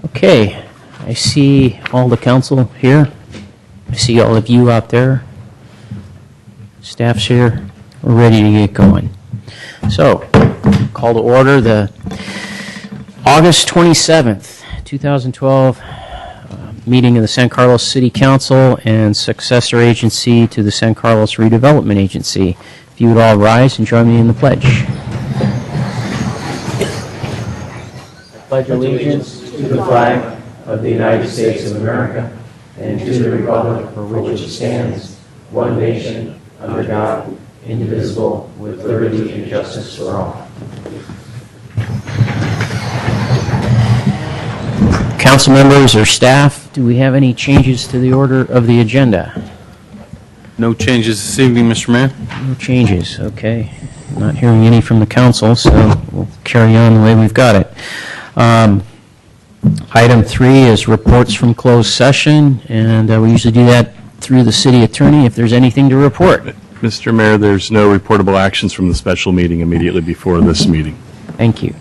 Okay, I see all the council here. I see all of you out there. Staff's here. We're ready to get going. So, call to order the August 27th, 2012 meeting of the San Carlos City Council and successor agency to the San Carlos Redevelopment Agency. If you would all rise and join me in the pledge. I pledge allegiance to the flag of the United States of America and to the republic for which it stands, one nation, under God, indivisible, with liberty and justice for all. Council members or staff, do we have any changes to the order of the agenda? No changes this evening, Mr. Mayor. No changes, okay. Not hearing any from the council, so we'll carry on the way we've got it. Item 3 is reports from closed session, and we usually do that through the city attorney if there's anything to report. Mr. Mayor, there's no reportable actions from the special meeting immediately before this meeting. Thank you.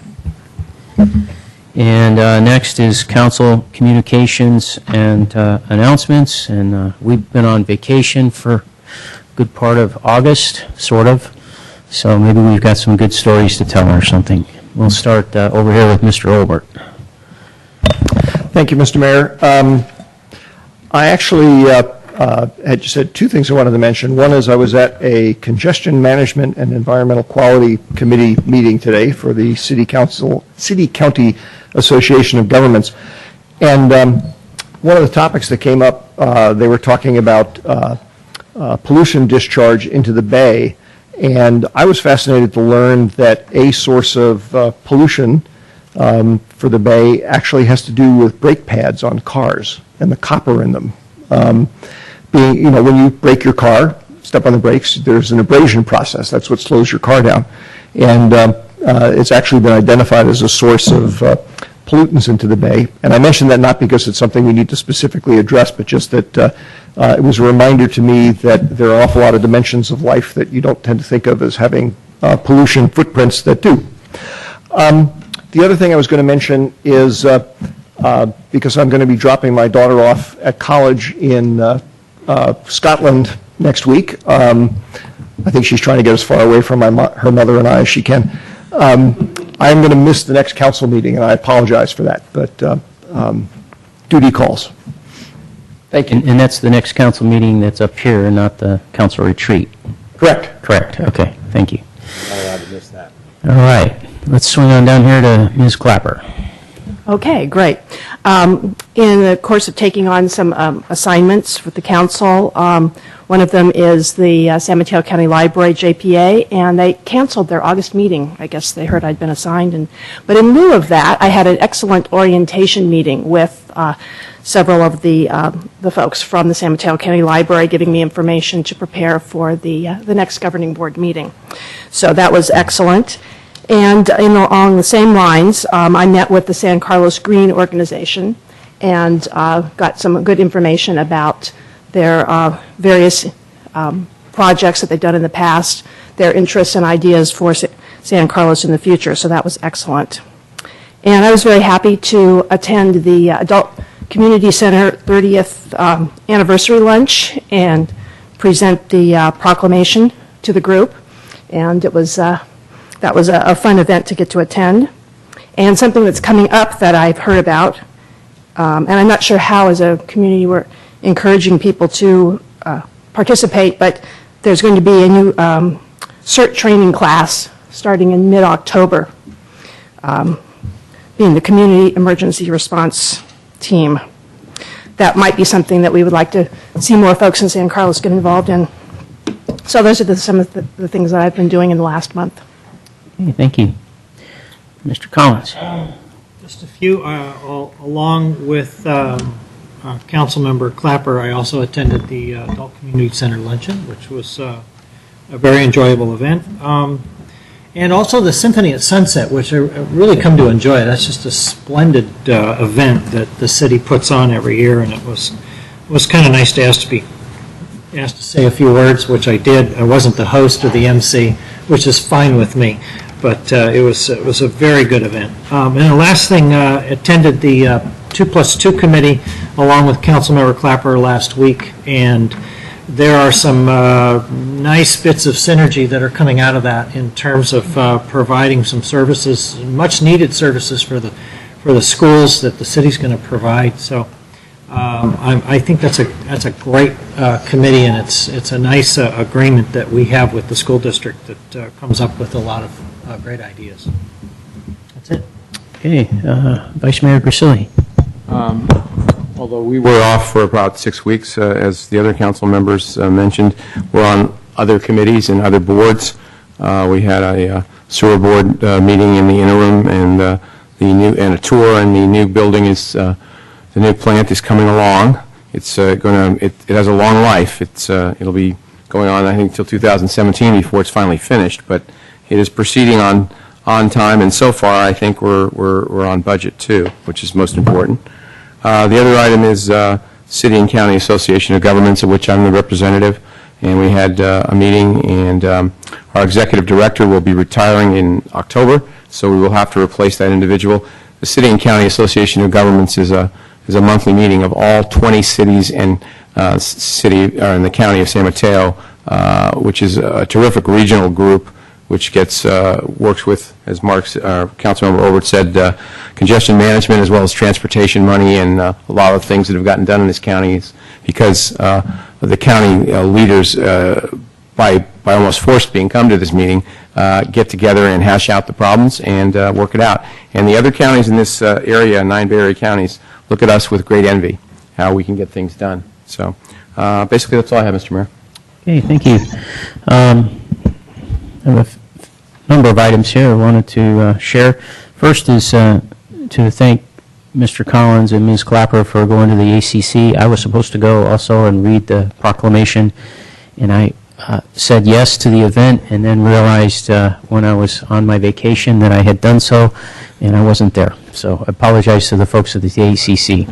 And next is council communications and announcements. And we've been on vacation for a good part of August, sort of. So maybe we've got some good stories to tell or something. We'll start over here with Mr. Olbert. Thank you, Mr. Mayor. I actually had just had two things I wanted to mention. One is I was at a Congestion Management and Environmental Quality Committee meeting today for the City County Association of Governments. And one of the topics that came up, they were talking about pollution discharge into the bay. And I was fascinated to learn that a source of pollution for the bay actually has to do with brake pads on cars and the copper in them. When you brake your car, step on the brakes, there's an abrasion process. That's what slows your car down. And it's actually been identified as a source of pollutants into the bay. And I mention that not because it's something we need to specifically address, but just that it was a reminder to me that there are an awful lot of dimensions of life that you don't tend to think of as having pollution footprints that do. The other thing I was going to mention is because I'm going to be dropping my daughter off at college in Scotland next week. I think she's trying to get as far away from her mother and I as she can. I'm going to miss the next council meeting, and I apologize for that, but duty calls. Thank you. And that's the next council meeting that's up here, not the council retreat. Correct. Correct. Okay. Thank you. I'm not allowed to miss that. All right. Let's swing on down here to Ms. Clapper. Okay, great. In the course of taking on some assignments with the council, one of them is the San Mateo County Library, JPA, and they canceled their August meeting. I guess they heard I'd been assigned. But in lieu of that, I had an excellent orientation meeting with several of the folks from the San Mateo County Library, giving me information to prepare for the next governing board meeting. So that was excellent. And along the same lines, I met with the San Carlos Green Organization and got some good information about their various projects that they've done in the past, their interests and ideas for San Carlos in the future. So that was excellent. And I was very happy to attend the Adult Community Center 30th anniversary lunch and present the proclamation to the group. And it was that was a fun event to get to attend. And something that's coming up that I've heard about, and I'm not sure how as a community we're encouraging people to participate, but there's going to be a new CERT training class starting in mid-October, being the Community Emergency Response Team. That might be something that we would like to see more folks in San Carlos get involved in. So those are some of the things that I've been doing in the last month. Okay, thank you. Mr. Collins. Just a few, along with Councilmember Clapper, I also attended the Adult Community Center Luncheon, which was a very enjoyable event. And also the Symphony at Sunset, which I really come to enjoy. That's just a splendid event that the city puts on every year, and it was kind of nice to ask to say a few words, which I did. I wasn't the host or the MC, which is fine with me. but it was a very good event. And the last thing, attended the 2+2 committee along with Councilmember Clapper last week, and there are some nice bits of synergy that are coming out of that in terms of providing some services, much needed services for the schools that the city's going to provide. So I think that's a great committee, and it's a nice agreement that we have with the school district that comes up with a lot of great ideas. That's it. Okay, Vice Mayor Grisilli. Although we were off for about 6 weeks, as the other council members mentioned, we're on other committees and other boards. We had a sewer board meeting in the interim, and a tour, and the new building is the new plant is coming along. It's it has a long life. It'll be going on, I think, till 2017 before it's finally finished. But it is proceeding on time, and so far I think we're on budget too, which is most important. The other item is City and County Association of Governments, of which I'm the representative, and we had a meeting, and our executive director will be retiring in October, so we will have to replace that individual. The City and County Association of Governments is a monthly meeting of all 20 cities and in the county of San Mateo, which is a terrific regional group which works with, as Councilmember Obert said, congestion management as well as transportation money, and a lot of things that have gotten done in this county is because the county leaders, by almost force being come to this meeting, get together and hash out the problems and work it out. And the other counties in this area, 9 Bay Area counties, look at us with great envy, how we can get things done. So basically that's all I have, Mr. Mayor. Okay, thank you. I have a number of items here I wanted to share. First is to thank Mr. Collins and Ms. Clapper for going to the ACC. I was supposed to go also and read the proclamation, and I said yes to the event, and then realized when I was on my vacation that I had done so, and I wasn't there. So I apologize to the folks at the ACC.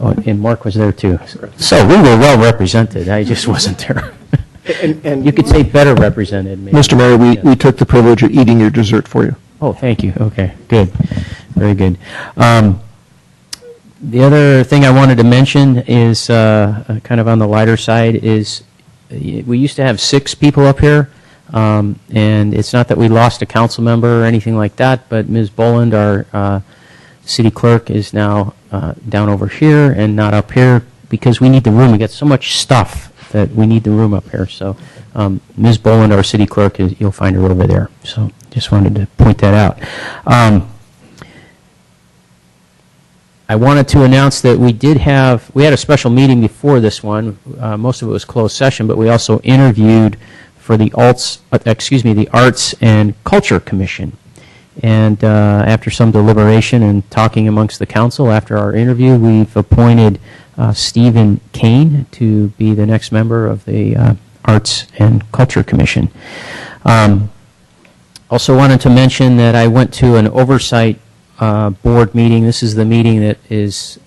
Oh, and Mark was there too. So we were well represented. I just wasn't there. And You could say better represented, maybe. Mr. Mayor, we took the privilege of eating your dessert for you. Oh, thank you. Okay, good. Very good. The other thing I wanted to mention is kind of on the lighter side is we used to have 6 people up here, and it's not that we lost a council member or anything like that, but Ms. Boland, our city clerk, is now down over here and not up here because we need the room. We got so much stuff that we need the room up here. So Ms. Boland, our city clerk, you'll find her over there. So just wanted to point that out. I wanted to announce that we had a special meeting before this one. Most of it was closed session, but we also interviewed for the Arts and Culture Commission. And after some deliberation and talking amongst the council after our interview, we've appointed Stephen Kane to be the next member of the Arts and Culture Commission. Also wanted to mention that I went to an oversight board meeting. This is the meeting that is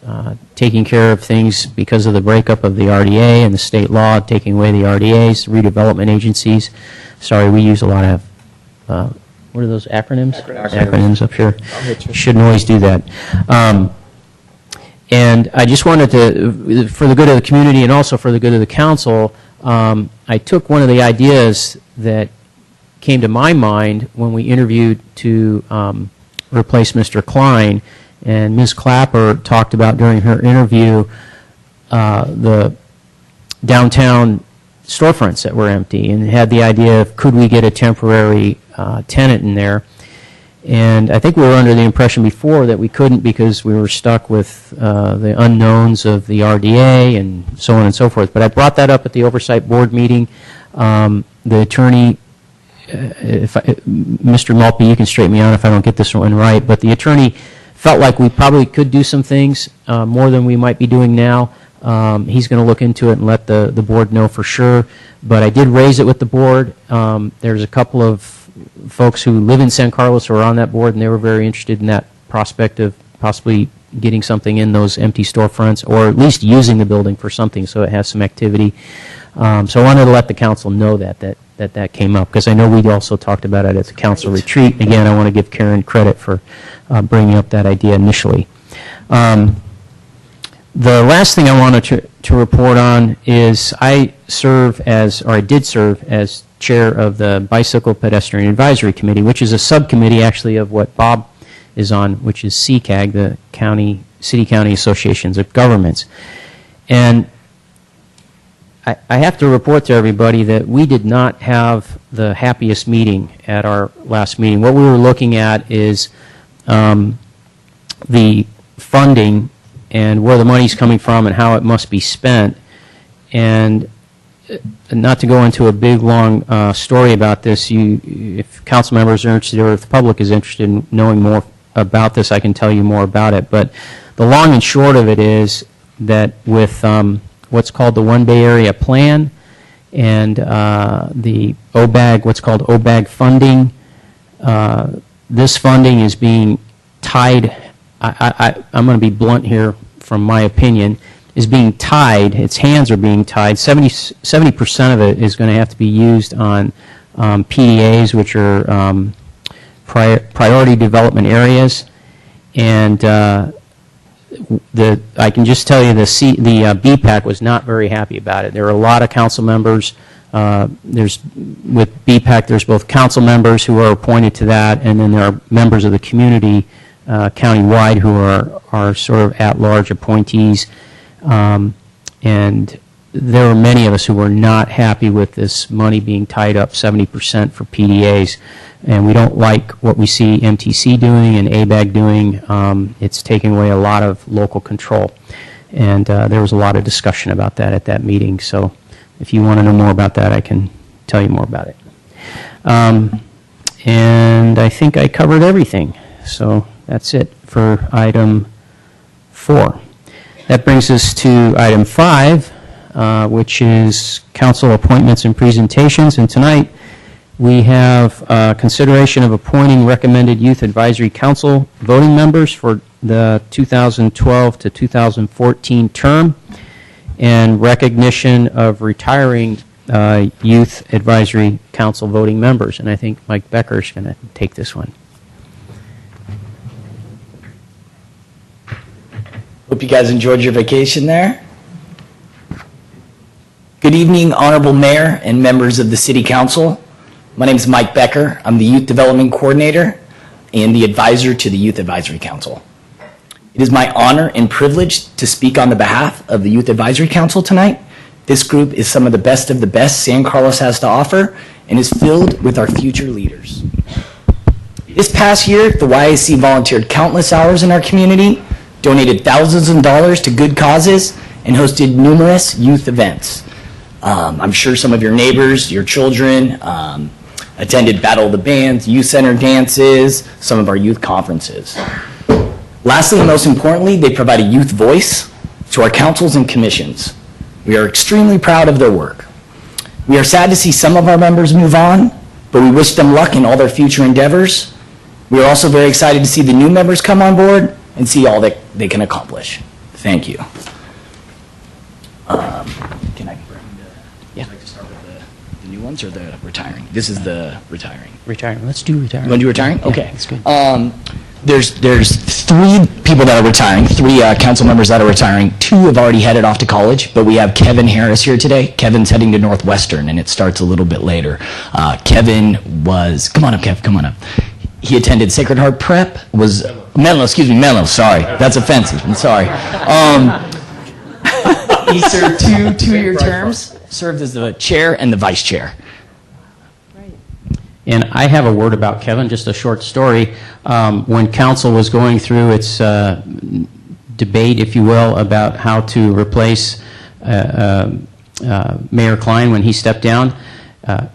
taking care of things because of the breakup of the RDA and the state law taking away the RDAs, redevelopment agencies. Sorry, we use a lot of, what are those acronyms? Acronyms up here. Shouldn't always do that. And I just wanted to, for the good of the community and also for the good of the council, I took one of the ideas that came to my mind when we interviewed to replace Mr. Klein, and Ms. Clapper talked about during her interview the downtown storefronts that were empty, and had the idea of could we get a temporary tenant in there. And I think we were under the impression before that we couldn't because we were stuck with the unknowns of the RDA and so on and so forth. But I brought that up at the Oversight Board meeting. The attorney, Mr. Maltby, you can straighten me out if I don't get this one right, but the attorney felt like we probably could do some things more than we might be doing now. He's going to look into it and let the board know for sure. But I did raise it with the board. There's a couple of folks who live in San Carlos who are on that board, and they were very interested in that prospect of possibly getting something in those empty storefronts, or at least using the building for something so it has some activity. So I wanted to let the council know that that came up, because I know we also talked about it at the council retreat. Again, I want to give Karen credit for bringing up that idea initially. The last thing I wanted to report on is I did serve as chair of the Bicycle Pedestrian Advisory Committee, which is a subcommittee actually of what Bob is on, which is CCAG, the City-County Associations of Governments. And I have to report to everybody that we did not have the happiest meeting at our last meeting. What we were looking at is the funding and where the money's coming from and how it must be spent. And not to go into a big, long story about this, if council members are interested or if the public is interested in knowing more about this, I can tell you more about it. But the long and short of it is that with what's called the One Bay Area Plan and the OBAG, what's called OBAG funding, this funding is being tied, I'm going to be blunt here from my opinion, is being tied, its hands are being tied. 70% of it is going to have to be used on PDAs, which are priority development areas. And I can just tell you the BPAC was not very happy about it. There are a lot of council members. With BPAC, there's both council members who are appointed to that, and then there are members of the community countywide who are sort of at-large appointees. And there were many of us who were not happy with this money being tied up 70% for PDAs. And we don't like what we see MTC doing and ABAG doing. It's taking away a lot of local control. And there was a lot of discussion about that at that meeting. So if you want to know more about that, I can tell you more about it. And I think I covered everything. So that's it for item 4. That brings us to item 5, which is council appointments and presentations. And tonight we have consideration of appointing recommended Youth Advisory Council voting members for the 2012 to 2014 term and recognition of retiring Youth Advisory Council voting members. And I think Mike Becker is going to take this one. Hope you guys enjoyed your vacation there. Good evening, Honorable Mayor and members of the City Council. My name is Mike Becker. I'm the Youth Development Coordinator and the advisor to the Youth Advisory Council. It is my honor and privilege to speak on the behalf of the Youth Advisory Council tonight. This group is some of the best San Carlos has to offer and is filled with our future leaders. This past year, the YAC volunteered countless hours in our community, donated thousands of dollars to good causes, and hosted numerous youth events. I'm sure some of your neighbors, your children, attended Battle of the Bands, Youth Center dances, some of our youth conferences. Lastly, and most importantly, they provide a youth voice to our councils and commissions. We are extremely proud of their work. We are sad to see some of our members move on, but we wish them luck in all their future endeavors. We are also very excited to see the new members come on board and see all that they can accomplish. Thank you. Can I bring would you like to start with the new ones or the retiring? This is the retiring. Retiring. Let's do retiring. You want to do retiring? Yeah, Okay. that's good. There's 3 people that are retiring, 3 council members that are retiring. 2 have already headed off to college, but we have Kevin Harris here today. Kevin's heading to Northwestern, and it starts a little bit later. Kevin was, come on up, Kev, come on up. He attended Sacred Heart Prep, was, Menlo, sorry. That's offensive, I'm sorry. He served 2-year terms, served as the chair and the vice chair. And I have a word about Kevin, just a short story. When council was going through its debate, if you will, about how to replace Mayor Klein when he stepped down,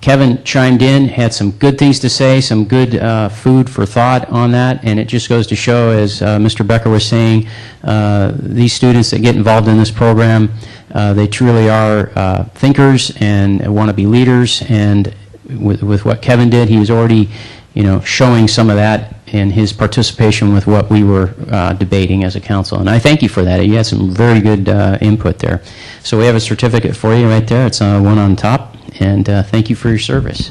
Kevin chimed in, had some good things to say, some good food for thought on that, and it just goes to show, as Mr. Becker was saying, these students that get involved in this program, they truly are thinkers and want to be leaders, and with what Kevin did, he was already, showing some of that in his participation with what we were debating as a council. And I thank you for that. You had some very good input there. So we have a certificate for you right there. It's one on top. and thank you for your service.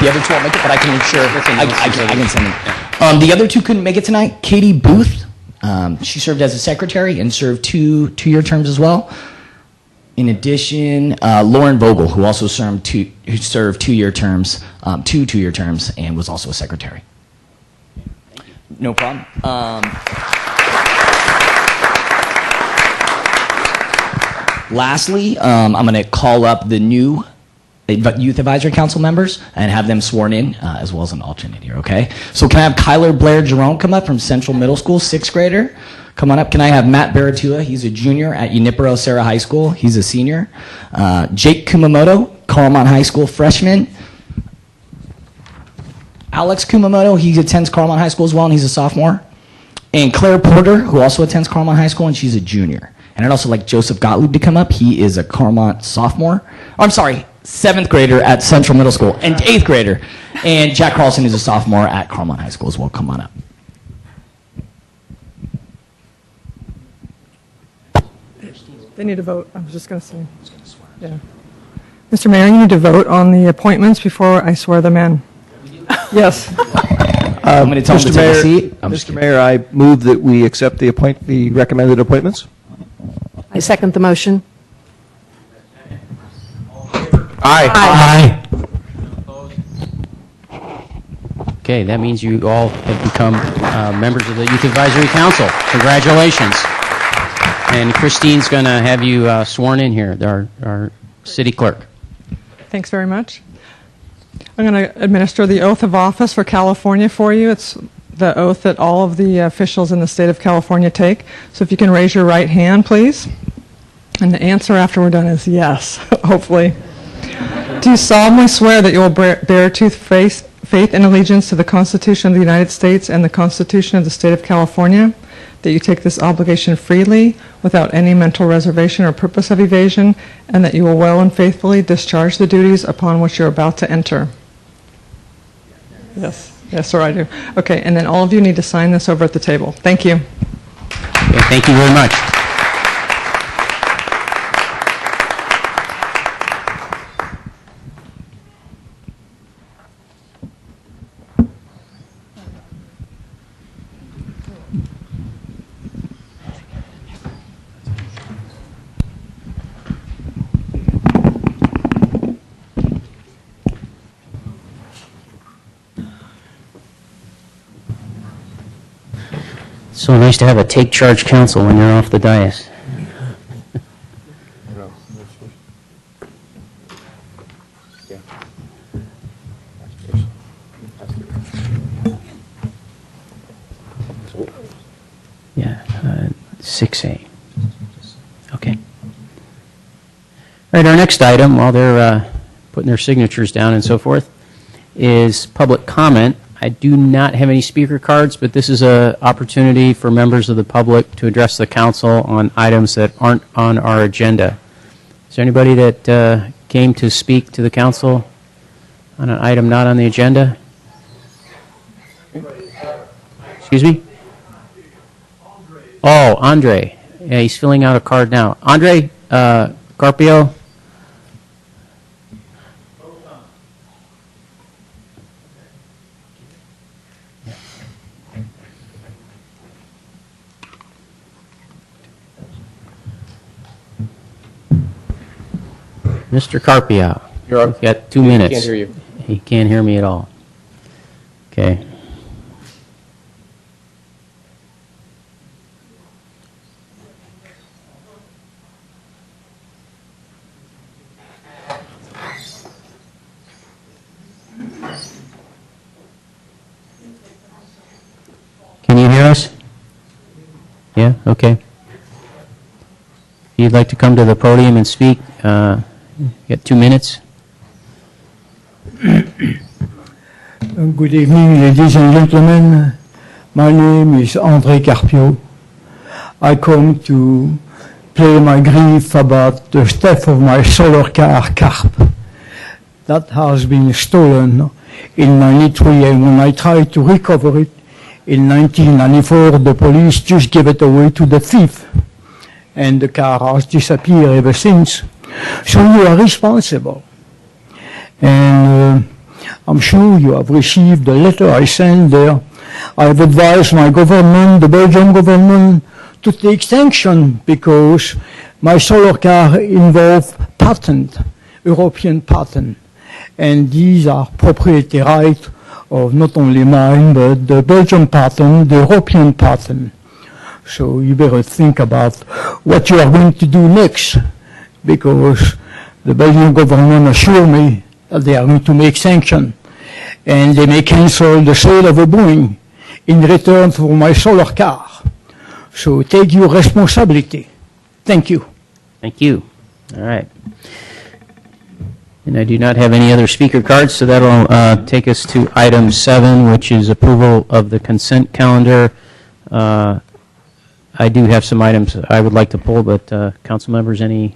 The other two won't make it, but I can ensure I can send them. The other two couldn't make it tonight. Katie Booth, she served as a secretary and served two-year terms as well. In addition, Lauren Vogel, who also served two-year terms, two-year terms, and was also a secretary. No problem. Lastly, I'm going to call up the new Youth Advisory Council members and have them sworn in, as well as an alternate here, okay? So can I have Kyler Blair Jerome come up from Central Middle School, 6th grader? Come on up. Can I have Matt Baratua? He's a junior at Junipero Serra High School. He's a senior. Jake Kumamoto, Carlmont High School freshman. Alex Kumamoto, he attends Carlmont High School as well, and he's a sophomore. And Claire Porter, who also attends Carlmont High School, and she's a junior. And I'd also like Joseph Gottlieb to come up. He is a Carlmont sophomore. Oh, I'm sorry, 7th grader at Central Middle School, and 8th grader. And Jack Carlson is a sophomore at Carlmont High School as well. Come on up. They need to vote. I was just going to say. Yeah. Mr. Mayor, you need to vote on the appointments before I swear them in. Yes. I'm going to tell him to take a seat. Mr. Mayor, I move that we accept the recommended appointments. I second the motion. Aye. Okay, that means you all have become members of the Youth Advisory Council. Congratulations. And Christine's going to have you sworn in here, our city clerk. Thanks very much. I'm going to administer the oath of office for California for you. It's the oath that all of the officials in the state of California take. So if you can raise your right hand, please. And the answer after we're done is yes, hopefully. Do you solemnly swear that you will bear true faith and allegiance to the Constitution of the United States and the Constitution of the State of California, that you take this obligation freely, without any mental reservation or purpose of evasion, and that you will well and faithfully discharge the duties upon which you're about to enter? Yes. Yes, sir, I do. Okay, and then all of you need to sign this over at the table. Thank you. Okay, thank you very much. So nice to have a take charge council when you're off the dais. Yeah, 6A. Okay. All right, our next item, while they're putting their signatures down and so forth, is public comment. I do not have any speaker cards, but this is an opportunity for members of the public to address the council on items that aren't on our agenda. Is there anybody that came to speak to the council on an item not on the agenda? Excuse me? Oh, Andre. Yeah, he's filling out a card now. Andre Carpio? Mr. Carpio, you've got 2 minutes. Can't hear you. He can't hear me at all. Okay. Can you hear us? Yeah, okay. If you'd like to come to the podium and speak, you got 2 minutes. Good evening, ladies and gentlemen. My name is André Carpio. I come to play my grief about the theft of my solar car, Carp. That has been stolen in 93, and when I tried to recover it in 1994, the police just gave it away to the thief. and the car has disappeared ever since. So you are responsible. And I'm sure you have received the letter I sent there. I have advised my government, the Belgian government, to take sanction because my solar car involved patent, European patent. And these are proprietary rights of not only mine, but the Belgian patent, the European patent. So you better think about what you are going to do next, because the Belgian government assured me that they are going to make sanction, and they may cancel the sale of a Boeing in return for my solar car. So take your responsibility. Thank you. Thank you. All right. And I do not have any other speaker cards, so that'll take us to item 7, which is approval of the consent calendar. I do have some items I would like to pull, but council members, any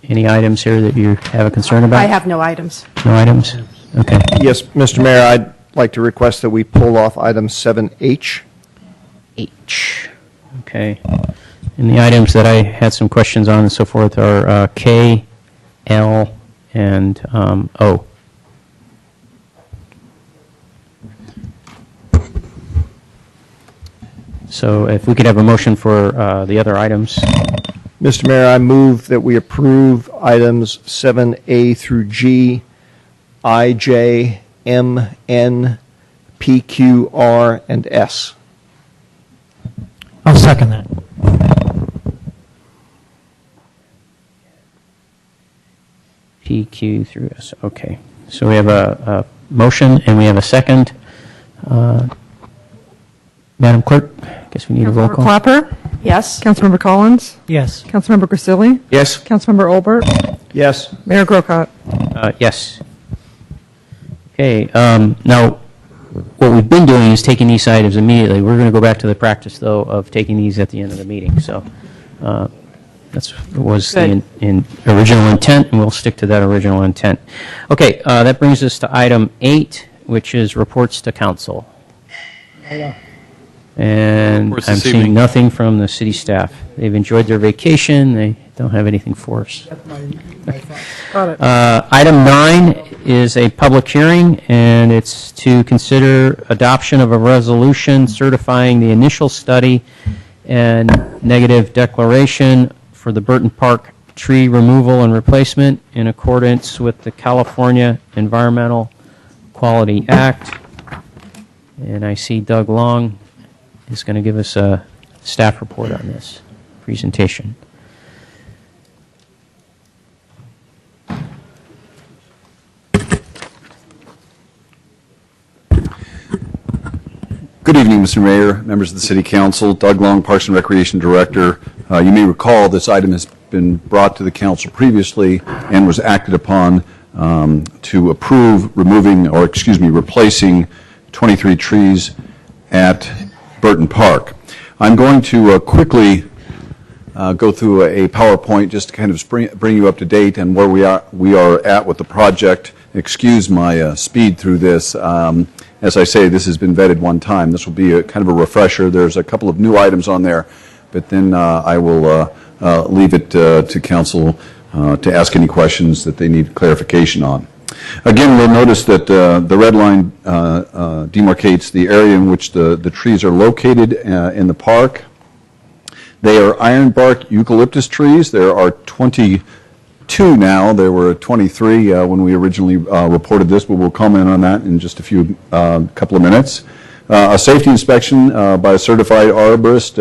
items here that you have a concern about? I have no items. No items? Okay. Yes, Mr. Mayor, I'd like to request that we pull off item 7H. H. Okay. And the items that I had some questions on and so forth are K, L, and O. So if we could have a motion for the other items. Mr. Mayor, I move that we approve items 7A through G, I, J, M, N, P, Q, R, and S. I'll second that. P, Q through S. Okay. So we have a motion and we have a second. Madam Clerk, I guess we need a roll Councilmember call. Clapper? Yes? Councilmember Collins? Yes. Councilmember Grisilli? Yes. Councilmember Olbert? Yes. Mayor Grocott? Yes. Okay. Now, what we've been doing is taking these items immediately. We're going to go back to the practice, though, of taking these at the end of the meeting. So that's was the original intent, and we'll stick to that original intent. Okay. That brings us to item 8, which is reports to council. And Reports I'm this seeing evening. nothing from the city staff. They've enjoyed their vacation. They don't have anything for us. Got it. Item 9 is a public hearing, and it's to consider adoption of a resolution certifying the initial study and negative declaration for the Burton Park tree removal and replacement in accordance with the California Environmental Quality Act. And I see Doug Long is going to give us a staff report on this presentation. Good evening, Mr. Mayor, members of the City Council, Doug Long, Parks and Recreation Director. You may recall this item has been brought to the Council previously and was acted upon to approve replacing 23 trees at Burton Park. I'm going to quickly go through a PowerPoint just to kind of bring you up to date and where we are at with the project. Excuse my speed through this. As I say, this has been vetted one time. This will be a kind of a refresher. There's a couple of new items on there, but then I will leave it to Council to ask any questions that they need clarification on. Again, we'll notice that the red line demarcates the area in which the trees are located in the park. They are ironbark eucalyptus trees. There are 22 now. There were 23 when we originally reported this, but we'll comment on that in just a couple of minutes. A safety inspection by a certified arborist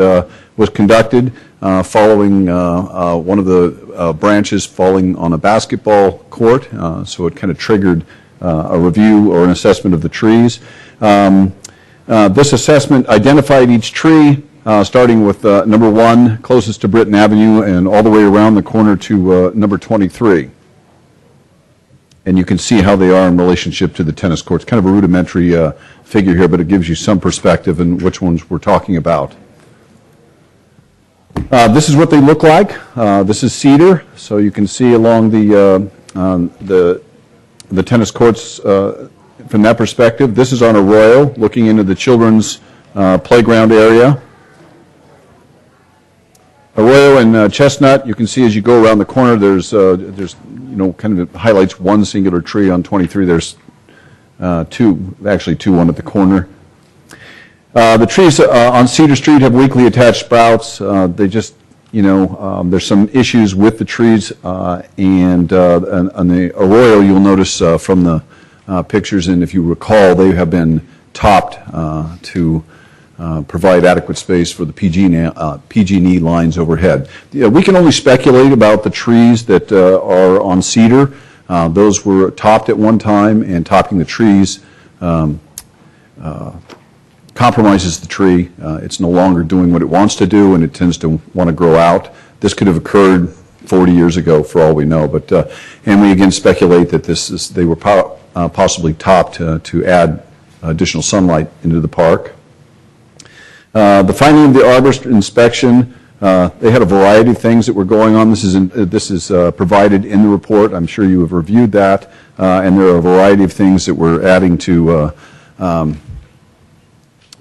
was conducted following one of the branches falling on a basketball court, so it kind of triggered a review or an assessment of the trees. This assessment identified each tree, starting with number 1, closest to Britton Avenue, and all the way around the corner to number 23. And you can see how they are in relationship to the tennis courts. Kind of a rudimentary figure here, but it gives you some perspective in which ones we're talking about. This is what they look like. This is cedar, so you can see along the tennis courts from that perspective. This is on Arroyo, looking into the children's playground area. Arroyo and Chestnut, you can see as you go around the corner, there's kind of highlights one singular tree on 23. There's two, one at the corner. The trees on Cedar Street have weakly attached sprouts. They just, there's some issues with the trees, and on the Arroyo, you'll notice from the pictures, and if you recall, they have been topped to provide adequate space for the PG&E lines overhead. We can only speculate about the trees that are on Cedar. Those were topped at one time, and topping the trees compromises the tree. It's no longer doing what it wants to do, and it tends to want to grow out. This could have occurred 40 years ago, for all we know. But and we again speculate that they were possibly topped to add additional sunlight into the park. The finding of the arborist inspection, they had a variety of things that were going on. This is provided in the report. I'm sure you have reviewed that, and there are a variety of things that we're adding to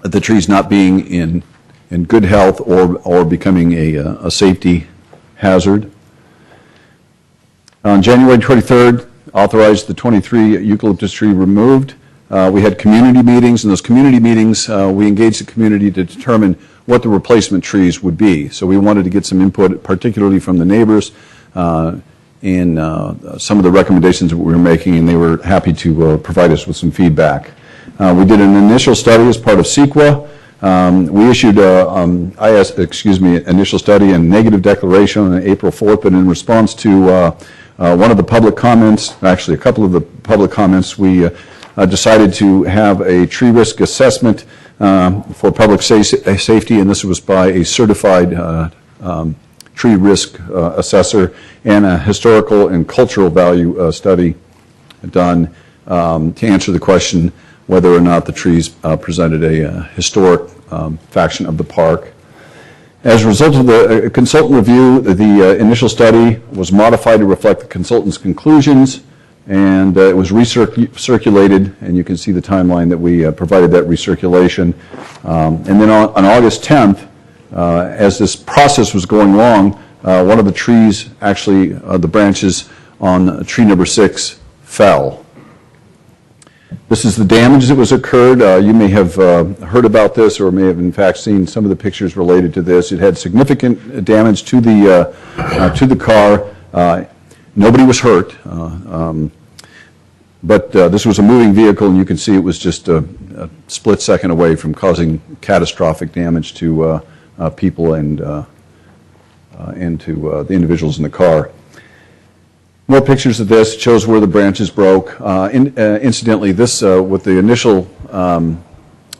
the trees not being in good health or becoming a safety hazard. On January 23rd, authorized the 23 eucalyptus tree removed. We had community meetings. In those community meetings, we engaged the community to determine what the replacement trees would be. So we wanted to get some input, particularly from the neighbors, in some of the recommendations that we were making, and they were happy to provide us with some feedback. We did an initial study as part of CEQA. We issued initial study and negative declaration on April 4th, but in response to one of the public comments, actually a couple of the public comments, we decided to have a tree risk assessment for public safety, and this was by a certified tree risk assessor, and a historical and cultural value study done to answer the question whether or not the trees presented a historic faction of the park. As a result of the consultant review, the initial study was modified to reflect the consultant's conclusions, and it was recirculated, and you can see the timeline that we provided that recirculation. And then on August 10th, as this process was going along, one of the trees, actually the branches on tree number 6 fell. This is the damage that was occurred. You may have heard about this, or may have in fact seen some of the pictures related to this. It had significant damage to the car. Nobody was hurt, but this was a moving vehicle, and you can see it was just a split second away from causing catastrophic damage to people and to the individuals in the car. More pictures of this. It shows where the branches broke. Incidentally, this with the initial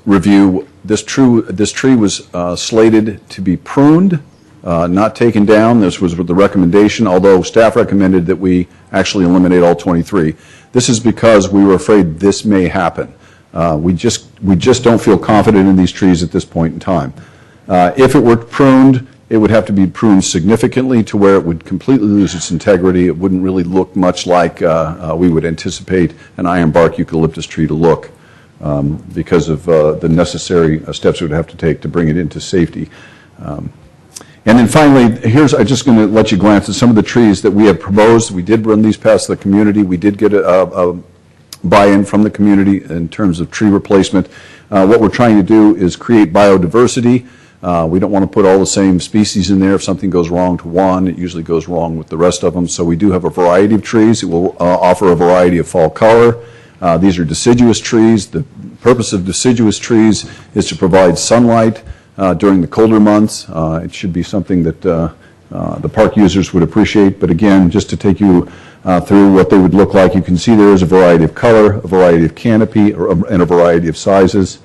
review, this tree was slated to be pruned, not taken down. This was with the recommendation, although staff recommended that we actually eliminate all 23. This is because we were afraid this may happen. We just don't feel confident in these trees at this point in time. If it were pruned, it would have to be pruned significantly to where it would completely lose its integrity. It wouldn't really look much like we would anticipate an ironbark eucalyptus tree to look because of the necessary steps we would have to take to bring it into safety. And then finally, I'm just going to let you glance at some of the trees that we have proposed. We did run these past the community. We did get a buy-in from the community in terms of tree replacement. What we're trying to do is create biodiversity. We don't want to put all the same species in there. If something goes wrong to one, it usually goes wrong with the rest of them. So we do have a variety of trees. It will offer a variety of fall color. These are deciduous trees. The purpose of deciduous trees is to provide sunlight during the colder months. It should be something that the park users would appreciate. But again, just to take you through what they would look like, you can see there is a variety of color, a variety of canopy, and a variety of sizes.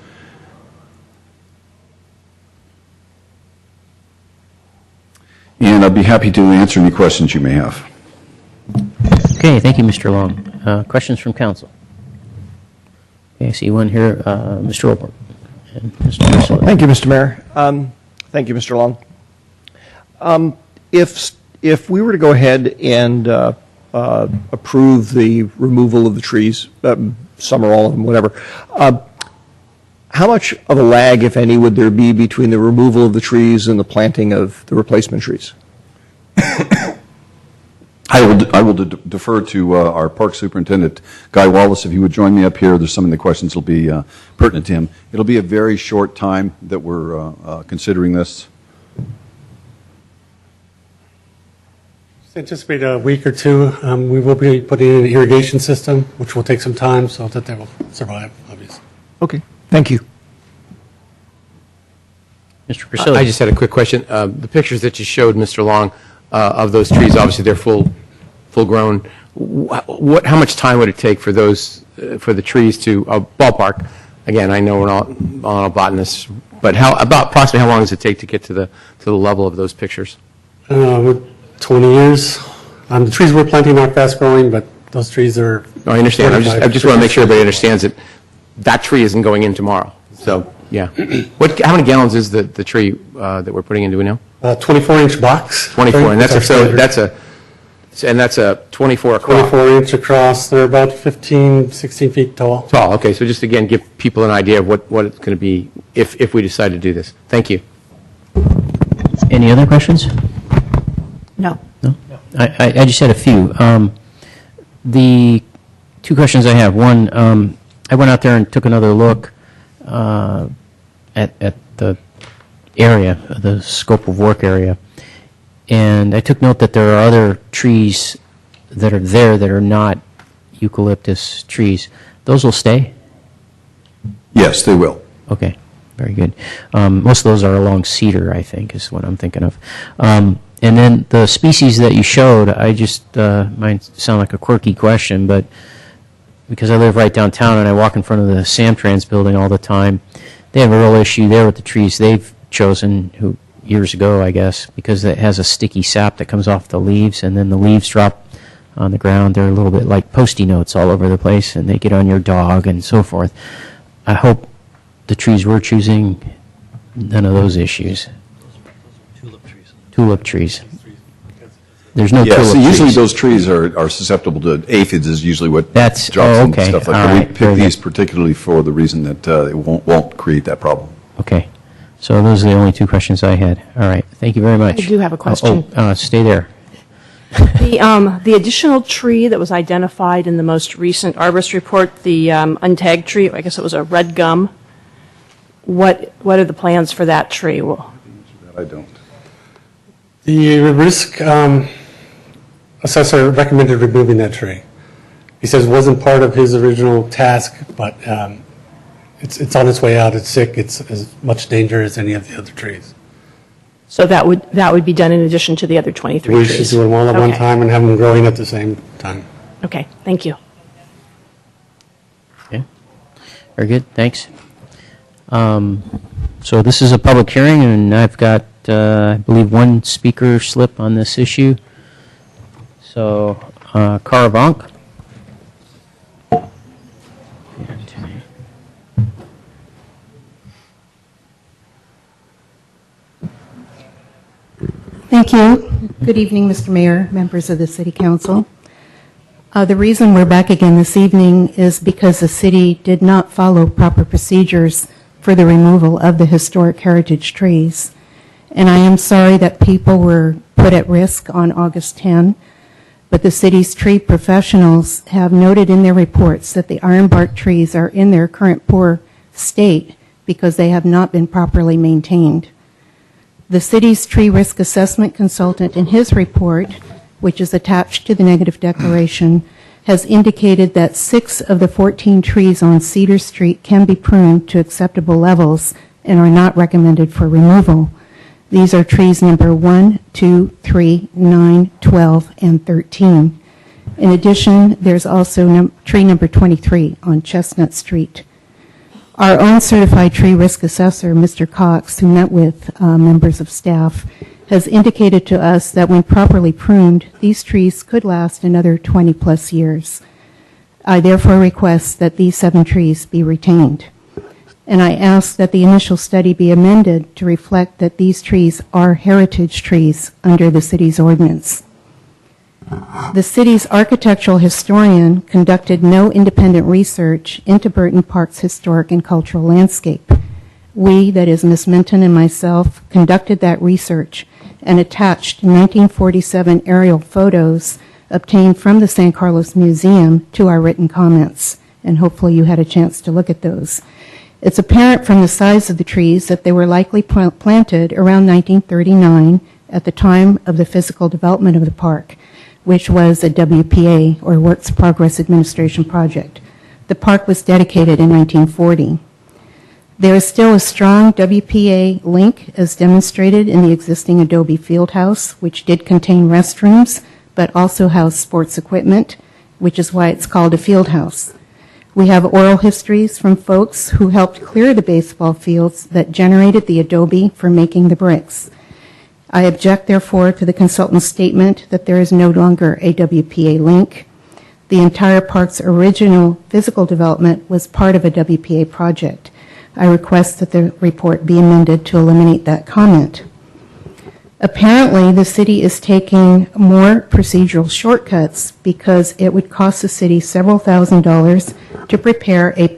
And I'd be happy to answer any questions you may have. Okay, thank you, Mr. Long. Questions from council? Okay, I see one here, Mr. Olbert. And Mr. Marcelo. Thank you, Mr. Mayor. Thank you, Mr. Long. If we were to go ahead and approve the removal of the trees, some or all of them, whatever, how much of a lag, if any, would there be between the removal of the trees and the planting of the replacement trees? I will defer to our park superintendent, Guy Wallace. If you would join me up here, there's some of the questions will be pertinent to him. It'll be a very short time that we're considering this. Anticipate a week or two. We will be putting in an irrigation system, which will take some time, so that they will survive, obviously. Okay, thank you. Mr. Priscilla. I just had a quick question. The pictures that you showed, Mr. Long, of those trees, obviously they're full grown. How much time would it take for those, for the trees to, ballpark, again, I know we're not botanists, but approximately how long does it take to get to the level of those pictures? 20 years. The trees we're planting aren't fast growing, but those trees are. No, I understand. I just want to make sure everybody understands that that tree isn't going in tomorrow. So, yeah. How many gallons is the tree that we're putting into it now? 24-inch box. 24, and that's a 24 across. 24-inch across. They're about 15, 16 feet tall. Tall. Okay, so just again, give people an idea of what it's going to be if we decide to do this. Thank you. Any other questions? No. No? I just had a few. The two questions I have. One, I went out there and took another look at the area, the scope of work area, and I took note that there are other trees that are there that are not eucalyptus trees. Those will stay? Yes, they will. Okay, very good. Most of those are along cedar, I think, is what I'm thinking of. And then the species that you showed, I just, might sound like a quirky question, but because I live right downtown and I walk in front of the Samtrans building all the time, they have a real issue there with the trees they've chosen years ago, I guess, because it has a sticky sap that comes off the leaves, and then the leaves drop on the ground. They're a little bit like Post-it notes all over the place, and they get on your dog and so forth. I hope the trees we're choosing, none of those issues. Tulip trees. There's no tulip so usually trees. those trees are susceptible to aphids is usually what That's- drops oh, and okay. stuff like All that. right. We Very pick good. these particularly for the reason that it won't create that problem. Okay. So those are the only two questions I had. All right. Thank you very much. I do have a question. Stay there. The additional tree that was identified in the most recent arborist report, the untagged tree, I guess it was a red gum. What are the plans for that tree? Well, I don't. The risk assessor recommended removing that tree. He says it wasn't part of his original task, but it's on its way out. It's sick. It's as much danger as any of the other trees. so that would be done in addition to the other 23 We trees? should do them all at one Okay. time and have them growing at the same time. Okay, thank you. Okay. Very good. Thanks. So this is a public hearing, and I've got, I believe, one speaker slip on this issue. So, Cara Vonk. Thank you. Good evening, Mr. Mayor, members of the City Council. The reason we're back again this evening is because the city did not follow proper procedures for the removal of the historic heritage trees. And I am sorry that people were put at risk on August 10, but the city's tree professionals have noted in their reports that the ironbark trees are in their current poor state because they have not been properly maintained. The city's tree risk assessment consultant in his report, which is attached to the negative declaration, has indicated that 6 of the 14 trees on Cedar Street can be pruned to acceptable levels and are not recommended for removal. These are trees number 1, 2, 3, 9, 12, and 13. In addition, there's also tree number 23 on Chestnut Street. Our own certified tree risk assessor, Mr. Cox, who met with members of staff, has indicated to us that when properly pruned, these trees could last another 20-plus years. I therefore request that these 7 trees be retained. And I ask that the initial study be amended to reflect that these trees are heritage trees under the city's ordinance. The city's architectural historian conducted no independent research into Burton Park's historic and cultural landscape. We, that is Ms. Minton and myself, conducted that research and attached 1947 aerial photos obtained from the San Carlos Museum to our written comments, and hopefully you had a chance to look at those. It's apparent from the size of the trees that they were likely planted around 1939 at the time of the physical development of the park, which was a WPA, or Works Progress Administration project. The park was dedicated in 1940. There is still a strong WPA link as demonstrated in the existing Adobe Fieldhouse, which did contain restrooms, but also housed sports equipment, which is why it's called a field house. We have oral histories from folks who helped clear the baseball fields that generated the adobe for making the bricks. I object, therefore, to the consultant's statement that there is no longer a WPA link. The entire park's original physical development was part of a WPA project. I request that the report be amended to eliminate that comment. Apparently, the city is taking more procedural shortcuts because it would cost the city several $1,000s to prepare a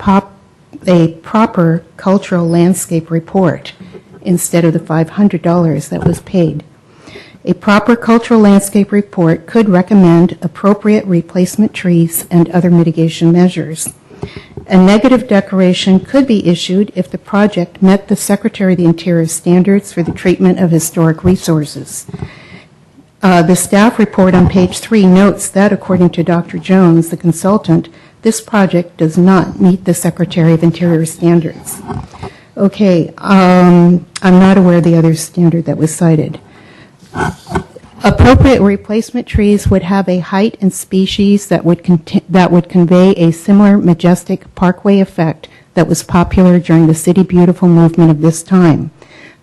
proper cultural landscape report instead of the $500 that was paid. A proper cultural landscape report could recommend appropriate replacement trees and other mitigation measures. A negative declaration could be issued if the project met the Secretary of the Interior standards for the treatment of historic resources. The staff report on page 3 notes that, according to Dr. Jones, the consultant, this project does not meet the Secretary of Interior standards. Okay, I'm not aware of the other standard that was cited. Appropriate replacement trees would have a height and species that would convey a similar majestic parkway effect that was popular during the City Beautiful movement of this time.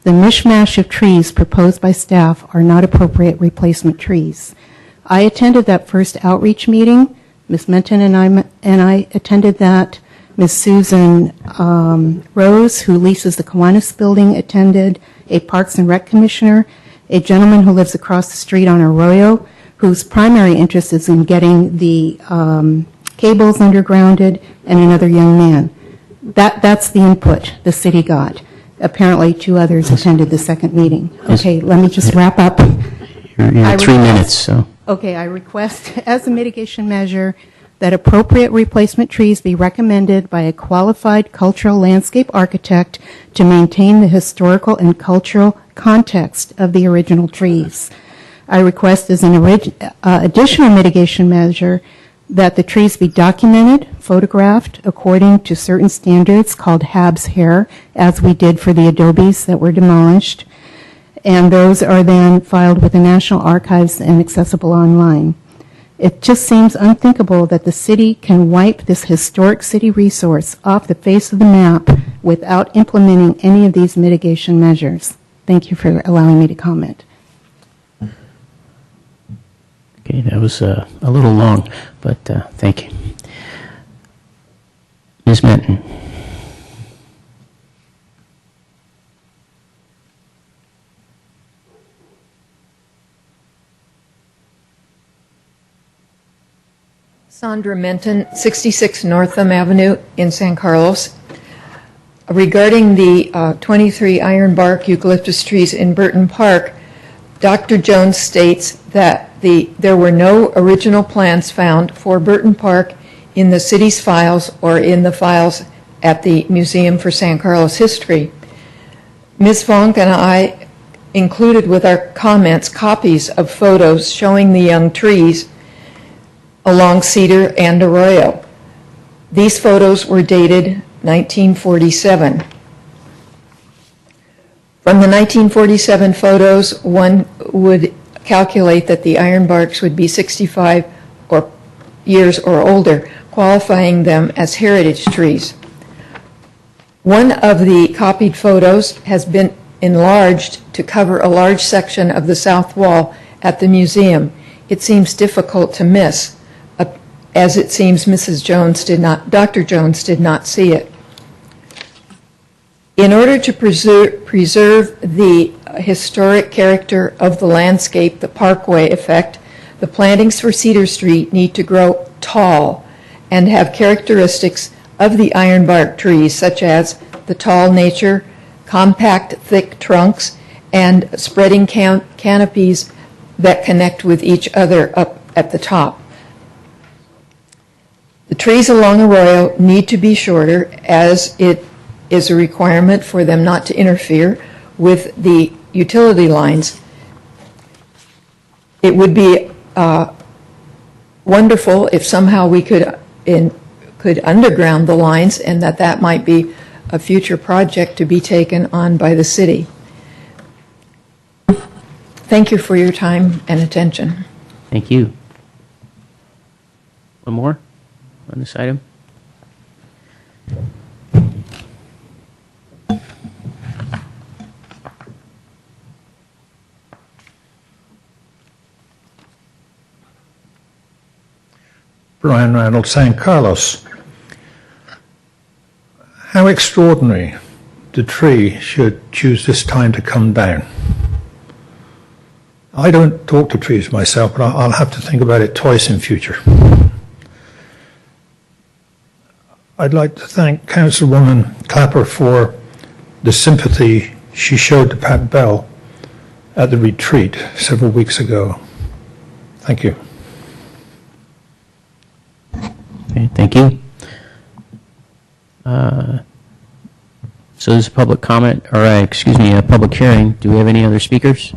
The mishmash of trees proposed by staff are not appropriate replacement trees. I attended that first outreach meeting. Ms. Minton and I attended that. Ms. Susan Rose, who leases the Kiwanis building, attended. A Parks and Rec commissioner, a gentleman who lives across the street on Arroyo, whose primary interest is in getting the cables undergrounded, and another young man. That's the input the city got. Apparently, 2 others attended the second meeting. Okay, let me just wrap up. You're at 3 minutes, so. Okay, I request, as a mitigation measure, that appropriate replacement trees be recommended by a qualified cultural landscape architect to maintain the historical and cultural context of the original trees. I request as an additional mitigation measure that the trees be documented, photographed according to certain standards called Habs hair, as we did for the adobes that were demolished, and those are then filed with the National Archives and accessible online. It just seems unthinkable that the city can wipe this historic city resource off the face of the map without implementing any of these mitigation measures. Thank you for allowing me to comment. Okay, that was a little long, but thank you. Ms. Minton. Sandra Minton, 66 Northam Avenue in San Carlos. Regarding the 23 ironbark eucalyptus trees in Burton Park, Dr. Jones states that there were no original plans found for Burton Park in the city's files or in the files at the Museum for San Carlos History. Ms. Vonk and I included with our comments copies of photos showing the young trees along Cedar and Arroyo. These photos were dated 1947. From the 1947 photos, one would calculate that the ironbarks would be 65 years or older, qualifying them as heritage trees. One of the copied photos has been enlarged to cover a large section of the south wall at the museum. It seems difficult to miss, as it seems Dr. Jones did not see it. In order to preserve the historic character of the landscape, the parkway effect, The plantings for Cedar Street need to grow tall and have characteristics of the ironbark trees, such as the tall nature, compact, thick trunks, and spreading canopies that connect with each other up at the top. The trees along Arroyo need to be shorter, as it is a requirement for them not to interfere with the utility lines. It would be wonderful if somehow we could underground the lines, and that might be a future project to be taken on by the city. Thank you for your time and attention. Thank you. One more on this item? Brian Reynolds, San Carlos. How extraordinary the tree should choose this time to come down. I don't talk to trees myself, but I'll have to think about it twice in future. I'd like to thank Councilwoman Clapper for the sympathy she showed to Pat Bell at the retreat several weeks ago. Thank you. Okay, thank you. So there's a public comment, or excuse me, a public hearing. Do we have any other speakers?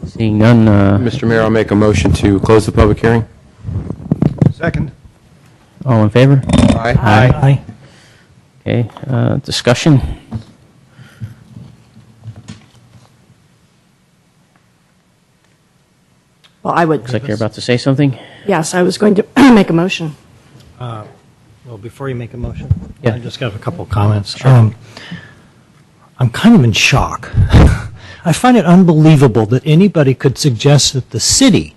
Seeing none. Mr. Mayor, I'll make a motion to close the public hearing. Second. All in favor? Aye. Okay, discussion? Well, I would, Looks like you're about to say something. yes, I was going to make a motion. Well, before you make a motion, Yeah. I just got a couple of comments. I'm kind of in shock. I find it unbelievable that anybody could suggest that the city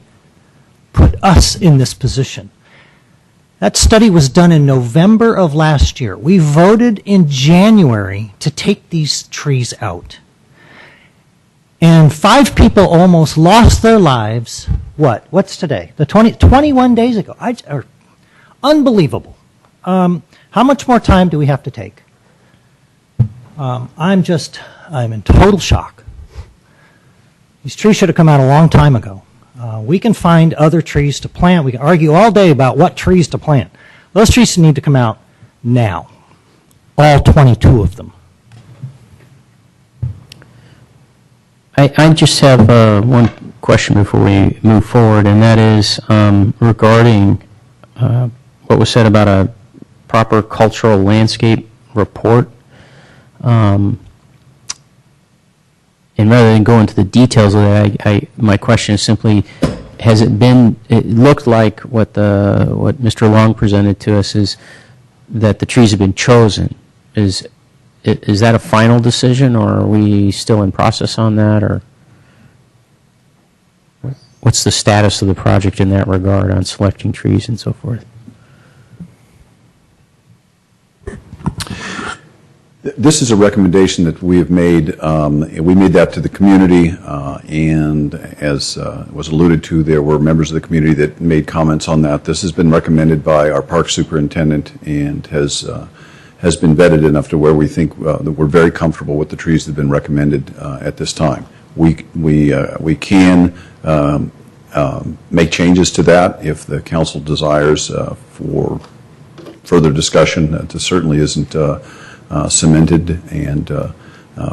put us in this position. That study was done in November of last year. We voted in January to take these trees out. And 5 people almost lost their lives, what's today? 21 days ago. Unbelievable. How much more time do we have to take? I'm in total shock. These trees should have come out a long time ago. We can find other trees to plant. We can argue all day about what trees to plant. Those trees need to come out now. All 22 of them. I just have one question before we move forward, and that is regarding what was said about a proper cultural landscape report. And rather than go into the details of that, my question is simply, has it been, it looked like what Mr. Long presented to us is that the trees have been chosen. Is that a final decision, or are we still in process on that, or what's the status of the project in that regard on selecting trees and so forth? This is a recommendation that we have made. We made that to the community, and as was alluded to, there were members of the community that made comments on that. This has been recommended by our park superintendent and has been vetted enough to where we think that we're very comfortable with the trees that have been recommended at this time. We can make changes to that if the council desires for further discussion. That certainly isn't cemented and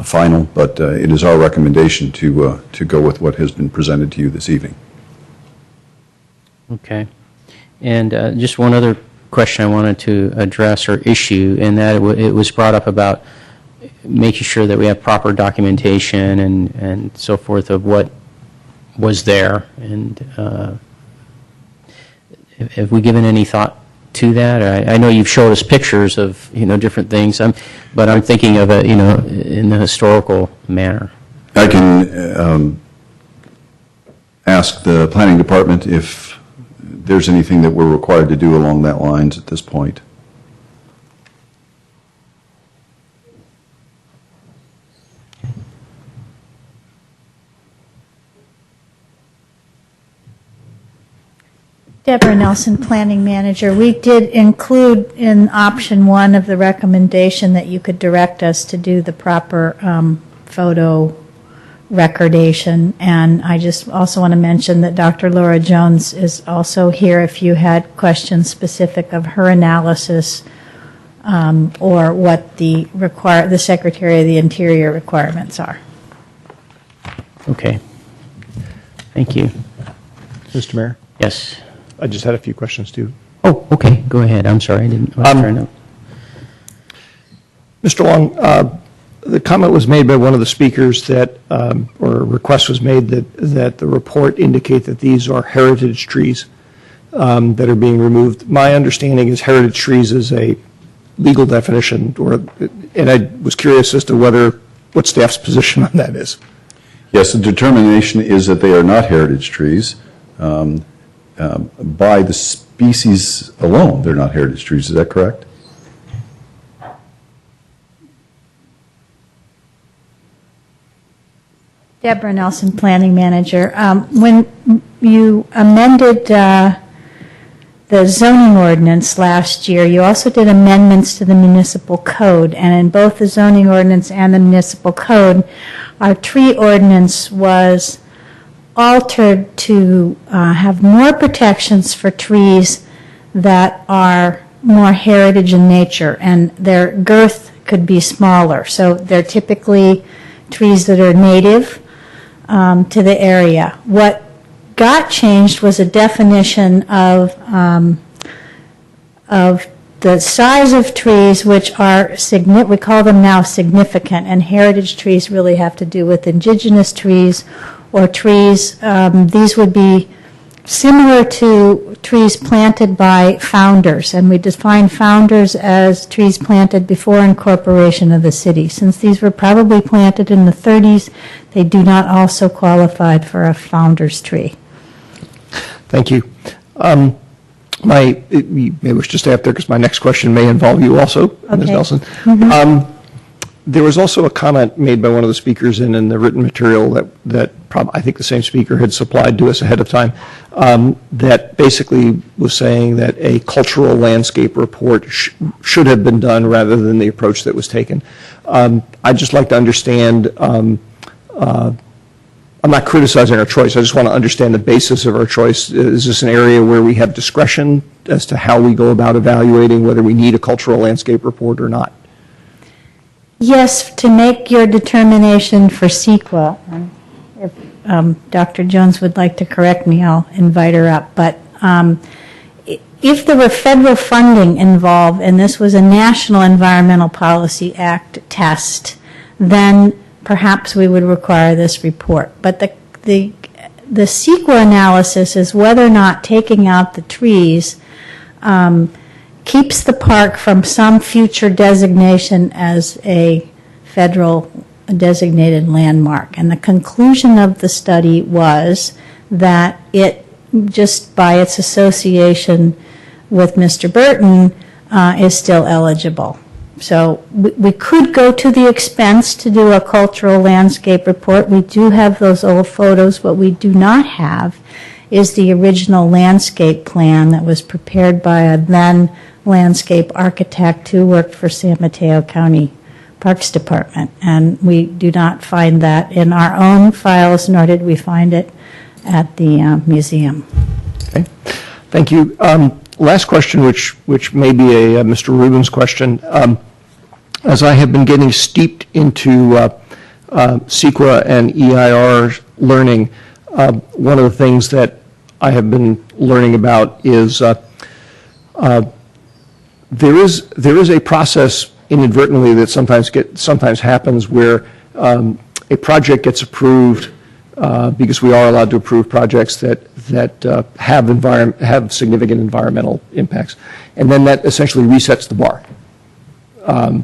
final, but it is our recommendation to go with what has been presented to you this evening. Okay. And just one other question I wanted to address or issue, and that it was brought up about making sure that we have proper documentation and so forth of what was there. And have we given any thought to that? I know you've showed us pictures of different things, but I'm thinking of it in the historical manner. I can ask the planning department if there's anything that we're required to do along that lines at this point. Deborah Nelson, Planning Manager. We did include in option 1 of the recommendation that you could direct us to do the proper photo recordation. And I just also want to mention that Dr. Laura Jones is also here if you had questions specific of her analysis or what the Secretary of the Interior requirements are. Okay. Thank you. Mr. Mayor? Yes. I just had a few questions, too. Oh, okay. Go ahead. I'm sorry. I was trying to... Mr. Long, the comment was made by one of the speakers that, or a request was made that the report indicate that these are heritage trees that are being removed. My understanding is heritage trees is a legal definition, and I was curious as to what staff's position on that is. Yes, the determination is that they are not heritage trees. By the species alone, they're not heritage trees. Is that correct? Deborah Nelson, Planning Manager. When you amended the zoning ordinance last year, you also did amendments to the municipal code. And in both the zoning ordinance and the municipal code, our tree ordinance was altered to have more protections for trees that are more heritage in nature, and their girth could be smaller. So they're typically trees that are native to the area. What got changed was a definition of the size of trees, which are we call them now significant, and heritage trees really have to do with indigenous trees or trees. These would be similar to trees planted by founders, and we define founders as trees planted before incorporation of the city. Since these were probably planted in the 30s, they do not also qualify for a founder's tree. Thank you. You may wish to stay up there because my next question may involve you also, Ms. Nelson. Mm-hmm. There was also a comment made by one of the speakers in the written material that I think the same speaker had supplied to us ahead of time, that basically was saying that a cultural landscape report should have been done rather than the approach that was taken. I'd just like to understand, I'm not criticizing our choice, I just want to understand the basis of our choice. Is this an area where we have discretion as to how we go about evaluating whether we need a cultural landscape report or not? Yes, to make your determination for CEQA, and if Dr. Jones would like to correct me, I'll invite her up. But if there were federal funding involved and this was a National Environmental Policy Act test, then perhaps we would require this report. But the CEQA analysis is whether or not taking out the trees keeps the park from some future designation as a federal designated landmark. And the conclusion of the study was that it, just by its association with Mr. Burton, is still eligible. So we could go to the expense to do a cultural landscape report. We do have those old photos. What we do not have is the original landscape plan that was prepared by a then landscape architect who worked for San Mateo County Parks Department. And we do not find that in our own files, nor did we find it at the museum. Okay, thank you. Last question, which may be a Mr. Rubin's question. As I have been getting steeped into CEQA and EIR learning, one of the things that I have been learning about is there is a process inadvertently that sometimes happens where a project gets approved because we are allowed to approve projects that have significant environmental impacts, and then that essentially resets the bar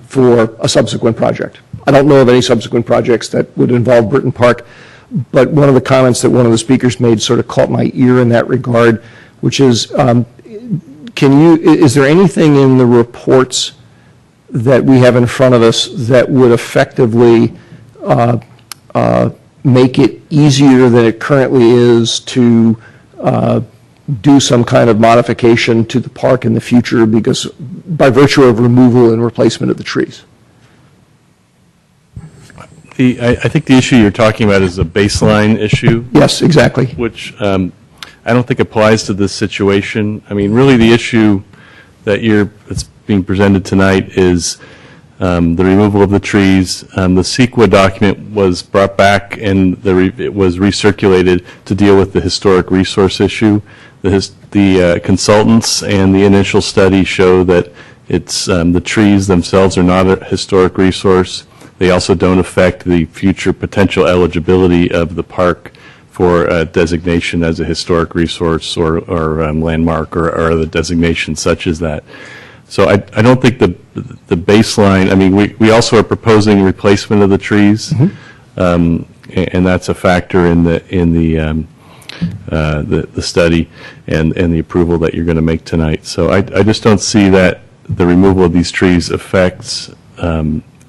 for a subsequent project. I don't know of any subsequent projects that would involve Burton Park, but one of the comments that one of the speakers made sort of caught my ear in that regard, which is, is there anything in the reports that we have in front of us that would effectively make it easier than it currently is to do some kind of modification to the park in the future because by virtue of removal and replacement of the trees. I think the issue you're talking about is a baseline issue. Yes, exactly. Which I don't think applies to this situation. I mean, really the issue that's being presented tonight is the removal of the trees. The CEQA document was brought back and it was recirculated to deal with the historic resource issue. The consultants and the initial study show that it's the trees themselves are not a historic resource. They also don't affect the future potential eligibility of the park for designation as a historic resource or landmark or other designations such as that. So I don't think the baseline, I mean, we also are proposing replacement of the trees, and that's a factor in the study and the approval that you're going to make tonight. So I just don't see that the removal of these trees affects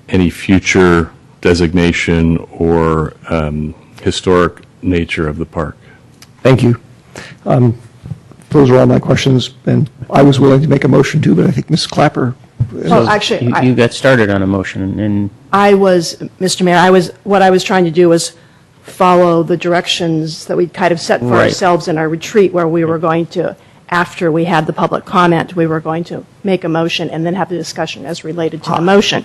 any future designation or historic nature of the park. Thank you. Those are all my questions, and I was willing to make a motion too, but I think Ms. Clapper. Well, actually, You got started on a motion, and Mr. Mayor, what I was trying to do was follow the directions that we kind of set for Right. ourselves in our retreat, where we were going to, after we had the public comment, we were going to make a motion and then have the discussion as related to the motion.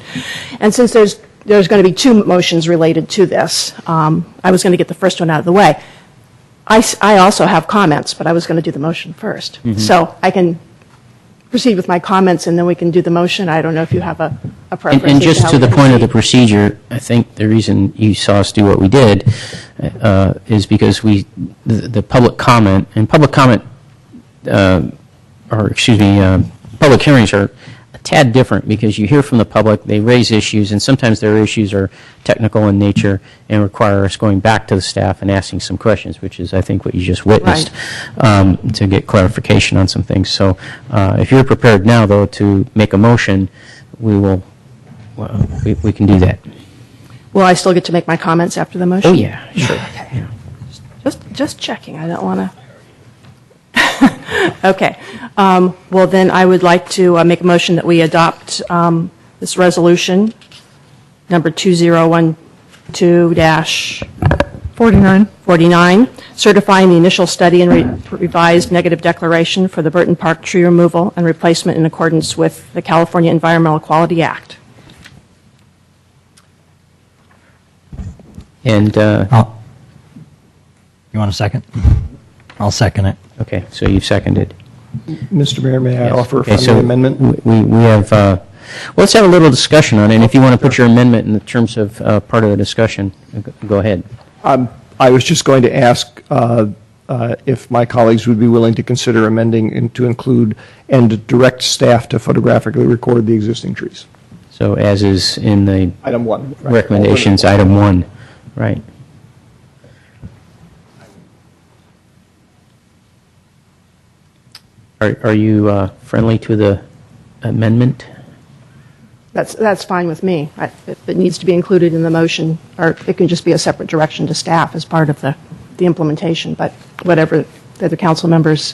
And since there's going to be two motions related to this, I was going to get the first one out of the way. I also have comments, but I was going to do the motion first. So I can proceed with my comments, and then we can do the motion. I don't know if you have a preference. And as just how to we the point of the proceed. procedure, I think the reason you saw us do what we did is because the public comment, and public comment, public hearings are a tad different because you hear from the public, they raise issues, and sometimes their issues are technical in nature and require us going back to the staff and asking some questions, which is, I think, what you just witnessed, to get clarification on some things. So if you're prepared now, though, to make a motion, we can do that. Will I still get to make my comments after the motion? Oh, yeah, sure. Okay. Just checking. I don't want to. Okay. Well, then I would like to make a motion that we adopt this resolution, number 2012-49, certifying the initial study and revised negative declaration for the Burton Park tree removal and replacement in accordance with the California Environmental Quality Act. And you want a second? I'll second it. okay, so you've seconded. Mr. Mayor, may I Yes. offer a Okay, friendly amendment? We have, well, let's have a little discussion on it, and if you want to put your amendment in the terms of part of the discussion, go ahead. I was just going to ask if my colleagues would be willing to consider amending and to include and direct staff to photographically record the existing trees. So as is in the Item 1. right. recommendations, item 1, right. Are you friendly to the amendment? That's fine with me. If it needs to be included in the motion, or it can just be a separate direction to staff as part of the implementation, but whatever the other council members.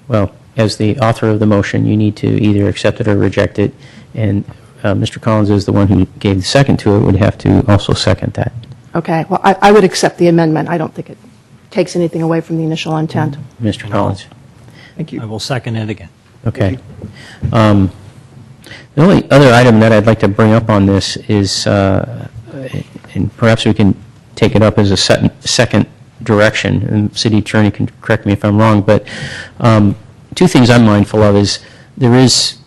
Well, as the author of the motion, you need to either accept it or reject it, and Mr. Collins is the one who gave the second to it, would have to also second that. Okay, well, I would accept the amendment. I don't think it takes anything away from the initial intent. Mr. Collins? Thank you. I will second it again. Okay. The only other item that I'd like to bring up on this is, and perhaps we can take it up as a second direction, and city attorney can correct me if I'm wrong, but two things I'm mindful of is there is,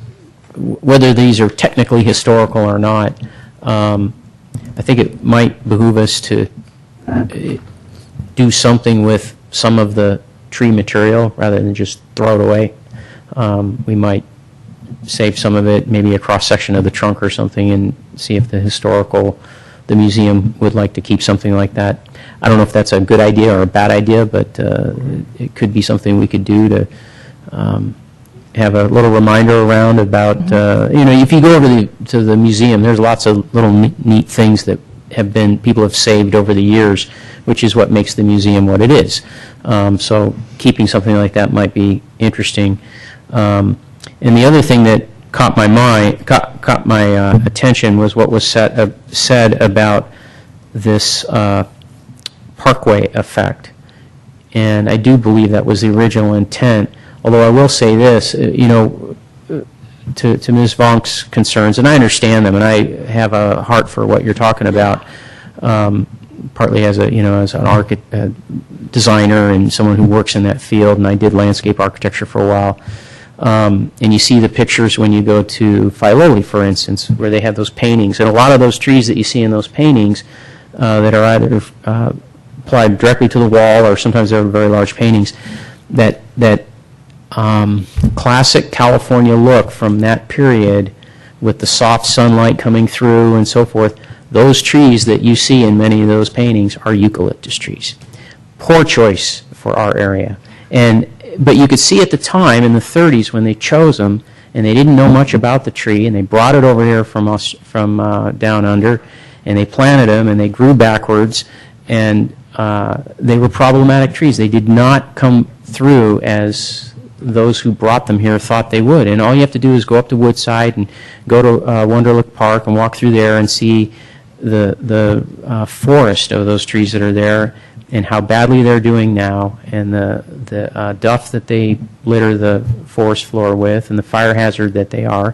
whether these are technically historical or not, I think it might behoove us to do something with some of the tree material rather than just throw it away. We might save some of it, maybe a cross-section of the trunk or something, and see if the museum would like to keep something like that. I don't know if that's a good idea or a bad idea, but it could be something we could do to have a little reminder around about, if you go over to the museum, there's lots of little neat things that people have saved over the years, which is what makes the museum what it is. So keeping something like that might be interesting. And the other thing that caught my attention was what was said about this parkway effect. And I do believe that was the original intent. Although I will say this, to Ms. Vonk's concerns, and I understand them, and I have a heart for what you're talking about, partly as an designer and someone who works in that field, and I did landscape architecture for a while. And you see the pictures when you go to Filoli, for instance, where they have those paintings, and a lot of those trees that you see in those paintings that are either applied directly to the wall, or sometimes they're very large paintings, that classic California look from that period with the soft sunlight coming through and so forth, those trees that you see in many of those paintings are eucalyptus trees. Poor choice for our area. But you could see at the time in the 30s when they chose them, and they didn't know much about the tree, and they brought it over here from down under, and they planted them, and they grew backwards, and they were problematic trees. They did not come through as those who brought them here thought they would. And all you have to do is go up to Woodside and go to Wonderlick Park and walk through there and see the forest of those trees that are there and how badly they're doing now, and the duff that they litter the forest floor with, and the fire hazard that they are.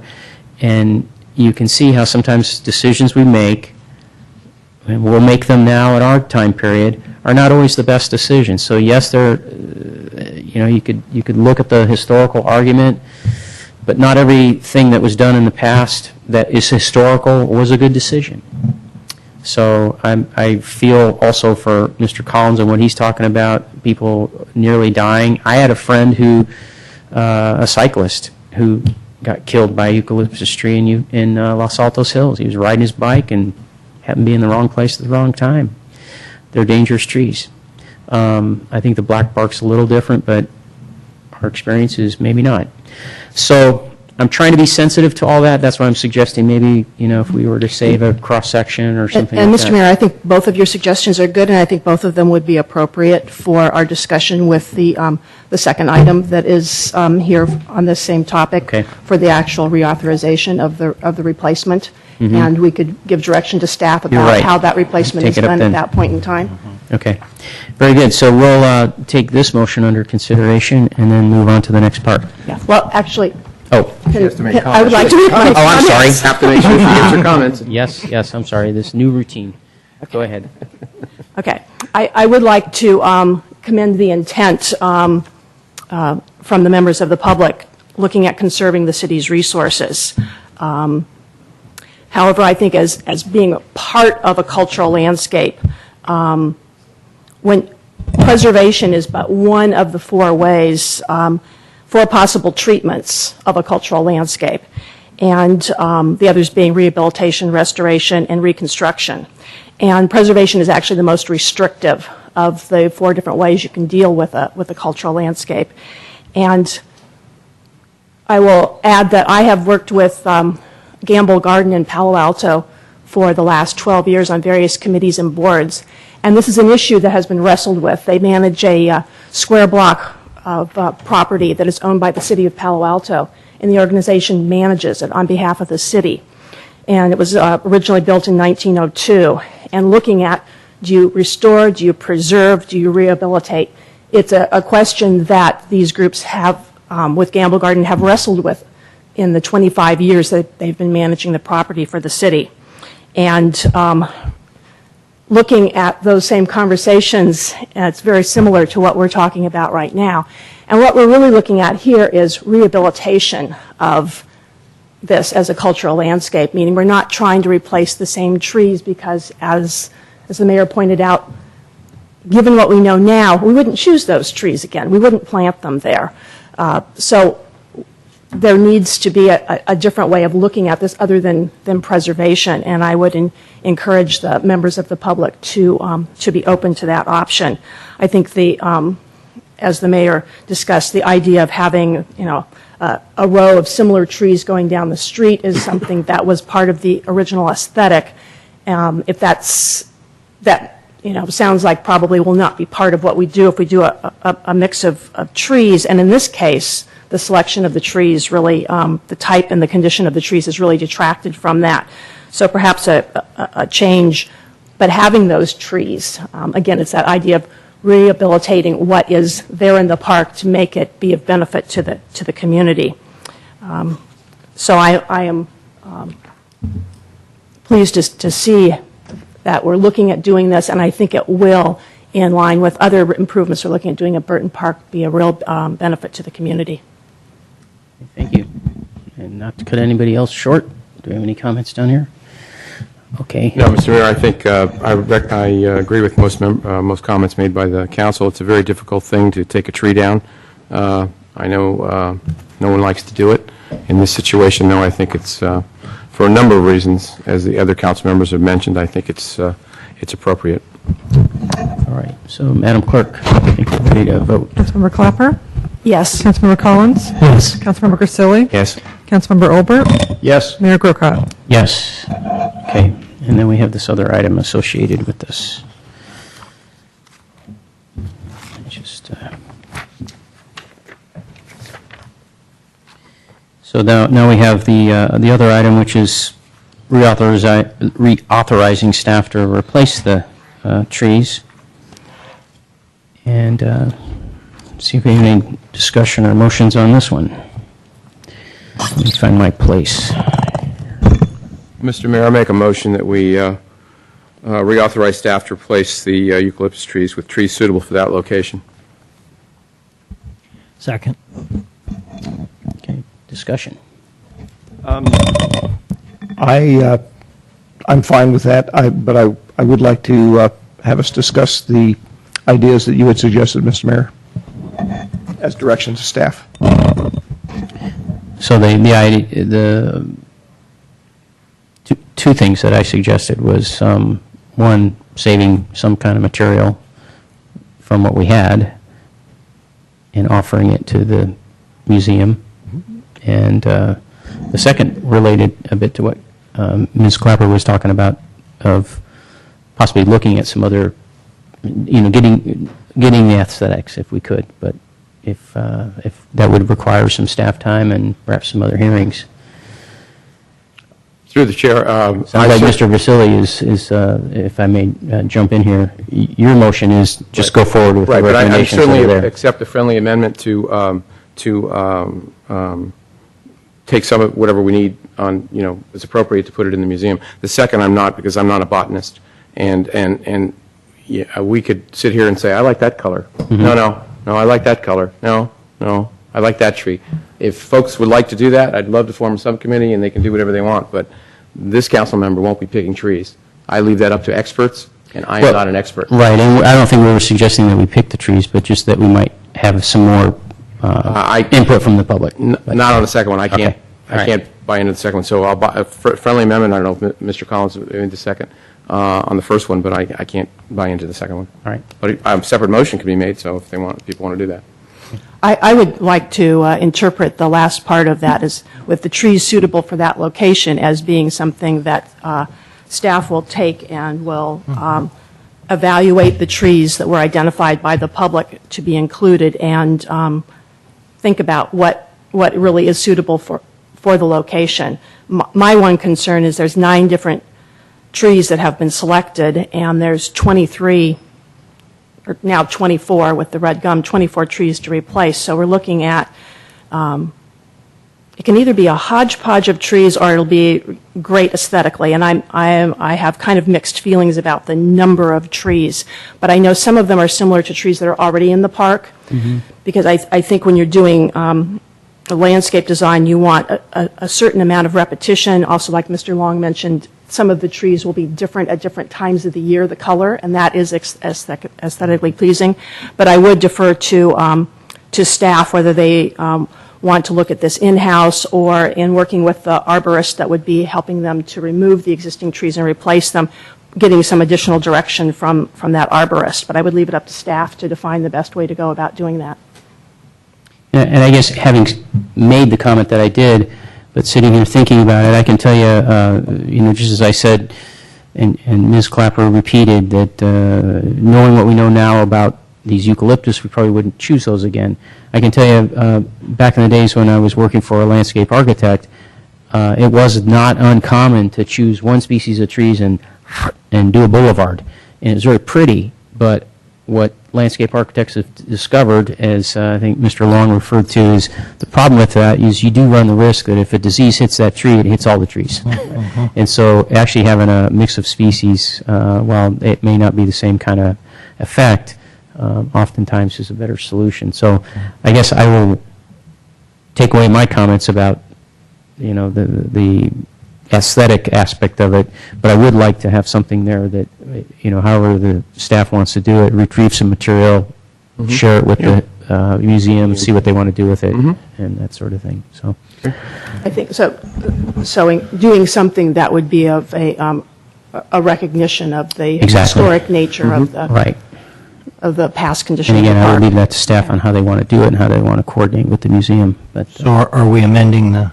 And you can see how sometimes decisions we make, and we'll make them now at our time period, are not always the best decisions. So yes, you could look at the historical argument, but not everything that was done in the past that is historical was a good decision. So I feel also for Mr. Collins and what he's talking about, people nearly dying. I had a friend a cyclist, who got killed by a eucalyptus tree in Los Altos Hills. He was riding his bike and happened to be in the wrong place at the wrong time. They're dangerous trees. I think the black bark's a little different, but our experience is maybe not. So I'm trying to be sensitive to all that. That's why I'm suggesting maybe, if we were to save a cross-section or something and like Mr. that. Mayor, I think both of your suggestions are good, and I think both of them would be appropriate for our discussion with the second item that is here on this same topic for the actual reauthorization of the replacement. Mhm. And we could give direction to staff You're about right. how that replacement Take is it up done then. at that point in time. Okay. Very good. So we'll take this motion under consideration and then move on to the next part. Yeah. Well, actually, Oh. I would like to make my Oh, I'm sorry. comments. Have to make sure she gets her comments. Yes, I'm sorry. This new routine. Go ahead. Okay. I would like to commend the intent from the members of the public looking at conserving the city's resources. However, I think as being a part of a cultural landscape, when preservation is but one of the four ways for possible treatments of a cultural landscape, and the others being rehabilitation, restoration, and reconstruction. And preservation is actually the most restrictive of the four different ways you can deal with a cultural landscape. And I will add that I have worked with Gamble Garden in Palo Alto for the last 12 years on various committees and boards. And this is an issue that has been wrestled with. They manage a square block of property that is owned by the city of Palo Alto, and the organization manages it on behalf of the city. And it was originally built in 1902. And looking at, do you restore, do you preserve, do you rehabilitate? It's a question that these groups have, with Gamble Garden, have wrestled with in the 25 years that they've been managing the property for the city. And looking at those same conversations, it's very similar to what we're talking about right now. And what we're really looking at here is rehabilitation of this as a cultural landscape, meaning we're not trying to replace the same trees because, as the mayor pointed out, given what we know now, we wouldn't choose those trees again. We wouldn't plant them there. So there needs to be a different way of looking at this other than preservation, and I would encourage the members of the public to be open to that option. I think as the mayor discussed, the idea of having a row of similar trees going down the street is something that was part of the original aesthetic, If that sounds like probably will not be part of what we do if we do a mix of trees. And in this case, the selection of the trees really, the type and the condition of the trees is really detracted from that. So perhaps a change, but having those trees, again, it's that idea of rehabilitating what is there in the park to make it be of benefit to the community. So I am pleased to see that we're looking at doing this, and I think it will, in line with other improvements we're looking at doing at Burton Park, be a real benefit to the community. Thank you. And not to cut anybody else short, do we have any comments down here? Okay. No, Mr. Mayor, I think I agree with most comments made by the council. It's a very difficult thing to take a tree down. I know no one likes to do it. In this situation, though, I think it's for a number of reasons, as the other council members have mentioned. I think it's appropriate. All right. So, Madam Clerk, I think we're ready to vote. Councilmember Clapper? Yes. Councilmember Collins? Yes. Councilmember Grisilli? Yes. Councilmember Olbert? Yes. Mayor Grocott? Yes. Okay. And then we have this other item associated with this. Just so now we have the other item, which is reauthorizing staff to replace the trees. And see if we have any discussion or motions on this one. Let me find my place. Mr. Mayor, I make a motion that we reauthorize staff to replace the eucalyptus trees with trees suitable for that location. Second. Okay, discussion. I'm fine with that, but I would like to have us discuss the ideas that you had suggested, Mr. Mayor, as direction to staff. So the two things that I suggested was, one, saving some kind of material from what we had and offering it to the museum. And the second related a bit to what Ms. Clapper was talking about, of possibly looking at some other, getting the aesthetics if we could, but if that would require some staff time and perhaps some other hearings. Through the chair, Sounds like Mr. Vasili is, if I may jump in here, your motion is just go forward with the right, but I recommendations that are certainly there. accept a friendly amendment to take some of whatever we need on, is appropriate to put it in the museum. The second, I'm not, because I'm not a botanist, and yeah, we could sit here and say, I like that color. No, I like that color. No, I like that tree. If folks would like to do that, I'd love to form a subcommittee, and they can do whatever they want, but this council member won't be picking trees. I leave that up to experts, and I am not an expert. Right, and I don't think we were suggesting that we pick the trees, but just that we might have some more input from the public. Not on the second one. I can't. Okay. I can't buy into the second one. So I'll buy a friendly amendment. I don't know if Mr. Collins in the second on the first one, but I can't buy into the second one. All right. But a separate motion can be made. So if people want to do that. I would like to interpret the last part of that as with the trees suitable for that location as being something that staff will take and will evaluate the trees that were identified by the public to be included and think about what really is suitable for the location. My one concern is there's 9 different trees that have been selected, and there's 23 or now 24 with the red gum, 24 trees to replace. So we're looking at, it can either be a hodgepodge of trees or it'll be great aesthetically. And I have kind of mixed feelings about the number of trees. But I know some of them are similar to trees that are already in the park. Because I think when you're doing the landscape design, you want a certain amount of repetition. Also, like Mr. Long mentioned, some of the trees will be different at different times of the year, the color, and that is aesthetically pleasing. But I would defer to staff whether they want to look at this in-house or in working with the arborist that would be helping them to remove the existing trees and replace them, getting some additional direction from that arborist. But I would leave it up to staff to define the best way to go about doing that. And I guess having made the comment that I did, but sitting here thinking about it, I can tell you, just as I said, and Ms. Clapper repeated that knowing what we know now about these eucalyptus, we probably wouldn't choose those again. I can tell you, back in the days when I was working for a landscape architect, it was not uncommon to choose one species of trees and do a boulevard. And it was very pretty, but what landscape architects have discovered, as I think Mr. Long referred to, is the problem with that is you do run the risk that if a disease hits that tree, it hits all the trees. And so actually having a mix of species, while it may not be the same kind of effect, oftentimes is a better solution. So I guess I will take away my comments about, the aesthetic aspect of it, but I would like to have something there that, however the staff wants to do it, retrieve some material, share it with the museum, see what they want to do with it, and that sort of thing. So, I think so. Doing something that would be of a recognition of the historic nature of the of the past condition. And again, of the I park. would leave that to staff on how they want to do it and how they want to coordinate with the museum. But So are we amending the?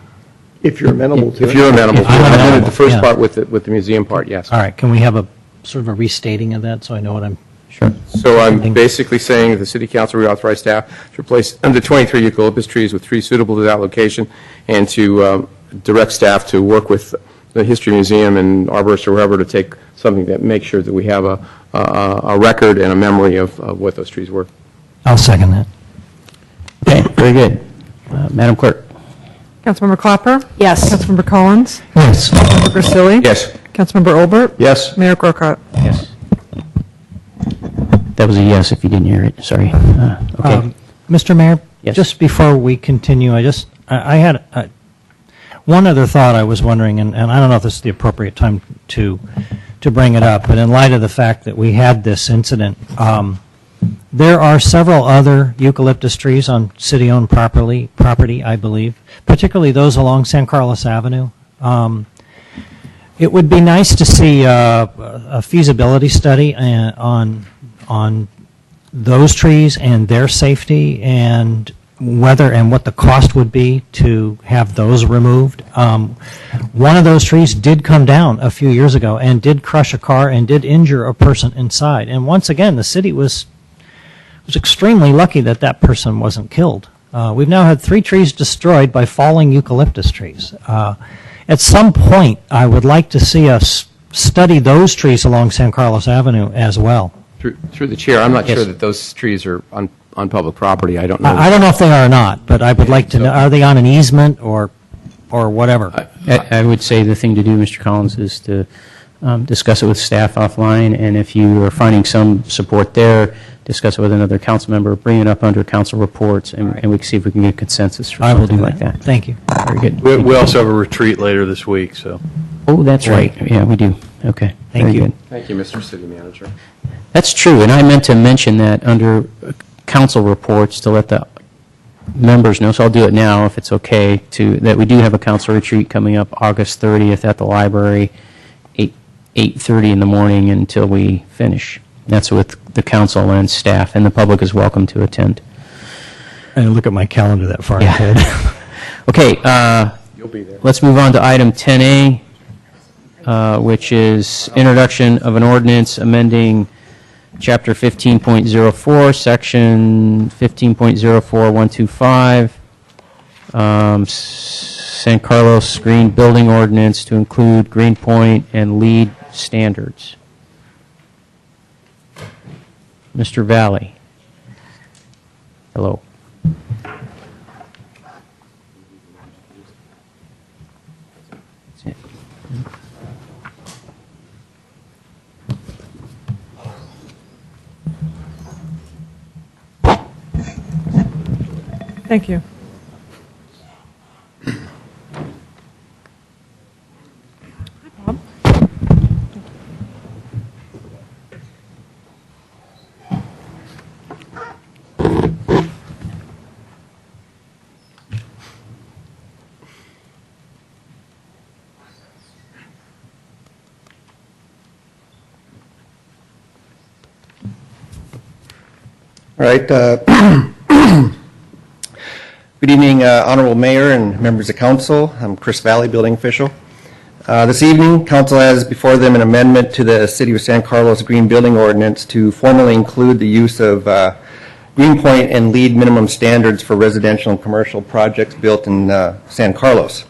If you're amenable to it. If you're amenable to it. I'm I amended amenable, the first yeah. part with the museum part, yes. All right, can we have a sort of a restating of that so I know what I'm? Sure. So I'm basically saying that the city council reauthorize staff to replace the 23 eucalyptus trees with trees suitable to that location and to direct staff to work with the History Museum and arborists or whoever to take something that makes sure that we have a record and a memory of what those trees were. I'll second that. Okay, very good. Madam Clerk. Councilmember Clapper? Yes. Councilmember Collins? Yes. Councilmember Grisilli? Yes. Councilmember Olbert? Yes. Mayor Grocott? Yes. That was a yes if you didn't hear it. Sorry. Okay. Mr. Mayor? Yes. Just before we continue, I had one other thought I was wondering, and I don't know if this is the appropriate time to bring it up, but in light of the fact that we had this incident, there are several other eucalyptus trees on city-owned property, I believe, particularly those along San Carlos Avenue. It would be nice to see a feasibility study on those trees and their safety and whether and what the cost would be to have those removed. One of those trees did come down a few years ago and did crush a car and did injure a person inside. And once again, the city was extremely lucky that that person wasn't killed. We've now had 3 trees destroyed by falling eucalyptus trees. At some point, I would like to see us study those trees along San Carlos Avenue as well. Through the chair, I'm not sure that those trees are on public property. I don't know. I don't know if they are or not, but I would like to know, are they on an easement or whatever? I would say the thing to do, Mr. Collins, is to discuss it with staff offline, and if you are finding some support there, discuss it with another council member, bring it up under council reports, and we can see if we can get consensus for I will something do like that. Thank you. Very good. We also have a retreat later this week, so. Oh, that's right. Yeah, we do. Okay. Thank Very you. good. Thank you, Mr. City Manager. That's true, and I meant to mention that under council reports to let the members know, so I'll do it now if it's okay, that we do have a council retreat coming up August 30th at the library, 8:30 in the morning until we finish. That's with the council and staff, and the public is welcome to attend. I didn't look at my calendar that far ahead. Okay, You'll be there. let's move on to item 10A, which is introduction of an ordinance amending Chapter 15.04, Section 15.04125, San Carlos Green Building Ordinance to include Greenpoint and LEED standards. Mr. Valley. Hello. Thank you. All right. Good evening, Honorable Mayor and members of council. I'm Chris Valley, building official. This evening, council has before them an amendment to the City of San Carlos Green Building Ordinance to formally include the use of Greenpoint and LEED minimum standards for residential and commercial projects built in San Carlos.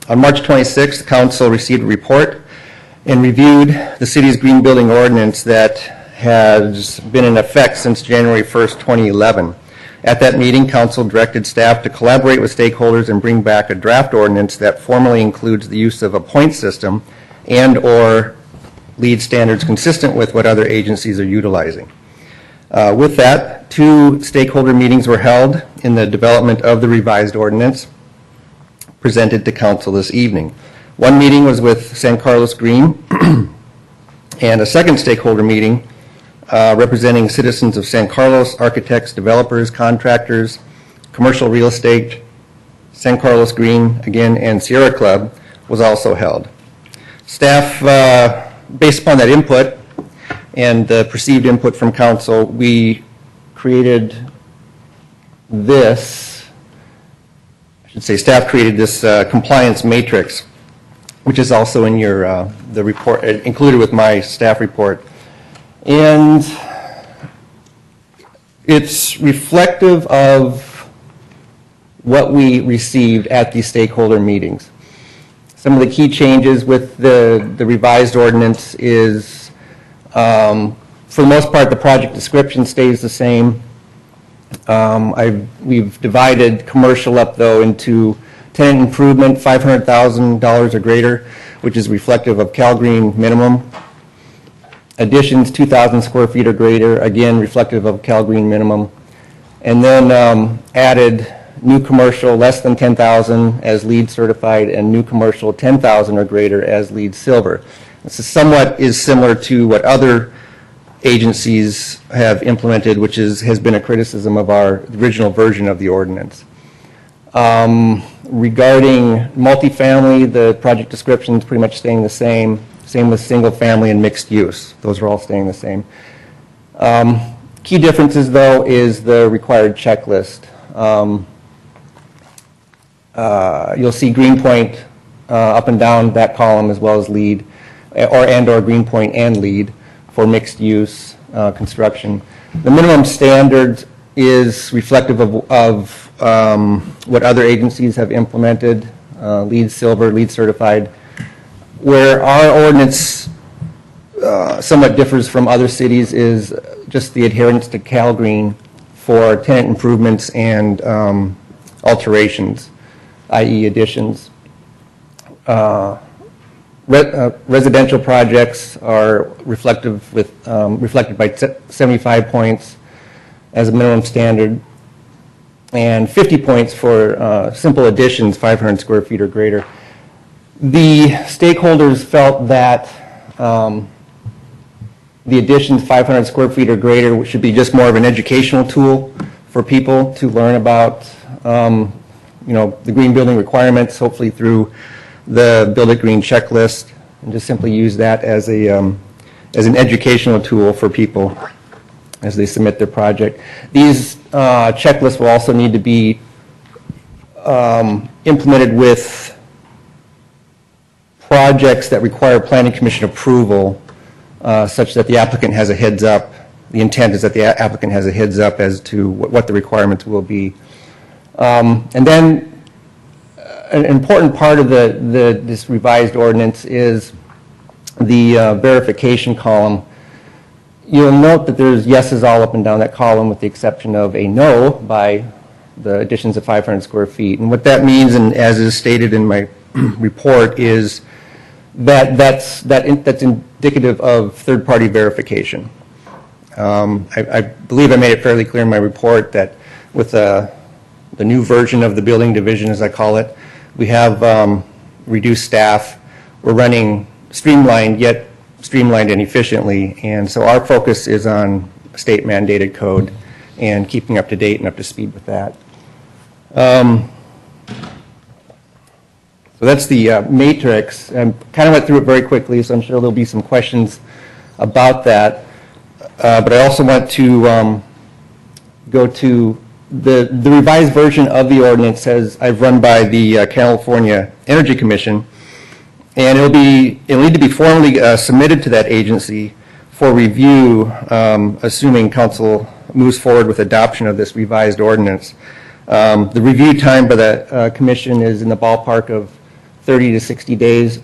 On March 26th, council received a report and reviewed the city's green building ordinance that has been in effect since January 1st, 2011. At that meeting, council directed staff to collaborate with stakeholders and bring back a draft ordinance that formally includes the use of a point system and/or LEED standards consistent with what other agencies are utilizing. With that, 2 stakeholder meetings were held in the development of the revised ordinance presented to council this evening. One meeting was with San Carlos Green, and a second stakeholder meeting representing citizens of San Carlos, architects, developers, contractors, commercial real estate, San Carlos Green, again, and Sierra Club was also held. Staff, based upon that input and the perceived input from council, we created this, I should say staff created this compliance matrix, which is also in your, the report, included with my staff report. And it's reflective of what we received at these stakeholder meetings. Some of the key changes with the revised ordinance is, for the most part, the project description stays the same. We've divided commercial up, though, into tenant improvement, $500,000 or greater, which is reflective of CalGreen minimum. Additions, 2,000 square feet or greater, again, reflective of CalGreen minimum. And then added new commercial less than 10,000 as LEED certified and new commercial 10,000 or greater as LEED silver. This is somewhat similar to what other agencies have implemented, which has been a criticism of our original version of the ordinance. Regarding multifamily, the project description is pretty much staying the same. Same with single family and mixed use. Those are all staying the same. Key differences, though, is the required checklist. You'll see Greenpoint up and down that column, as well as LEED, or Greenpoint and LEED for mixed use construction. The minimum standard is reflective of what other agencies have implemented, LEED silver, LEED certified. Where our ordinance somewhat differs from other cities is just the adherence to CalGreen for tenant improvements and alterations, i.e. additions. Residential projects are reflected by 75 points as a minimum standard, and 50 points for simple additions, 500 square feet or greater. The stakeholders felt that the additions 500 square feet or greater should be just more of an educational tool for people to learn about, the green building requirements, hopefully through the Build It Green checklist, and just simply use that as an educational tool for people as they submit their project. These checklists will also need to be implemented with projects that require planning commission approval, such that the applicant has a heads up. The intent is that the applicant has a heads up as to what the requirements will be. And then an important part of this revised ordinance is the verification column. You'll note that there's yeses all up and down that column, with the exception of a no by the additions of 500 square feet. And what that means, and as is stated in my report, is that's indicative of third-party verification. I believe I made it fairly clear in my report that with the new version of the building division, as I call it, we have reduced staff. We're running streamlined, yet streamlined and efficiently, and so our focus is on state-mandated code and keeping up to date and up to speed with that. So that's the matrix. I kind of went through it very quickly, so I'm sure there'll be some questions about that. But I also want to go to the revised version of the ordinance. Says I've run by the California Energy Commission, And it'll need to be formally submitted to that agency for review, assuming council moves forward with adoption of this revised ordinance. The review time by the commission is in the ballpark of 30 to 60 days.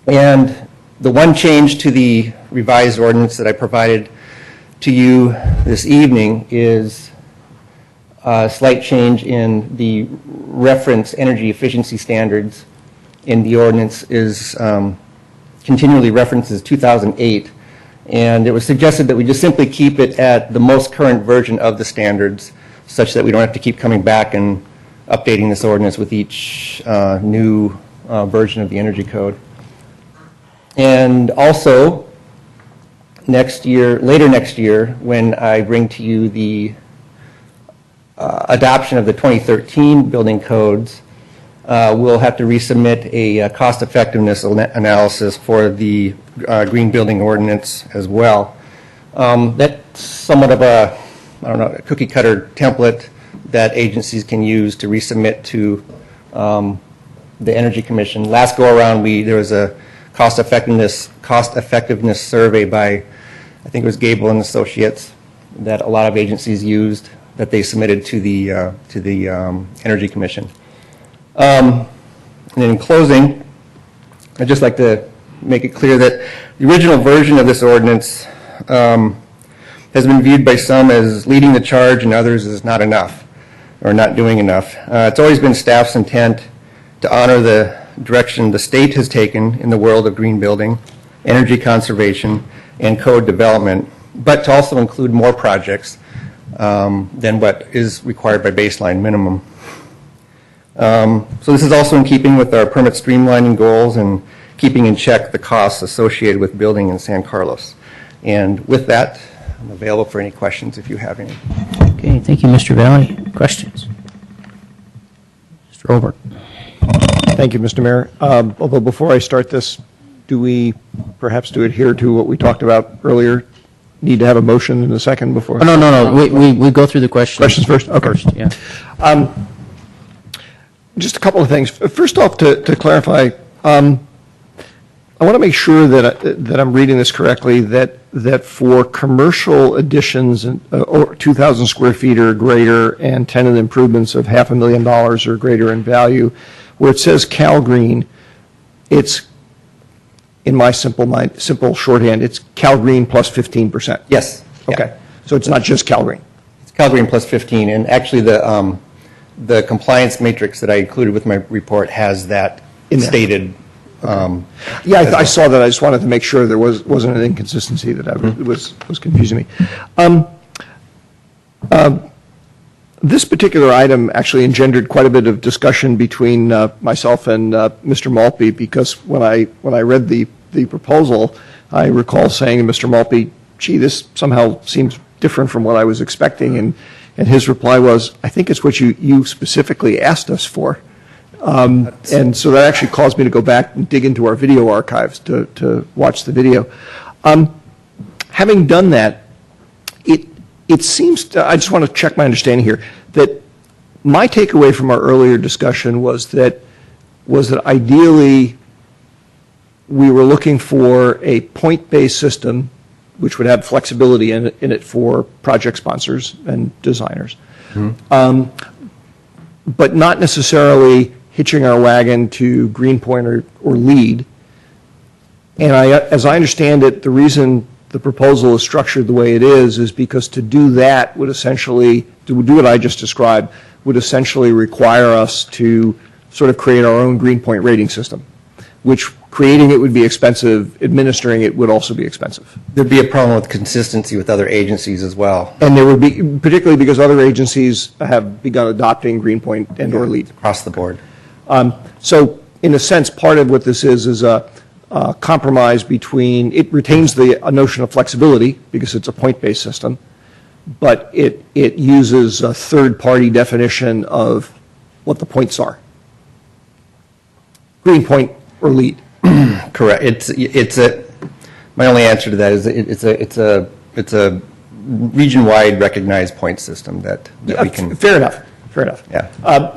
And the one change to the revised ordinance that I provided to you this evening is a slight change in the reference energy efficiency standards in the ordinance is continually references 2008. And it was suggested that we just simply keep it at the most current version of the standards, such that we don't have to keep coming back and updating this ordinance with each new version of the energy code. And also, later next year, when I bring to you the adoption of the 2013 building codes, we'll have to resubmit a cost effectiveness analysis for the green building ordinance as well. That's somewhat of a cookie cutter template that agencies can use to resubmit to the Energy Commission. Last go around, there was a cost effectiveness survey by, I think it was Gable and Associates, that a lot of agencies used, that they submitted to the Energy Commission. And in closing, I'd just like to make it clear that the original version of this ordinance has been viewed by some as leading the charge and others as not enough, or not doing enough. It's always been staff's intent to honor the direction the state has taken in the world of green building, energy conservation, and code development, but to also include more projects than what is required by baseline minimum. So this is also in keeping with our permit streamlining goals and keeping in check the costs associated with building in San Carlos. And with that, I'm available for any questions if you have any. Okay, thank you, Mr. Valley. Questions? Mr. Olbert. Thank you, Mr. Mayor. Although before I start this, do we, perhaps to adhere to what we talked about earlier, need to have a motion in a second before? Oh, no. We go through the questions. Questions first? Okay. First, yeah. Just a couple of things. First off, to clarify, I want to make sure that I'm reading this correctly, that for commercial additions or 2,000 square feet or greater and tenant improvements of $500,000 or greater in value, where it says Cal Green, it's, in my simple shorthand, it's Cal Green plus 15%. Yes. Okay. Yeah. So it's not just Cal Green. It's Cal Green plus 15, and actually the compliance matrix that I included with my report has that stated. Yeah, I saw that. I just wanted to make sure there wasn't an inconsistency that was confusing me. This particular item actually engendered quite a bit of discussion between myself and Mr. Maltby, because when I read the proposal, I recall saying to Mr. Maltby, gee, this somehow seems different from what I was expecting, and his reply was, I think it's what you specifically asked us for. And so that actually caused me to go back and dig into our video archives to watch the video. Having done that, it seems, I just want to check my understanding here, that my takeaway from our earlier discussion was that ideally we were looking for a point-based system which would have flexibility in it for project sponsors and designers, but not necessarily hitching our wagon to Greenpoint or LEED. And as I understand it, the reason the proposal is structured the way it is because to do that would essentially, to do what I just described, would essentially require us to sort of create our own Greenpoint rating system, which creating it would be expensive, administering it would also be expensive. There'd be a problem with consistency with other agencies as well. And there would be, particularly because other agencies have begun adopting Greenpoint and or LEED. Across the board. So in a sense, part of what this is a compromise between, it retains the notion of flexibility because it's a point-based system, but it uses a third-party definition of what the points are. Greenpoint or LEED. Correct. My only answer to that is it's a region-wide recognized point system that we can. Fair enough. Fair enough. Yeah.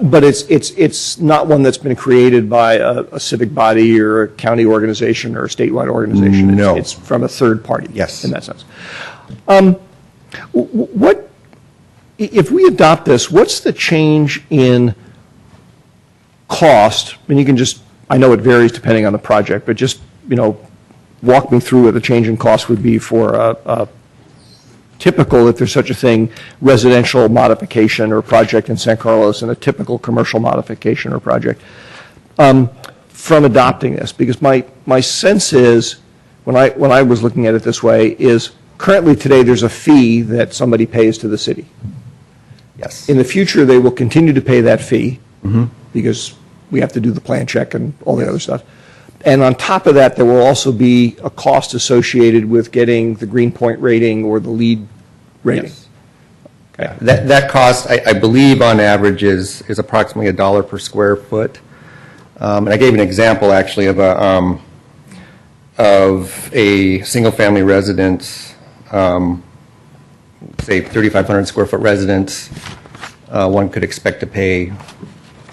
But it's not one that's been created by a civic body or a county organization or a statewide organization. No. It's from a third party. Yes. In that sense. What, if we adopt this, what's the change in cost? And you can just, I know it varies depending on the project, but just, walk me through what the change in cost would be for a typical, if there's such a thing, residential modification or project in San Carlos and a typical commercial modification or project from adopting this. Because my sense is, when I was looking at it this way, is currently today there's a fee that somebody pays to the city. Yes. In the future, they will continue to pay that fee because we have to do the plan check and all the other stuff. And on top of that, there will also be a cost associated with getting the Green Point rating or the LEED rating. Yes. Okay. That cost, I believe, on average is approximately $1 per square foot. And I gave an example, actually, of a single-family residence, say 3,500 square foot residence. One could expect to pay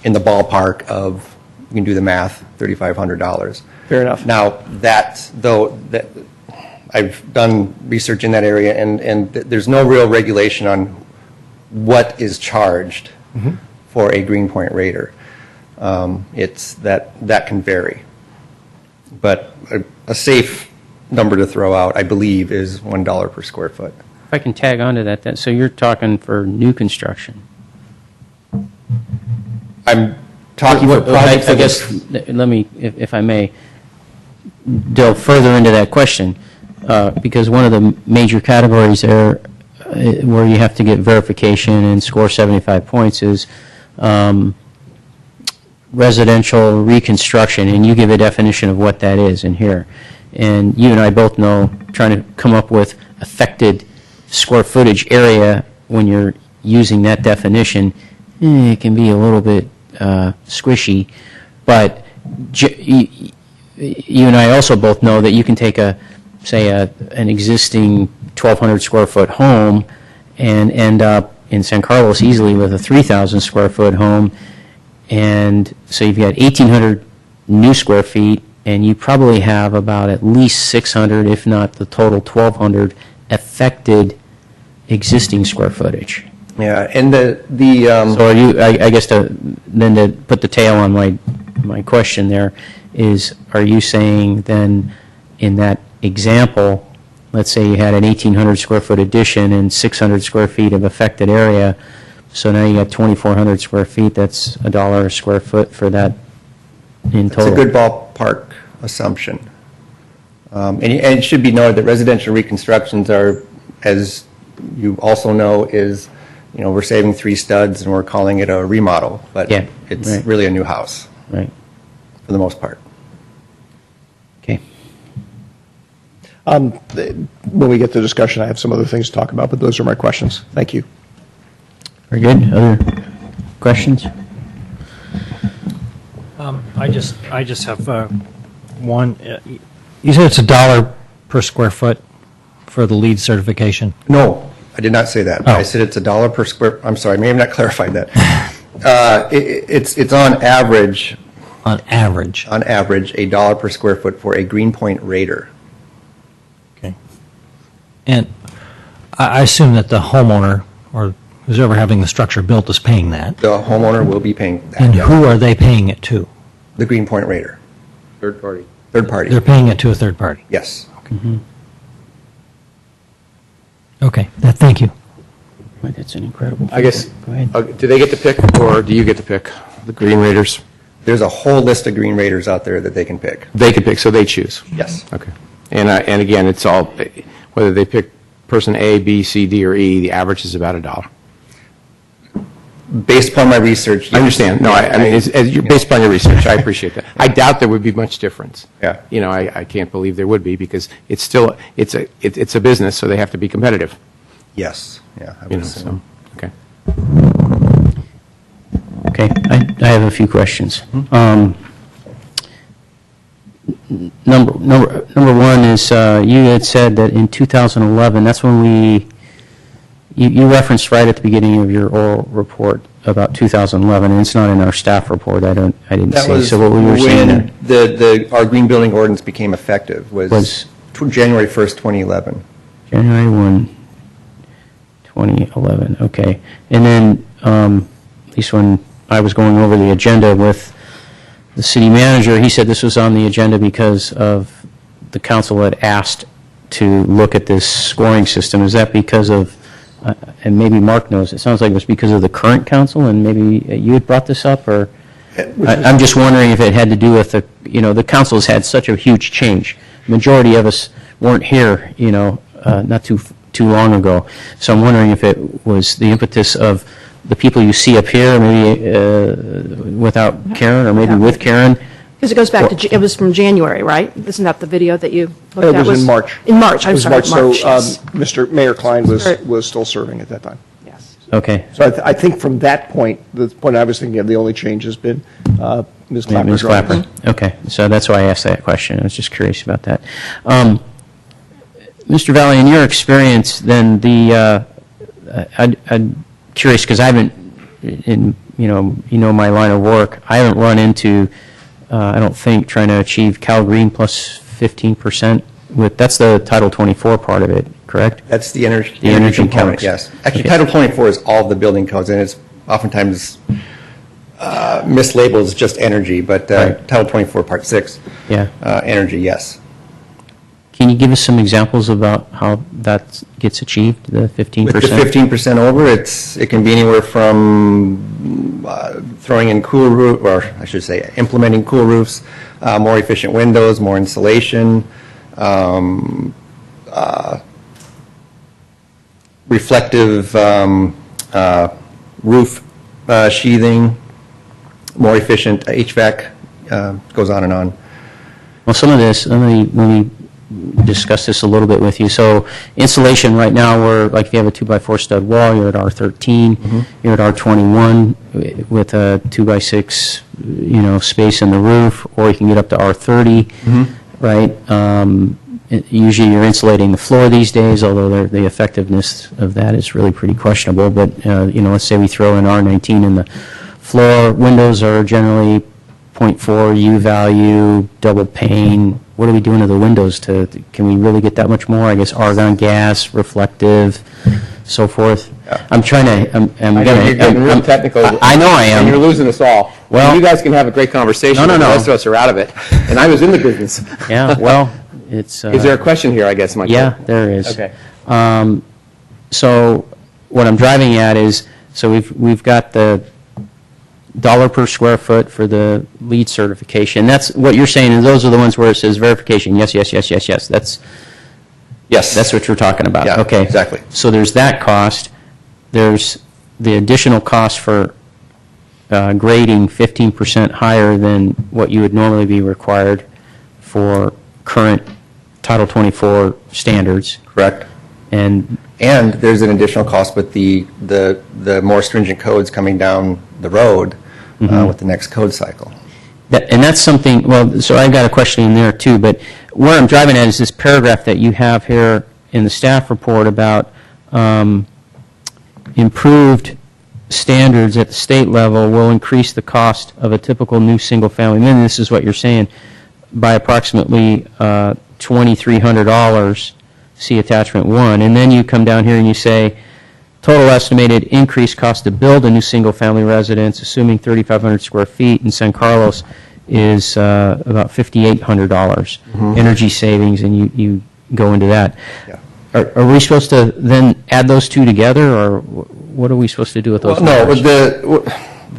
in the ballpark of, you can do the math, $3,500. Fair enough. Now, I've done research in that area, and there's no real regulation on what is charged for a Greenpoint rater. It's that can vary. But a safe number to throw out, I believe, is $1 per square foot. If I can tag onto that, then, so you're talking for new construction? I'm talking for projects. I guess, let me, if I may, delve further into that question, because one of the major categories there where you have to get verification and score 75 points is residential reconstruction, and you give a definition of what that is in here. And you and I both know, trying to come up with affected square footage area when you're using that definition, it can be a little bit squishy. But you and I also both know that you can take an existing 1,200 square foot home and end up in San Carlos easily with a 3,000 square foot home. And so you've got 1,800 new square feet, and you probably have about at least 600, if not the total 1,200, affected existing square footage. Yeah, and so are you? I guess then to put the tail on my question there is: are you saying then in that example, let's say you had an 1,800 square foot addition and 600 square feet of affected area, so now you got 2,400 square feet. That's $1 a square foot for that in total. It's a good ballpark assumption. And it should be noted that residential reconstructions are, as you also know, is, we're saving 3 studs and we're calling it a remodel, but it's right. really a new house. Right. For the most part. Okay. When we get to discussion, I have some other things to talk about, but those are my questions. Thank you. Very good. Other questions? I just have one. You said it's $1 per square foot for the LEED certification. No, I did not say that. I said it's $1 per square. I'm sorry, I may have not clarified that. It's on average. On average. On average, $1 per square foot for a Greenpoint rater. Okay. And I assume that the homeowner or who's ever having the structure built is paying that. The homeowner will be paying that. And who are they paying it to? The Greenpoint rater. Third party. Third party. They're paying it to a third party. Yes. Okay. Okay. Thank you. Wait, that's an incredible. I guess, Go ahead. do they get to pick, or do you get to pick the green raters? There's a whole list of green raters out there that they can pick. They can pick, so they choose? Yes. Okay. And again, it's all, whether they pick person A, B, C, D, or E, the average is about $1. Based upon my research. I understand. No, I mean, based upon your research, I appreciate that. I doubt there would be much difference. Yeah. I can't believe there would be, because it's still, it's a business, so they have to be competitive. Yes. Yeah. I would assume. Okay. Okay, I have a few questions. Number one is you had said that in 2011, that's when you referenced right at the beginning of your oral report, about 2011, and it's not in our staff report. I didn't That see. was So what we were saying there, our green building ordinance became effective, was January 1st, 2011. January 1, 2011, okay. And then, at least when I was going over the agenda with the city manager, he said this was on the agenda because of the council had asked to look at this scoring system. Is that because of, and maybe Mark knows, it sounds like it was because of the current council, and maybe you had brought this up, or? I'm just wondering if it had to do with the council has had such a huge change. Majority of us weren't here, not too long ago. So I'm wondering if it was the impetus of the people you see up here, maybe without Karen, or maybe with Karen. Because it goes back to, it was from January, right? Isn't that the video that you looked at? It was in March. In March, I'm sorry, March. So Yes. Mr. Mayor Klein was still serving at that time. Yes. Okay. So I think from that point, the point I was thinking of, the only change has been Ms. Clapper. Ms. Clapper. Okay, so that's why I asked that question. I was just curious about that. Mr. Valley, in your experience, then I'm curious because I haven't, my line of work, I haven't run into, I don't think, trying to achieve Cal Green plus 15% that's the Title 24 part of it, correct? That's the energy component, component, yes. Actually, Okay. Title 24 is all of the building codes, and it's oftentimes mislabeled as just energy, but Title 24, Part 6, Yeah. energy, yes. Can you give us some examples about how that gets achieved, the 15%? With the 15% over, it can be anywhere from throwing in cool roof, or I should say, implementing cool roofs, more efficient windows, more insulation, reflective roof sheathing, more efficient HVAC, goes on and on. Well, some of this, let me discuss this a little bit with you. So insulation right now, we're like if you have a 2x4 stud wall, you're at R13, you're at R21 with a 2x6, space in the roof, or you can get up to R30, right? Usually you're insulating the floor these days, although the effectiveness of that is really pretty questionable. But, let's say we throw in R19 in the floor. Windows are generally 0.4 U value, double pane. What are we doing to the windows? Can we really get that much more? I guess argon gas, reflective, so forth. I'm trying to. You're getting real technical. I know I am. And you're losing us all. Well, you guys can have a great conversation. No. The rest of us are out of it. And I was in the business. Yeah. Well, it's. Is there a question here? I guess, Mike? Yeah, there is. Okay. So what I'm driving at is, so we've got the dollar per square foot for the LEED certification. That's what you're saying, and those are the ones where it says verification. Yes. That's what you're talking about. Yeah, okay. exactly. So there's that cost. There's the additional cost for grading 15% higher than what you would normally be required for current Title 24 standards. Correct. And there's an additional cost with the more stringent codes coming down the road with the next code cycle. And that's something, well, so I've got a question in there too, but where I'm driving at is this paragraph that you have here in the staff report about improved standards at the state level will increase the cost of a typical new single-family. And then this is what you're saying, by approximately $2,300, see attachment 1. And then you come down here and you say, total estimated increased cost to build a new single-family residence, assuming 3,500 square feet in San Carlos, is about $5,800. Energy savings, and you go into that. Yeah. Are we supposed to then add those two together, or what are we supposed to do with those numbers? No,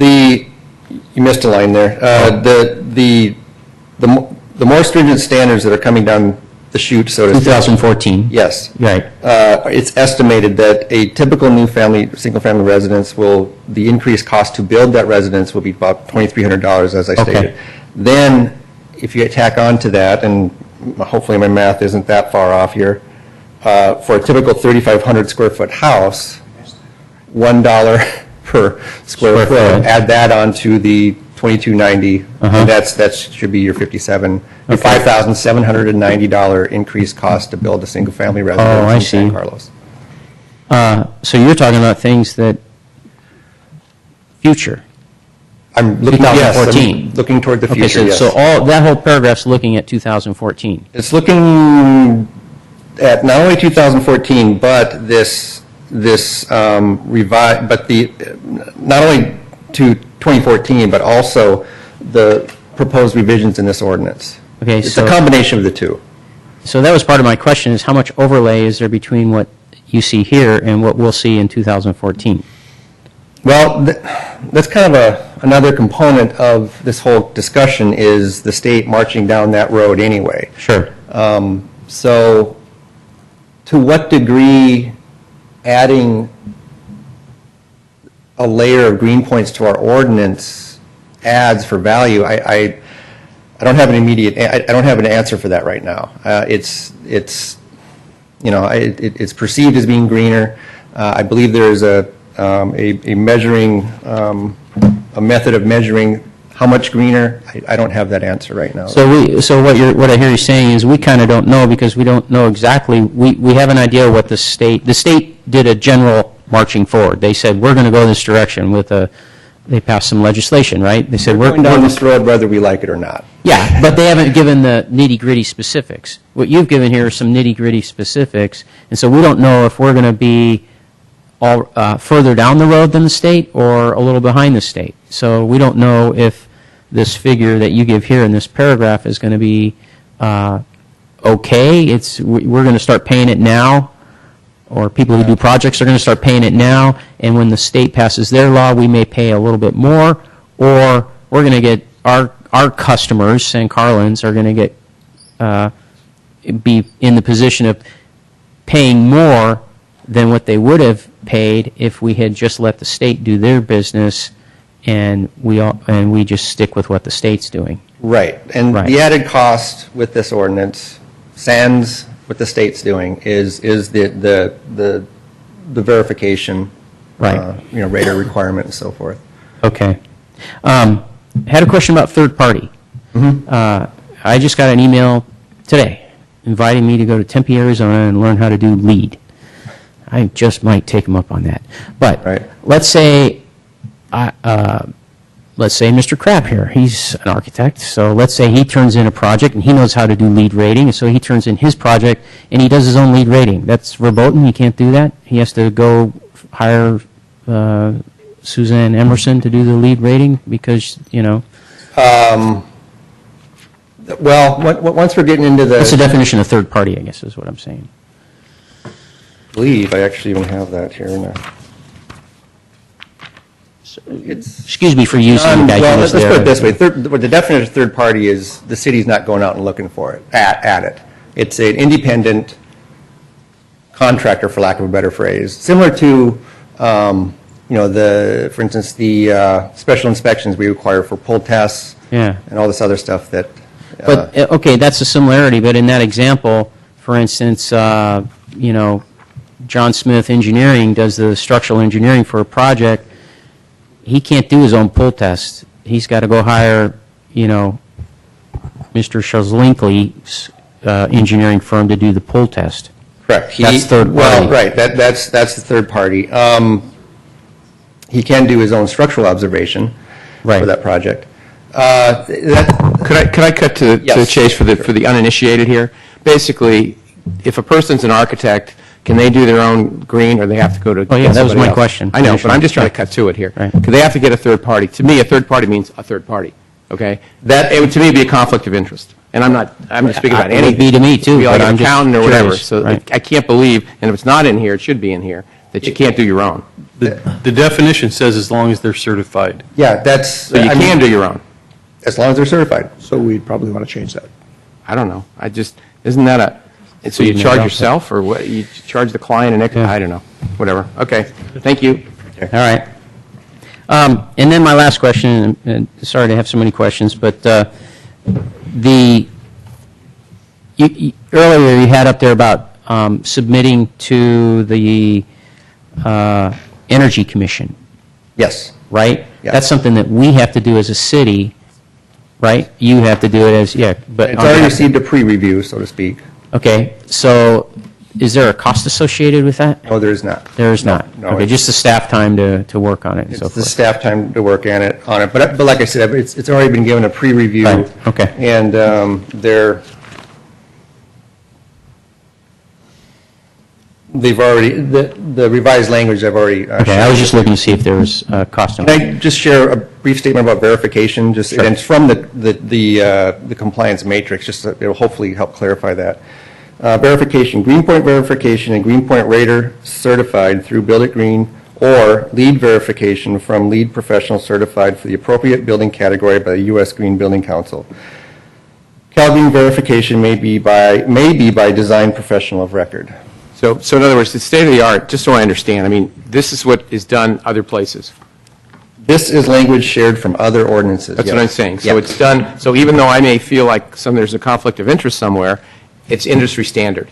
you missed a line there. The more stringent standards that are coming down the chute, so to speak. 2014. Yes. Right. It's estimated that a typical new single-family residence the increased cost to build that residence will be about $2,300, as I stated. Then, if you tack on to that, and hopefully my math isn't that far off here, for a typical 3,500 square foot house, $1 per square foot, add that onto the $2,290, and that should be your $5,790 increased cost to build a single-family residence in San Carlos. So you're talking about things that future. I'm looking, yes, 2014. I'm looking toward the future, Okay, yes. so all, that whole paragraph's looking at 2014. It's looking at not only 2014, but this revised, but not only to 2014, but also the proposed revisions in this ordinance. Okay, It's so a combination of the two. So that was part of my question, is how much overlay is there between what you see here and what we'll see in 2014? Well, that's kind of another component of this whole discussion is the state marching down that road anyway. Sure. So to what degree adding a layer of green points to our ordinance adds for value, I don't have an immediate, I don't have an answer for that right now. It's perceived as being greener. I believe there is a measuring, a method of measuring how much greener. I don't have that answer right now. So what I hear you saying is we kind of don't know because we don't know exactly, we have an idea what the state did a general marching forward. They said, we're going to go this direction with they passed some legislation, right? They said, we're going down this road whether we like it or not. Yeah, but they haven't given the nitty-gritty specifics. What you've given here are some nitty-gritty specifics, and so we don't know if we're going to be all further down the road than the state or a little behind the state. So we don't know if this figure that you give here in this paragraph is going to be okay. We're going to start paying it now, or people who do projects are going to start paying it now, and when the state passes their law, we may pay a little bit more, or we're going to get our customers, San Carlins, are going to get be in the position of paying more than what they would have paid if we had just let the state do their business and we just stick with what the state's doing. Right. And the added cost with this ordinance, sans what the state's doing, is the verification, radar requirement and so forth. Okay. Had a question about third party. I just got an email today inviting me to go to Tempe, Arizona and learn how to do LEED. I just might take them up on that. But let's say Mr. Crabb here, he's an architect, so let's say he turns in a project and he knows how to do LEED rating, and so he turns in his project and he does his own LEED rating. That's verboten, he can't do that. He has to go hire Suzanne Emerson to do the LEED rating because, Well, once we're getting into the... That's the definition of third party, I guess, is what I'm saying. I believe I actually even have that here now. Excuse me for using the guy well, who let's was put it this way. there. The definition of third party is the city's not going out and looking for it, at it. It's an independent contractor, for lack of a better phrase, similar to, for instance, the special inspections we require for pull tests and all this other stuff that... But, okay, that's a similarity, but in that example, for instance, John Smith Engineering does the structural engineering for a project. He can't do his own pull test. He's got to go hire, Mr. Shazlinkley's engineering firm to do the pull test. Correct. That's third party. Well, right. That's the third party. He can do his own structural observation for that project. Could I cut to the chase for the uninitiated here? Basically, if a person's an architect, can they do their own green, or they have to go to? Oh yeah, that was my else? question. I know, but I'm just trying to cut to it here. Because they have to get a third party. To me, a third party means a third party. Okay, it would to me be a conflict of interest, and I'm just speaking about It any. would be to me too, Be like but an I'm just accountant or whatever. curious, So right. I can't believe, and if it's not in here, it should be in here, that you can't do your own. The definition says as long as they're certified. Yeah, that's... So you can do your own. As long as they're certified. So we'd probably want to change that. I don't know. Isn't that a... So you charge yourself, or what? You charge the client I don't know. Whatever. Okay. Thank you. All right. And then my last question, and sorry to have so many questions, but earlier you had up there about submitting to the Energy Commission. Yes. Right? Yeah. That's something that we have to do as a city, right? You have to do it as, but... It's already received a pre-review, so to speak. Okay, so is there a cost associated with that? No, there is not. There is not? No, Okay, it's- just the staff time to work on it and so It's the forth? staff time to work on it. But like I said, it's already been given a pre-review. Right, okay. And they've already, the revised language I've already. Okay, I was just looking to see if there was cost. Can I just share a brief statement about verification? And it's from the compliance matrix, just so it'll hopefully help clarify that. Verification, Greenpoint verification and Greenpoint Radar certified through Build It Green, or LEED verification from LEED professional certified for the appropriate building category by the U.S. Green Building Council. CalGreen verification may be by design professional of record. So in other words, it's state of the art, just so I understand. I mean, this is what is done other places. This is language shared from other ordinances. That's yes. what I'm saying. So Yeah. it's done, so even though I may feel like there's a conflict of interest somewhere, it's industry standard.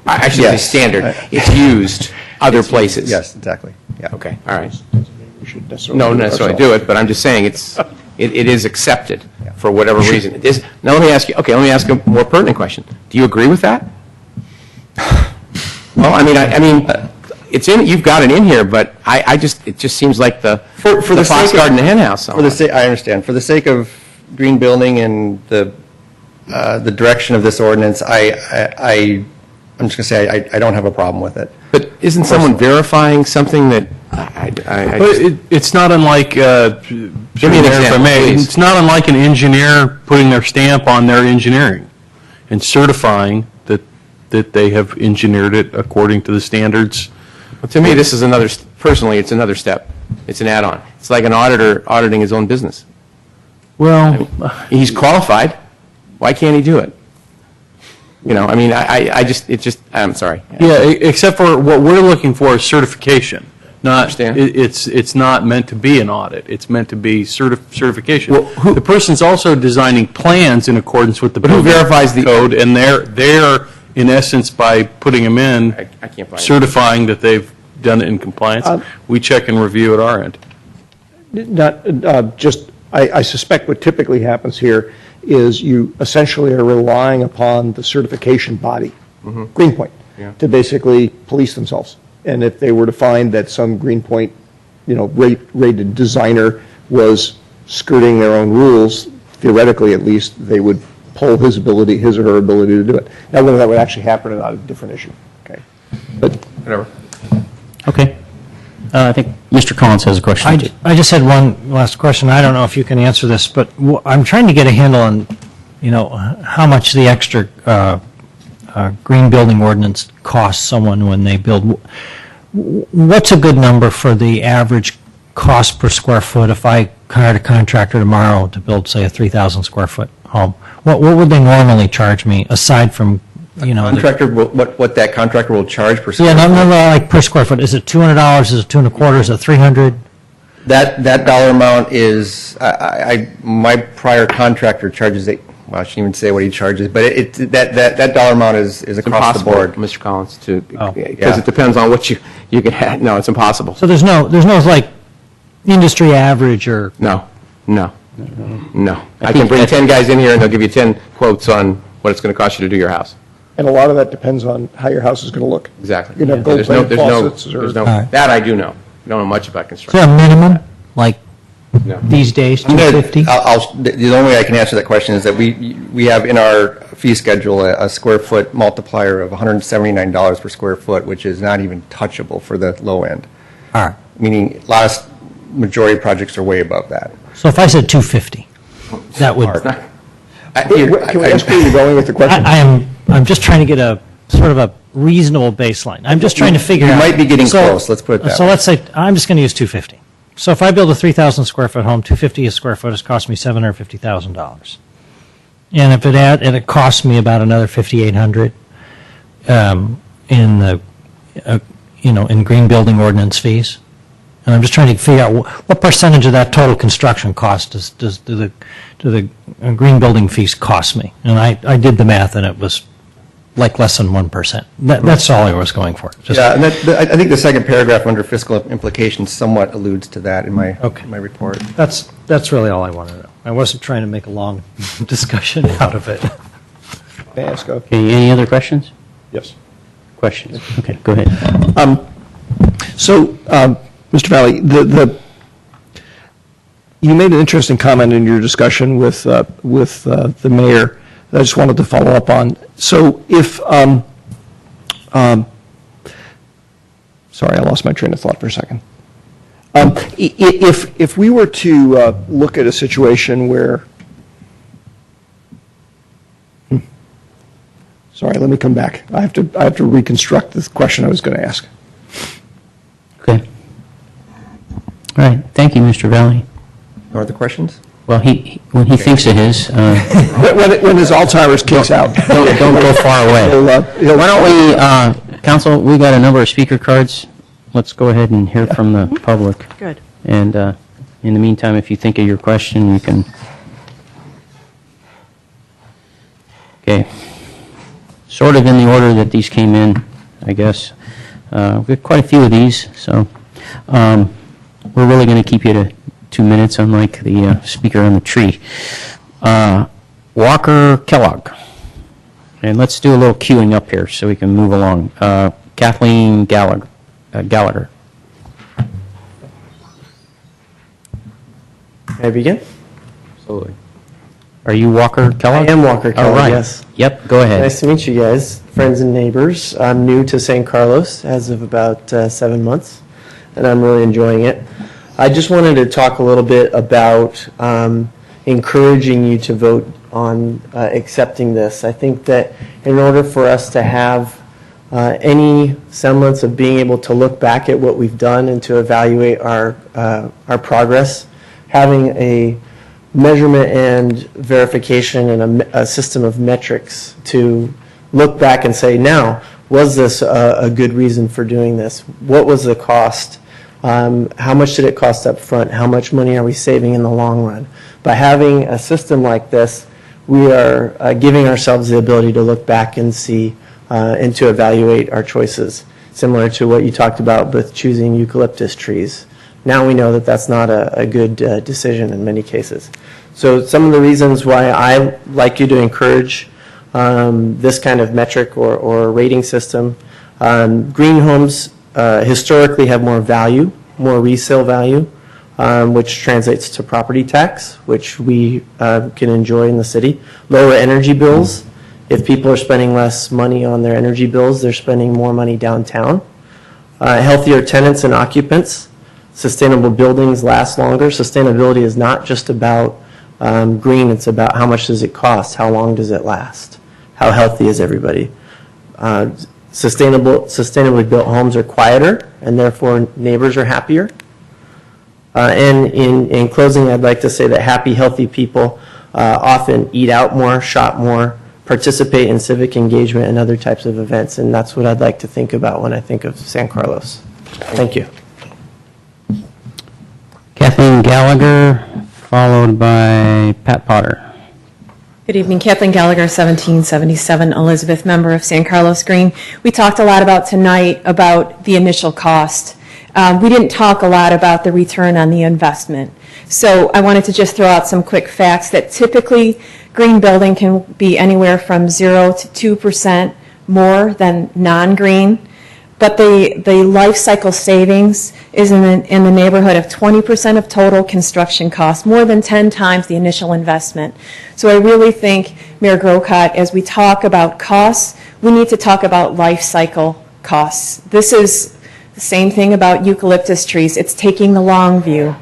I should say Yes. standard. It's used other places. Yes, exactly. Yeah. Okay, all right. We should No necessarily do it, but I'm just saying it is accepted for whatever reason. It is. Now let me ask you a more pertinent question. Do you agree with that? Well, I mean, it's in. You've got it in here, but it just seems like the fox guard in the hen house. I understand. For the sake of green building and the direction of this ordinance, I'm just going to say I don't have a problem with it. But isn't someone verifying something that It's not unlike, Give me an example, please. It's not unlike an engineer putting their stamp on their engineering and certifying that they have engineered it according to the standards. Well, to me, this is personally, it's another step. It's an add-on. It's like an auditor auditing his own business. Well, He's qualified. Why can't he do it? You know, I mean, I'm sorry. yeah, except for what we're looking for is certification. Not, Understand. it's not meant to be an audit. It's meant to be certification. Well, the person's also designing plans in accordance with the who building verifies the- code, and they're in essence by putting them in, I can't buy it. certifying that they've done it in compliance. We check and review at our end. I suspect what typically happens here is you essentially are relying upon the certification body, Greenpoint, Yeah. to basically police themselves. And if they were to find that some Greenpoint, rated designer was skirting their own rules, theoretically at least, they would pull his or her ability to do it. Now, whether that would actually happen or not is a different issue. Okay, but Whatever. Okay. I think Mr. Collins has a question. too. I just had one last question. I don't know if you can answer this, but I'm trying to get a handle on, how much the extra green building ordinance costs someone when they build. What's a good number for the average cost per square foot if I hired a contractor tomorrow to build, say, a 3,000 square foot home? What would they normally charge me aside from, Contractor, what that contractor will charge per square Yeah, foot? no, like per square foot. Is it $200? Is it $2.25? Is it $300? That dollar amount is, my prior contractor charges, I shouldn't even say what he charges, but that dollar amount is across the Impossible, board. Mr. Collins, because Yeah. it depends on what you can have. No, it's impossible. So there's no like industry average or No. I can bring 10 guys in here and they'll give you 10 quotes on what it's going to cost you to do your house. and a lot of that depends on how your house is going to look. Exactly. You're going to have gold-plated faucets or... There's no, All right. that I do know. I don't know much about is construction. there a minimum like No. these days I'm gonna- 250? The only way I can answer that question is that we have in our fee schedule a square foot multiplier of $179 per square foot, which is not even touchable for the low end. All right. Meaning, majority of projects are way above that. So if I said 250, that would. Can we ask where you're going with the question? I'm just trying to get a sort of a reasonable baseline. I'm just trying to figure You out. might be getting close, let's put it that So way. let's say, I'm just going to use 250. So if I build a 3,000 square foot home, 250 a square foot has cost me $750,000. And if it costs me about another $5,800 in the, in green building ordinance fees. And I'm just trying to figure out what percentage of that total construction cost do the green building fees cost me? And I did the math, and it was like less than 1%. That's all I was going for. Yeah, and I think the second paragraph under fiscal implications somewhat alludes to that in my report. That's really all I wanted to know. I wasn't trying to make a long discussion out of it. May I ask Okay, any other questions? Yes. Questions? Okay, go ahead. Mr. Valley, you made an interesting comment in your discussion with the mayor that I just wanted to follow up on. So if, sorry, I lost my train of thought for a second. If we were to look at a situation where, sorry, let me come back. I have to reconstruct the question I was going to ask. Okay. All right. Thank you, Mr. Valley. No other questions? Well, when he thinks of his, when his Alzheimer's kicks out, don't go far away. Why don't we, Council? We got a number of speaker cards. Let's go ahead and hear from the public. Good. And in the meantime, if you think of your question, you can. Okay. Sort of in the order that these came in, I guess. We've got quite a few of these, so we're really going to keep you to 2 minutes, unlike the speaker on the tree. Walker Kellogg. And let's do a little queuing up here so we can move along. Kathleen Gallagher. Can I begin? Absolutely. Are you Walker Kellogg? I am Walker Kellogg, All right. yes. Yep, go ahead. Nice to meet you guys, friends and neighbors. I'm new to San Carlos as of about 7 months, and I'm really enjoying it. I just wanted to talk a little bit about encouraging you to vote on accepting this. I think that in order for us to have any semblance of being able to look back at what we've done and to evaluate our progress, having a measurement and verification and a system of metrics to look back and say, now, was this a good reason for doing this? What was the cost? How much did it cost up front? How much money are we saving in the long run? By having a system like this, we are giving ourselves the ability to look back and see and to evaluate our choices, similar to what you talked about with choosing eucalyptus trees. Now we know that that's not a good decision in many cases. So some of the reasons why I like you to encourage this kind of metric or rating system, green homes historically have more value, more resale value, which translates to property tax, which we can enjoy in the city. Lower energy bills. If people are spending less money on their energy bills, they're spending more money downtown. Healthier tenants and occupants. Sustainable buildings last longer. Sustainability is not just about green, it's about how much does it cost, how long does it last, how healthy is everybody. Sustainably built homes are quieter, and therefore neighbors are happier. And in closing, I'd like to say that happy, healthy people often eat out more, shop more, participate in civic engagement and other types of events, and that's what I'd like to think about when I think of San Carlos. Thank you. Kathleen Gallagher, followed by Pat Potter. Good evening, Kathleen Gallagher, 1777 Elizabeth, member of San Carlos Green. We talked a lot about tonight about the initial cost. We didn't talk a lot about the return on the investment. So I wanted to just throw out some quick facts that typically green building can be anywhere from 0 to 2% more than non-green. But the life cycle savings is in the neighborhood of 20% of total construction costs, more than 10 times the initial investment. So I really think, Mayor Grocott, as we talk about costs, we need to talk about life cycle costs. This is the same thing about eucalyptus trees. It's taking the long view.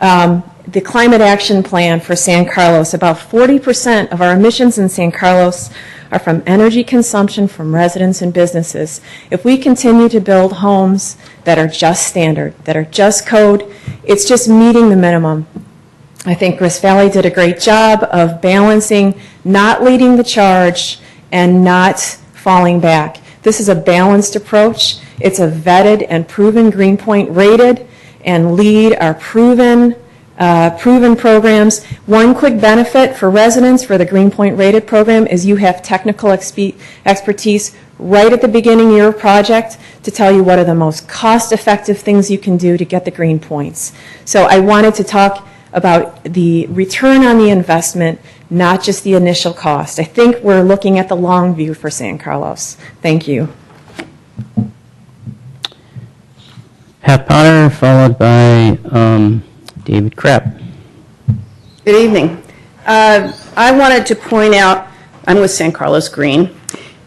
The Climate Action Plan for San Carlos, about 40% of our emissions in San Carlos are from energy consumption from residents and businesses. If we continue to build homes that are just standard, that are just code, it's just meeting the minimum. I think Grist Valley did a great job of balancing, not leading the charge and not falling back. This is a balanced approach. It's a vetted and proven Greenpoint rated and LEED are proven programs. One quick benefit for residents for the Greenpoint rated program is you have technical expertise right at the beginning of your project to tell you what are the most cost-effective things you can do to get the green points. So I wanted to talk about the return on the investment, not just the initial cost. I think we're looking at the long view for San Carlos. Thank you. Pat Potter, followed by David Krapp. Good evening. I wanted to point out, I'm with San Carlos Green,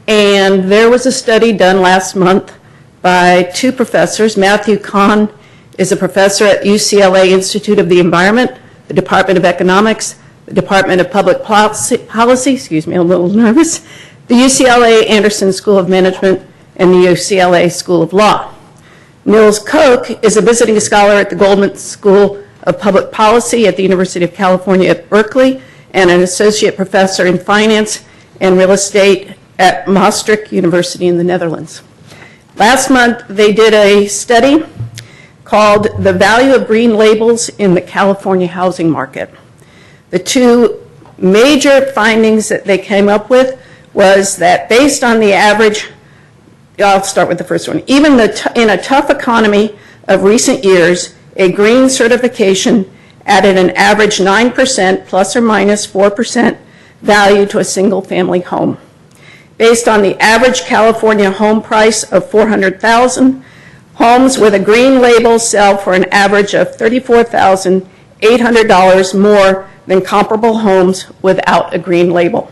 and there was a study done last month by two professors. Matthew Kahn is a professor at UCLA Institute of the Environment, the Department of Economics, the Department of Public Policy, excuse me, I'm a little nervous, the UCLA Anderson School of Management, and the UCLA School of Law. Nils Koch is a visiting scholar at the Goldman School of Public Policy at the University of California at Berkeley, and an associate professor in finance and real estate at Maastricht University in the Netherlands. Last month, they did a study called The Value of Green Labels in the California Housing Market. The two major findings that they came up with was that based on the average, I'll start with the first one, even in a tough economy of recent years, a green certification added an average 9% plus or minus 4% value to a single family home. Based on the average California home price of $400,000, homes with a green label sell for an average of $34,800 more than comparable homes without a green label.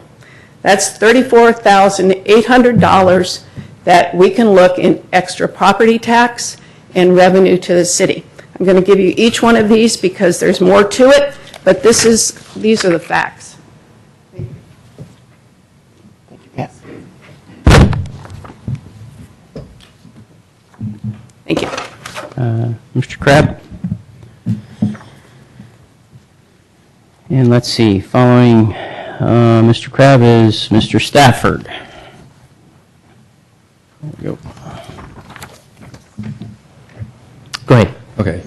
That's $34,800 that we can look in extra property tax and revenue to the city. I'm going to give you each one of these because there's more to it, but these are the facts. Thank you, Pat. Thank you. Mr. Krapp. And let's see, following Mr. Krapp is Mr. Stafford. There we go. Go ahead. Okay.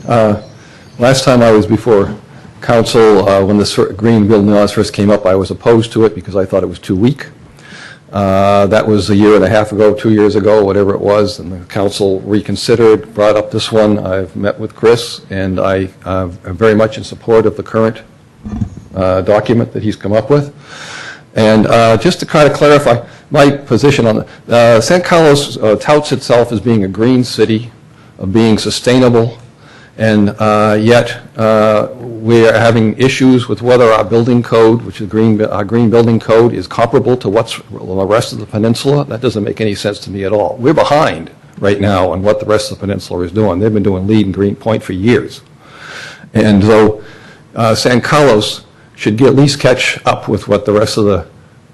Last time I was before council, when this green building laws first came up, I was opposed to it because I thought it was too weak. That was a year and a half ago, 2 years ago, whatever it was, and the council reconsidered, brought up this one. I've met with Chris, and I am very much in support of the current document that he's come up with. And just to kind of clarify my position on it, San Carlos touts itself as being a green city, of being sustainable, and yet we are having issues with whether our building code, which is our green building code, is comparable to what's the rest of the peninsula. That doesn't make any sense to me at all. We're behind right now on what the rest of the peninsula is doing. They've been doing LEED and Green Point for years. And so San Carlos should at least catch up with what the rest of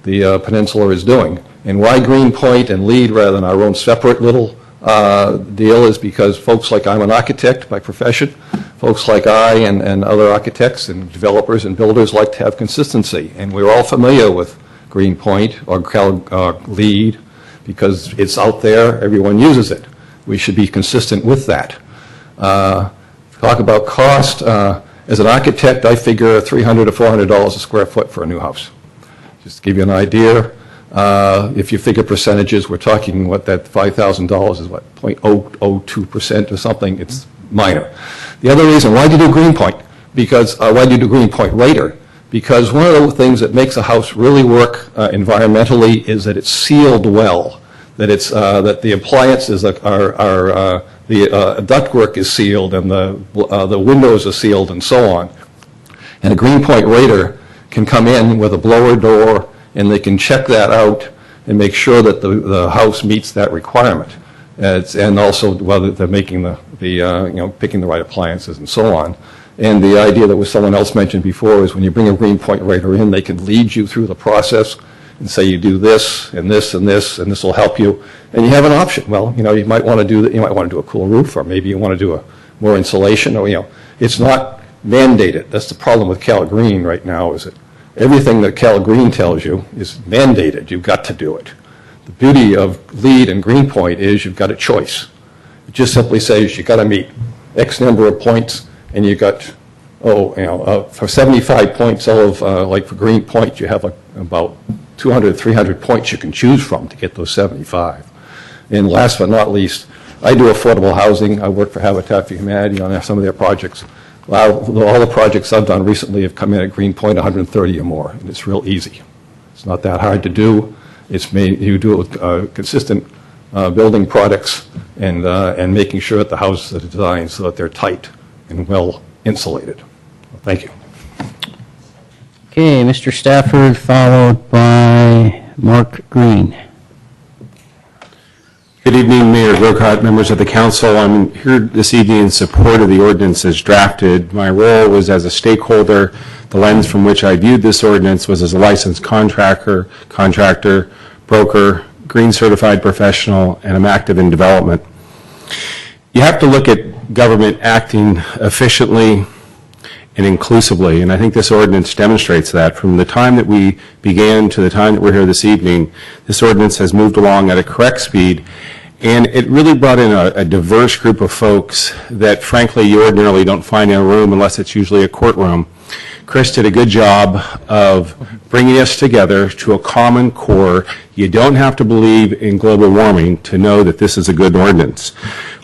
the peninsula is doing. And why Green Point and LEED rather than our own separate little deal is because folks like, I'm an architect by profession, folks like I and other architects and developers and builders like to have consistency. And we're all familiar with Green Point or LEED because it's out there, everyone uses it. We should be consistent with that. Talk about cost. As an architect, I figure $300 to $400 a square foot for a new house. Just to give you an idea, if you figure percentages, we're talking what that $5,000 is, what, 0.002% or something. It's minor. The other reason, why do you do Green Point? Because why do you do Green Point later? Because one of the things that makes a house really work environmentally is that it's sealed well, that it's that the appliances the ductwork is sealed and the windows are sealed and so on. And a Green Point rater can come in with a blower door and they can check that out and make sure that the house meets that requirement. And also whether they're making picking the right appliances and so on. And the idea that was someone else mentioned before is when you bring a Green Point rater in, they can lead you through the process and say you do this and this and this and this will help you. And you have an option. Well, you might want to do that. You might want to do a cool roof, or maybe you want to do more insulation, or it's not mandated. That's the problem with Cal Green right now, is that everything that Cal Green tells you is mandated. You've got to do it. The beauty of LEED and Green Point is you've got a choice. It just simply says you've got to meet X number of points, and you got, for 75 points, like for Green Point, you have about 200, 300 points you can choose from to get those 75. And last but not least, I do affordable housing. I work for Habitat for Humanity on some of their projects. all the projects I've done recently have come in at Greenpoint 130 or more, and it's real easy. It's not that hard to do. You do it with consistent building products and making sure that the houses are designed so that they're tight and well insulated. Thank you. Okay, Mr. Stafford, followed by Mark Green. Good evening, Mayor Grocott, members of the council. I'm here this evening in support of the ordinance as drafted. My role was as a stakeholder. The lens from which I viewed this ordinance was as a licensed contractor, broker, green certified professional, and I'm active in development. You have to look at government acting efficiently and inclusively, and I think this ordinance demonstrates that. From the time that we began to the time that we're here this evening, this ordinance has moved along at a correct speed, and it really brought in a diverse group of folks that frankly you ordinarily don't find in a room unless it's usually a courtroom. Chris did a good job of bringing us together to a common core. You don't have to believe in global warming to know that this is a good ordinance.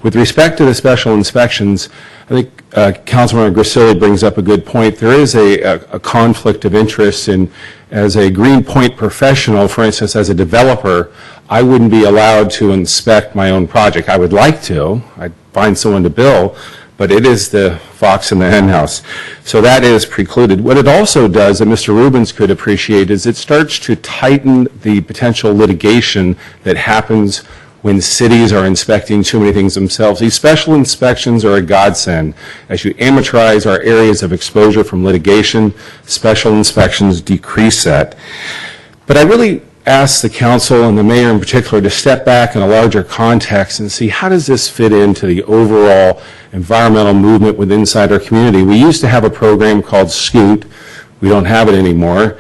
With respect to the special inspections, I think Councilman Grisilli brings up a good point. There is a conflict of interest in, as a Greenpoint professional, for instance, as a developer, I wouldn't be allowed to inspect my own project. I would like to. I'd find someone to bill, but it is the fox in the henhouse. So that is precluded. What it also does, and Mr. Rubens could appreciate, is it starts to tighten the potential litigation that happens when cities are inspecting too many things themselves. These special inspections are a godsend. As you amortize our areas of exposure from litigation, special inspections decrease that. But I really ask the council and the mayor in particular to step back in a larger context and see how does this fit into the overall environmental movement within inside our community. We used to have a program called SCOOT. We don't have it anymore.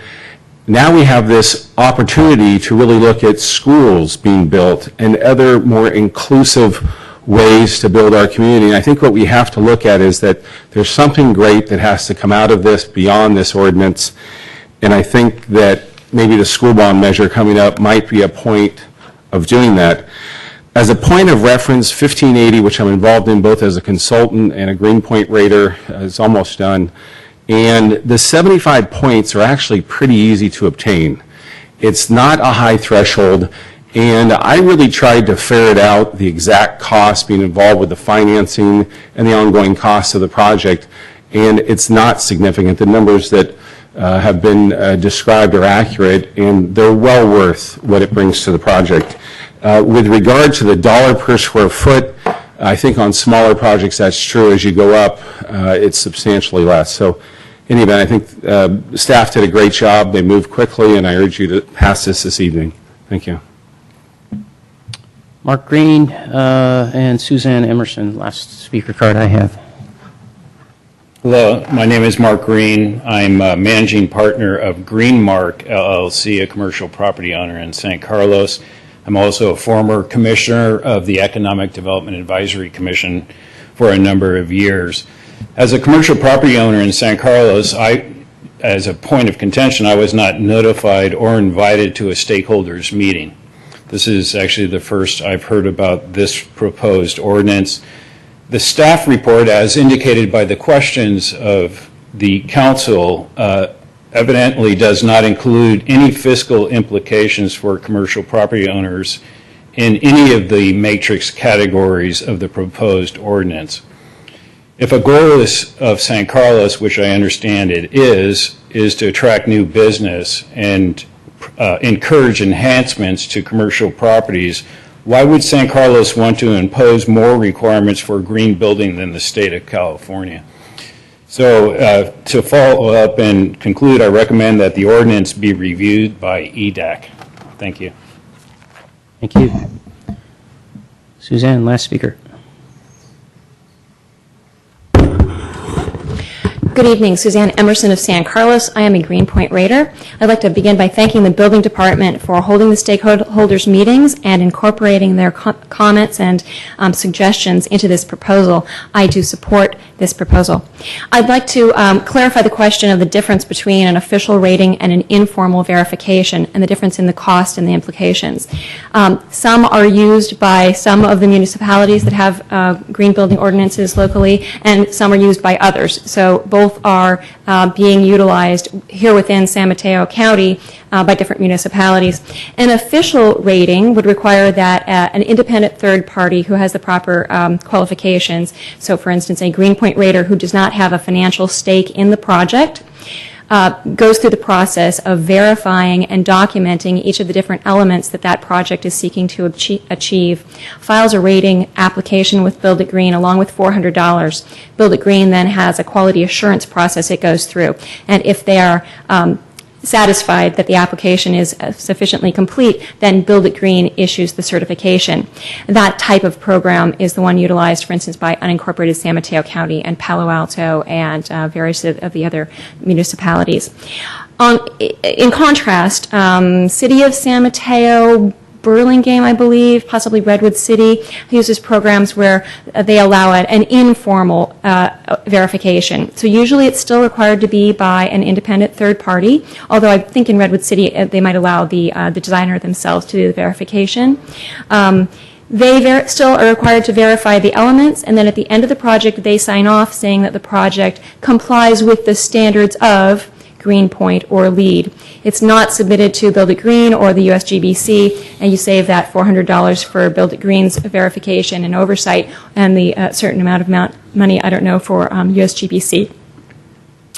Now we have this opportunity to really look at schools being built and other more inclusive ways to build our community. And I think what we have to look at is that there's something great that has to come out of this beyond this ordinance. And I think that maybe the school bond measure coming up might be a point of doing that. As a point of reference, 1580, which I'm involved in both as a consultant and a Greenpoint rater, is almost done. And the 75 points are actually pretty easy to obtain. It's not a high threshold, and I really tried to ferret out the exact cost being involved with the financing and the ongoing costs of the project, and it's not significant. The numbers that have been described are accurate, and they're well worth what it brings to the project. With regard to the dollar per square foot, I think on smaller projects that's true. As you go up, it's substantially less. So in any event, I think staff did a great job. They moved quickly, and I urge you to pass this evening. Thank you. Mark Green and Suzanne Emerson, last speaker card I have. Hello, my name is Mark Green. I'm a managing partner of Greenmark LLC, a commercial property owner in San Carlos. I'm also a former commissioner of the Economic Development Advisory Commission for a number of years. As a commercial property owner in San Carlos, as a point of contention, I was not notified or invited to a stakeholders meeting. This is actually the first I've heard about this proposed ordinance. The staff report, as indicated by the questions of the council, evidently does not include any fiscal implications for commercial property owners in any of the matrix categories of the proposed ordinance. If a goal of San Carlos, which I understand it is to attract new business and encourage enhancements to commercial properties, why would San Carlos want to impose more requirements for green building than the state of California? So to follow up and conclude, I recommend that the ordinance be reviewed by EDAC. Thank you. Thank you. Suzanne, last speaker. Good evening, Suzanne Emerson of San Carlos. I am a Greenpoint Raider. I'd like to begin by thanking the Building Department for holding the stakeholders meetings and incorporating their comments and suggestions into this proposal. I do support this proposal. I'd like to clarify the question of the difference between an official rating and an informal verification and the difference in the cost and the implications. Some are used by some of the municipalities that have green building ordinances locally, and some are used by others. So both are being utilized here within San Mateo County by different municipalities. An official rating would require that an independent third party who has the proper qualifications, so for instance a Greenpoint Raider who does not have a financial stake in the project, goes through the process of verifying and documenting each of the different elements that that project is seeking to achieve, files a rating application with Build It Green along with $400. Build It Green then has a quality assurance process it goes through, and if they are satisfied that the application is sufficiently complete, then Build It Green issues the certification. That type of program is the one utilized, for instance, by unincorporated San Mateo County and Palo Alto and various of the other municipalities. In contrast, City of San Mateo, Burlingame, I believe, possibly Redwood City, uses programs where they allow an informal verification. So usually it's still required to be by an independent third party, although I think in Redwood City they might allow the designer themselves to do the verification. They still are required to verify the elements, and then at the end of the project they sign off saying that the project complies with the standards of Greenpoint or LEED. It's not submitted to Build It Green or the USGBC, and you save that $400 for Build It Green's verification and oversight and the certain amount of money, I don't know, for USGBC.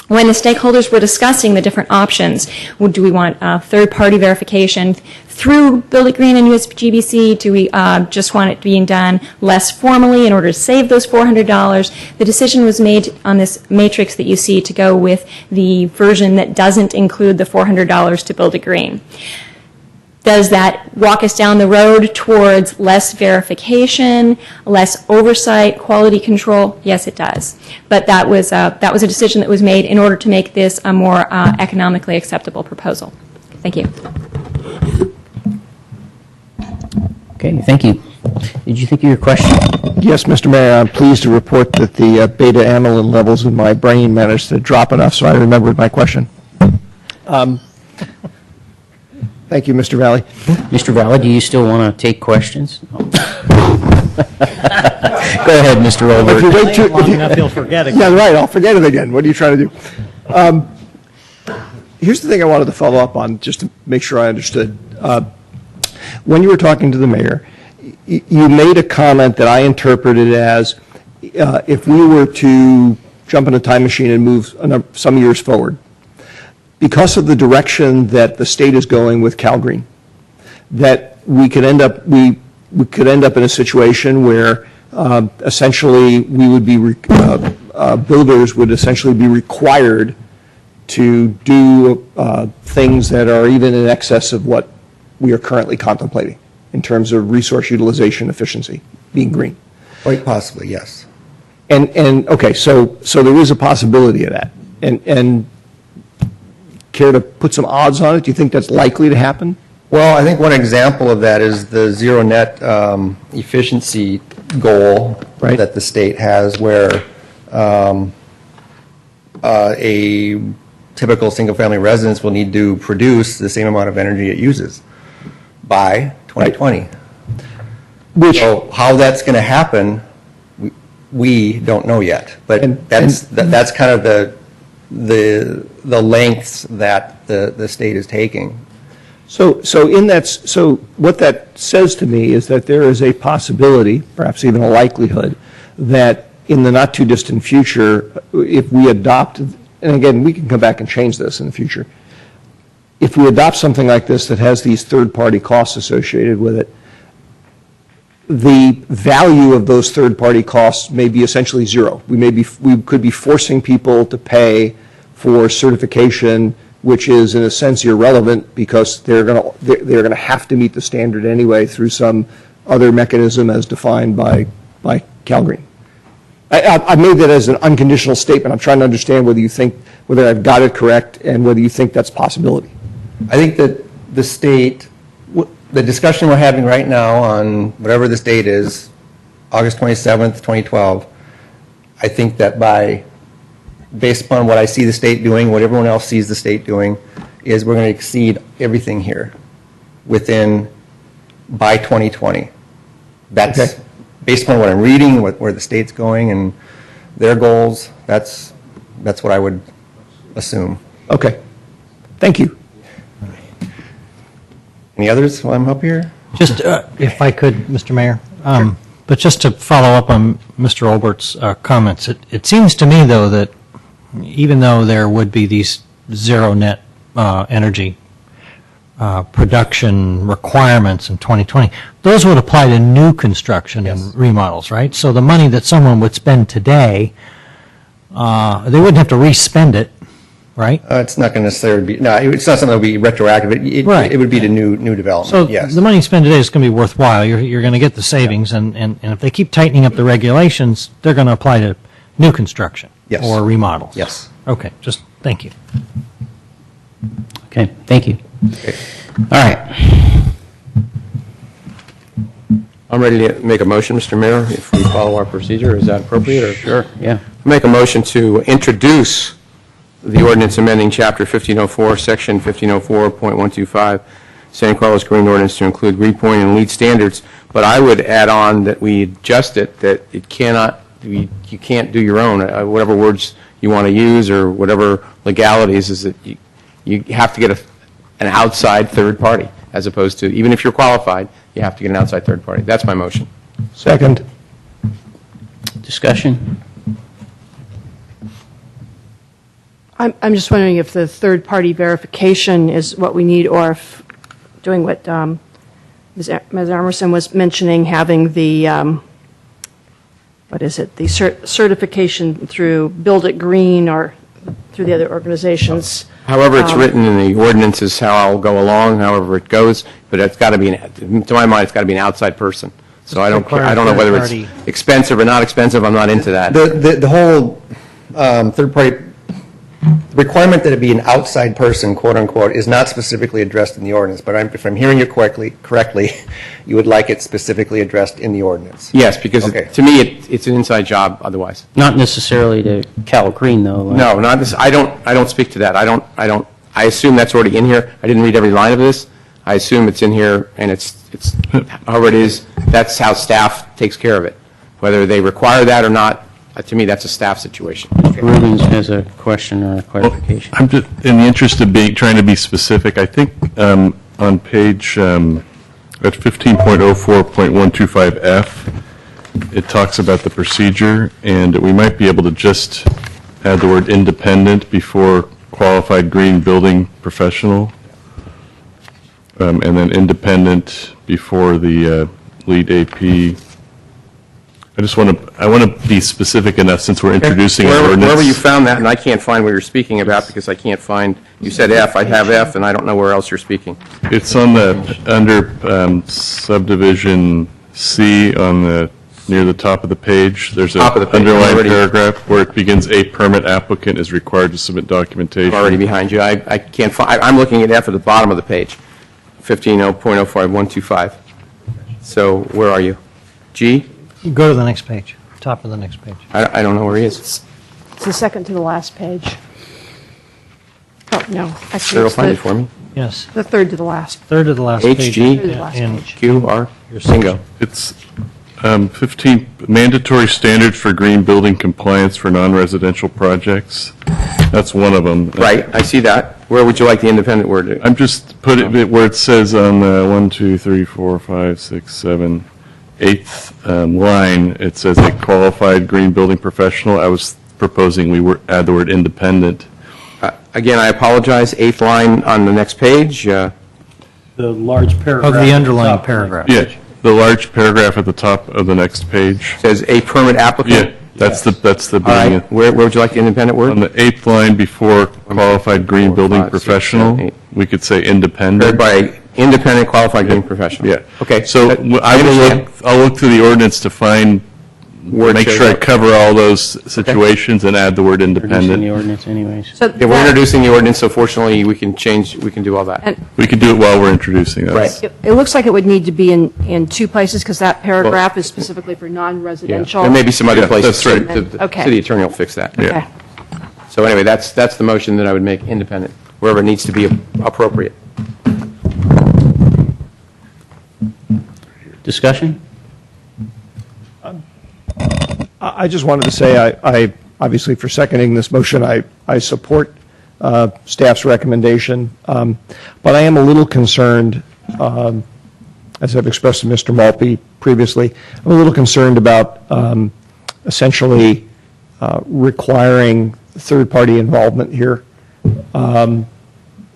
When the stakeholders were discussing the different options, do we want third-party verification through Build It Green and USGBC? Do we just want it being done less formally in order to save those $400? The decision was made on this matrix that you see to go with the version that doesn't include the $400 to Build It Green. Does that walk us down the road towards less verification, less oversight, quality control? Yes, it does. But that was a decision that was made in order to make this a more economically acceptable proposal. Thank you. Okay, thank you. Did you think of your question? Yes, Mr. Mayor, I'm pleased to report that the beta amyloid levels in my brain managed to drop enough so I remembered my question. Thank you, Mr. Valley. Mr. Valley, do you still want to take questions? Go ahead, Mr. Olbert. If you wait too long enough, you'll forget again. Yeah, right, I'll forget it again. What are you trying to do? Here's the thing I wanted to follow up on, just to make sure I understood. When you were talking to the mayor, you made a comment that I interpreted as if we were to jump in a time machine and move some years forward, because of the direction that the state is going with CalGreen, that we could end up in a situation where essentially we would be builders would essentially be required to do things that are even in excess of what we are currently contemplating in terms of resource utilization efficiency, being green. Quite possibly, yes. And okay, so there is a possibility of that. And care to put some odds on it? Do you think that's likely to happen? Well, I think one example of that is the zero net efficiency goal that the state has, where a typical single-family residence will need to produce the same amount of energy it uses by 2020. So how that's going to happen, we don't know yet. But that's kind of the lengths that the state is taking. So what that says to me is that there is a possibility, perhaps even a likelihood, that in the not too distant future, if we adopt, and again, we can come back and change this in the future, if we adopt something like this that has these third-party costs associated with it, the value of those third-party costs may be essentially zero. We could be forcing people to pay for certification, which is in a sense irrelevant because they're going to have to meet the standard anyway through some other mechanism as defined by CalGreen. I made that as an unconditional statement. I'm trying to understand whether I've got it correct and whether you think that's a possibility. I think that the state, the discussion we're having right now on whatever this date is, August 27th, 2012, I think that based upon what I see the state doing, what everyone else sees the state doing, is we're going to exceed everything here by 2020. That's Okay. based upon what I'm reading, where the state's going and their goals. That's what I would assume. Okay. Thank you. Any others while I'm up here? Just, if I could, Mr. Mayor, but just to follow up on Mr. Olbert's comments, it seems to me, though, that even though there would be these zero net energy production requirements in 2020, those would apply to new construction and remodels, right? So the money that someone would spend today, they wouldn't have to re-spend it, right? It's not going to necessarily be, no, it's not something that would be retroactive. Right. It would be to new development, So yes. the money you spend today is going to be worthwhile. You're going to get the savings, and if they keep tightening up the regulations, they're going to apply to new construction Yes. or remodels. Yes. Okay, just thank you. Okay, thank you. All right. I'm ready to make a motion, Mr. Mayor, if we follow our procedure. Is that appropriate? Or? Sure, yeah. Make a motion to introduce the ordinance amending Chapter 1504, Section 1504.125, San Carlos Green Ordinance to include Greenpoint and LEED standards. But I would add on that we adjust it, that it cannot, you can't do your own. Whatever words you want to use or whatever legalities, is that you have to get an outside third party, as opposed to, even if you're qualified, you have to get an outside third party. That's my motion. Second. Discussion? I'm just wondering if the third-party verification is what we need, or if doing what Ms. Emerson was mentioning, having the, what is it, the certification through Build It Green or through the other organizations. However it's written in the ordinance is how I'll go along, however it goes, but it's got to be, to my mind, it's got to be an outside person. So I don't know whether it's expensive or not expensive, I'm not into that. The whole third-party requirement that it be an outside person, quote-unquote, is not specifically addressed in the ordinance, but if I'm hearing you correctly, you would like it specifically addressed in the ordinance. Yes, because to me, it's an inside job otherwise. Not necessarily to Cal Green, though. No, not this, I don't speak to that. I assume that's already in here. I didn't read every line of this. I assume it's in here, and it's however it is, that's how staff takes care of it. Whether they require that or not, to me, that's a staff situation. Mr. Rubens has a question or a clarification. I'm just, in the interest of trying to be specific, I think on page, at 15.04.125F, it talks about the procedure, and we might be able to just add the word independent before qualified green building professional, and then independent before the lead AP. I want to be specific enough since we're introducing an ordinance. Wherever you found that, and I can't find what you're speaking about because I can't find, you said F, I have F, and I don't know where else you're speaking. It's on under subdivision C near the top of the page. There's an underlined paragraph where it begins, a permit applicant is required to submit documentation. I'm already behind you. I can't find, I'm looking at F at the bottom of the page, 15.0.05125. So where are you? G? Go to the next page, top of the next page. I don't know where he is. It's the second to the last page. Oh, no. Actually, Cheryl, find it for me. Yes. The third to the last. Third to the last H, page. G, Third to the last page. Q, R, bingo. It's 15, mandatory standards for green building compliance for non-residential projects. That's one of them. Right, I see that. Where would you like the independent word? I'm just put it where it says on 1, 2, 3, 4, 5, 6, 7, 8th line, it says a qualified green building professional. I was proposing we add the word independent. Again, I apologize, 8th line on the next page. The large paragraph. Of the underlined paragraph. Yeah, the large paragraph at the top of the next page. Says a permit applicant? Yeah, that's the All right, where would you like the independent word? On the 8th line before qualified green building professional, we could say independent. Read by independent qualified green professional. Yeah. Okay. So I'll look through the ordinance to find word make shows sure I up. cover all those situations and add the word Introducing the independent. ordinance anyways. So Yeah, we're that- introducing the ordinance, so fortunately, we can do all that. And- We could do it while we're introducing that. Right. It looks like it would need to be in two places, because that paragraph is specifically for non-residential. There may be some other Yeah, places. that's right. The Okay. city attorney will fix that. Yeah. Okay. So anyway, that's the motion that I would make independent, wherever it needs to be appropriate. Discussion? I just wanted to say, I obviously, for seconding this motion, I support staff's recommendation, but I am a little concerned, as I've expressed to Mr. Malpe previously, I'm a little concerned about essentially requiring third-party involvement here. And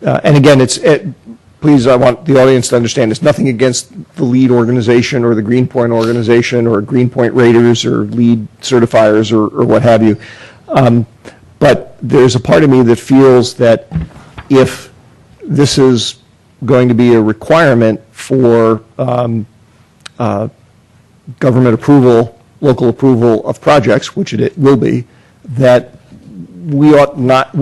again, please, I want the audience to understand, it's nothing against the LEED organization or the Greenpoint organization or Greenpoint raters or LEED certifiers or what have you. But there's a part of me that feels that if this is going to be a requirement for government approval, local approval of projects, which it will be, that we ought not,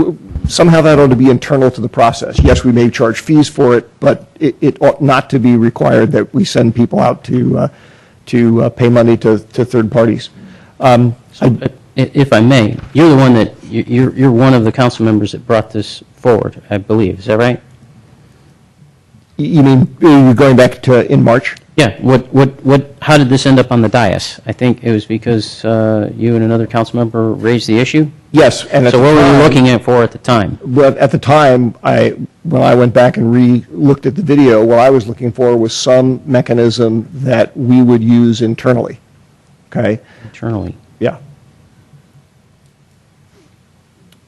somehow that ought to be internal to the process. Yes, we may charge fees for it, but it ought not to be required that we send people out to pay money to third parties. If I may, you're the one that, you're one of the council members that brought this forward, I believe. Is that right? You mean, you're going back to in March? Yeah. How did this end up on the dais? I think it was because you and another council member raised the issue? Yes. And so what were you looking at for at the time? Well, at the time, when I went back and re-looked at the video, what I was looking for was some mechanism that we would use internally. Okay? Internally? Yeah.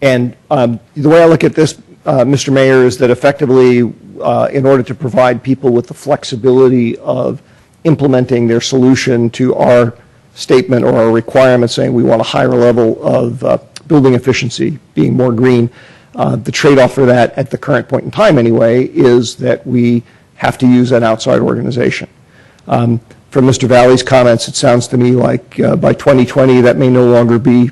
And the way I look at this, Mr. Mayor, is that effectively, in order to provide people with the flexibility of implementing their solution to our statement or our requirement saying we want a higher level of building efficiency, being more green, the trade-off for that at the current point in time anyway is that we have to use an outside organization. From Mr. Valley's comments, it sounds to me like by 2020 that may no longer be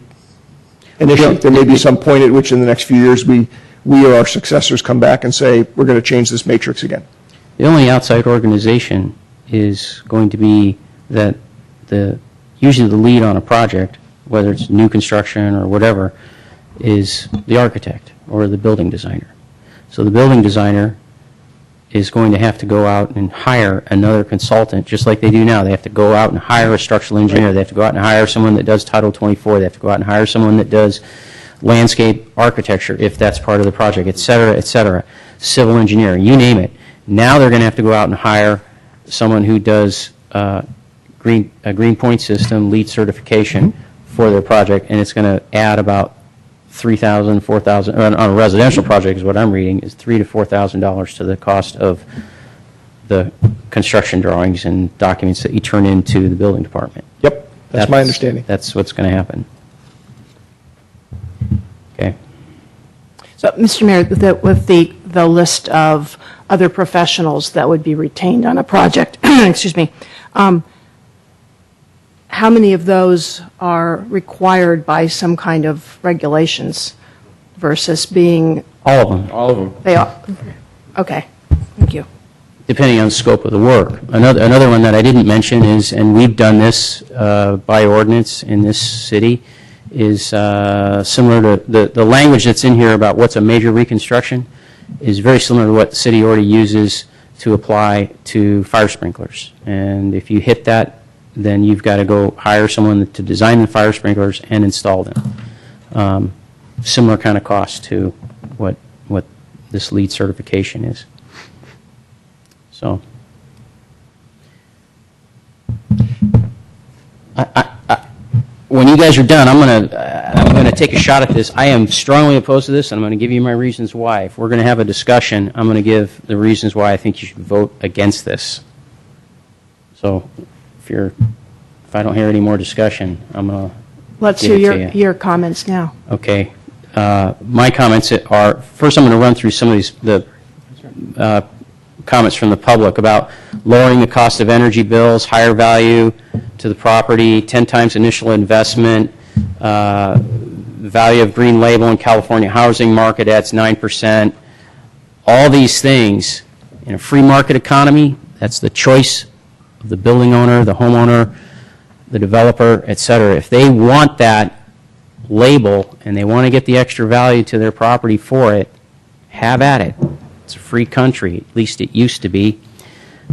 an issue. There may be some point at which in the next few years we or our successors come back and say, we're going to change this matrix again. The only outside organization is going to be that usually the lead on a project, whether it's new construction or whatever, is the architect or the building designer. So the building designer is going to have to go out and hire another consultant, just like they do now. They have to go out and hire a structural engineer. They have to go out and hire someone that does Title 24. They have to go out and hire someone that does landscape architecture, if that's part of the project, et cetera, civil engineering, you name it. Now they're going to have to go out and hire someone who does a Greenpoint system LEED certification for their project, and it's going to add about $3,000, $4,000 on a residential project is what I'm reading, is $3,000 to $4,000 to the cost of the construction drawings and documents that you turn into the building department. Yep, that's my understanding. That's what's going to happen. Okay. So, Mr. Mayor, with the list of other professionals that would be retained on a project, excuse me, how many of those are required by some kind of regulations versus being? All of them. All of them. They are. Okay. Thank you. Depending on the scope of the work. Another one that I didn't mention is, and we've done this by ordinance in this city, is similar to the language that's in here about what's a major reconstruction is very similar to what the city already uses to apply to fire sprinklers. And if you hit that, then you've got to go hire someone to design the fire sprinklers and install them. Similar kind of cost to what this LEED certification is. So, when you guys are done, I'm gonna take a shot at this. I am strongly opposed to this, and I'm going to give you my reasons why. If we're going to have a discussion, I'm going to give the reasons why I think you should vote against this. So, if I don't hear any more discussion, I'm going to Let's give hear it to you. your comments now. Okay. My comments are, first I'm going to run through some of these, the comments from the public about lowering the cost of energy bills, higher value to the property, 10 times initial investment, value of green label in California housing market adds 9%. All these things in a free market economy, that's the choice of the building owner, the homeowner, the developer, et cetera. If they want that label and they want to get the extra value to their property for it, have at it. It's a free country, at least it used to be.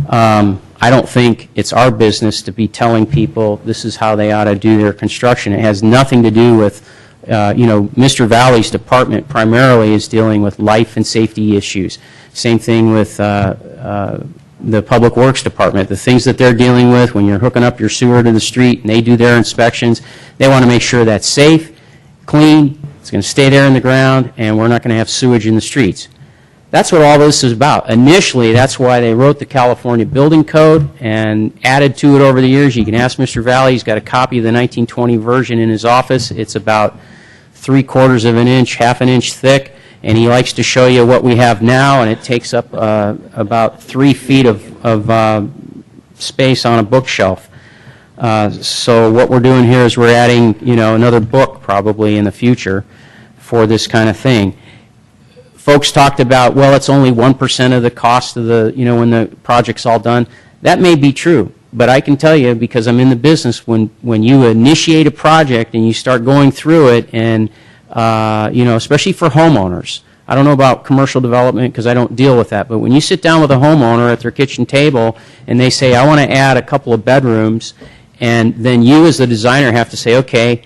I don't think it's our business to be telling people this is how they ought to do their construction. It has nothing to do with, Mr. Valley's department primarily is dealing with life and safety issues. Same thing with the Public Works Department. The things that they're dealing with when you're hooking up your sewer to the street and they do their inspections, they want to make sure that's safe, clean, it's going to stay there in the ground, and we're not going to have sewage in the streets. That's what all this is about. Initially, that's why they wrote the California Building Code and added to it over the years. You can ask Mr. Valley. He's got a copy of the 1920 version in his office. It's about 3/4 of an inch, half an inch thick, and he likes to show you what we have now, and it takes up about 3 feet of space on a bookshelf. So what we're doing here is we're adding, another book probably in the future for this kind of thing. Folks talked about, well, it's only 1% of the cost of the, when the project's all done. That may be true, but I can tell you, because I'm in the business, when you initiate a project and you start going through it, and, especially for homeowners, I don't know about commercial development because I don't deal with that, but when you sit down with a homeowner at their kitchen table and they say, I want to add a couple of bedrooms, and then you as the designer have to say, okay,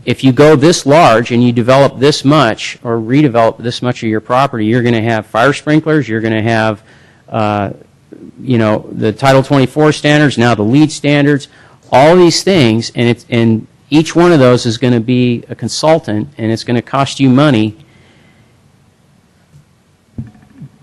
if you go this large and you develop this much or redevelop this much of your property, you're going to have fire sprinklers, you're going to have, the Title 24 standards, now the LEED standards, all these things, and each one of those is going to be a consultant, and it's going to cost you money.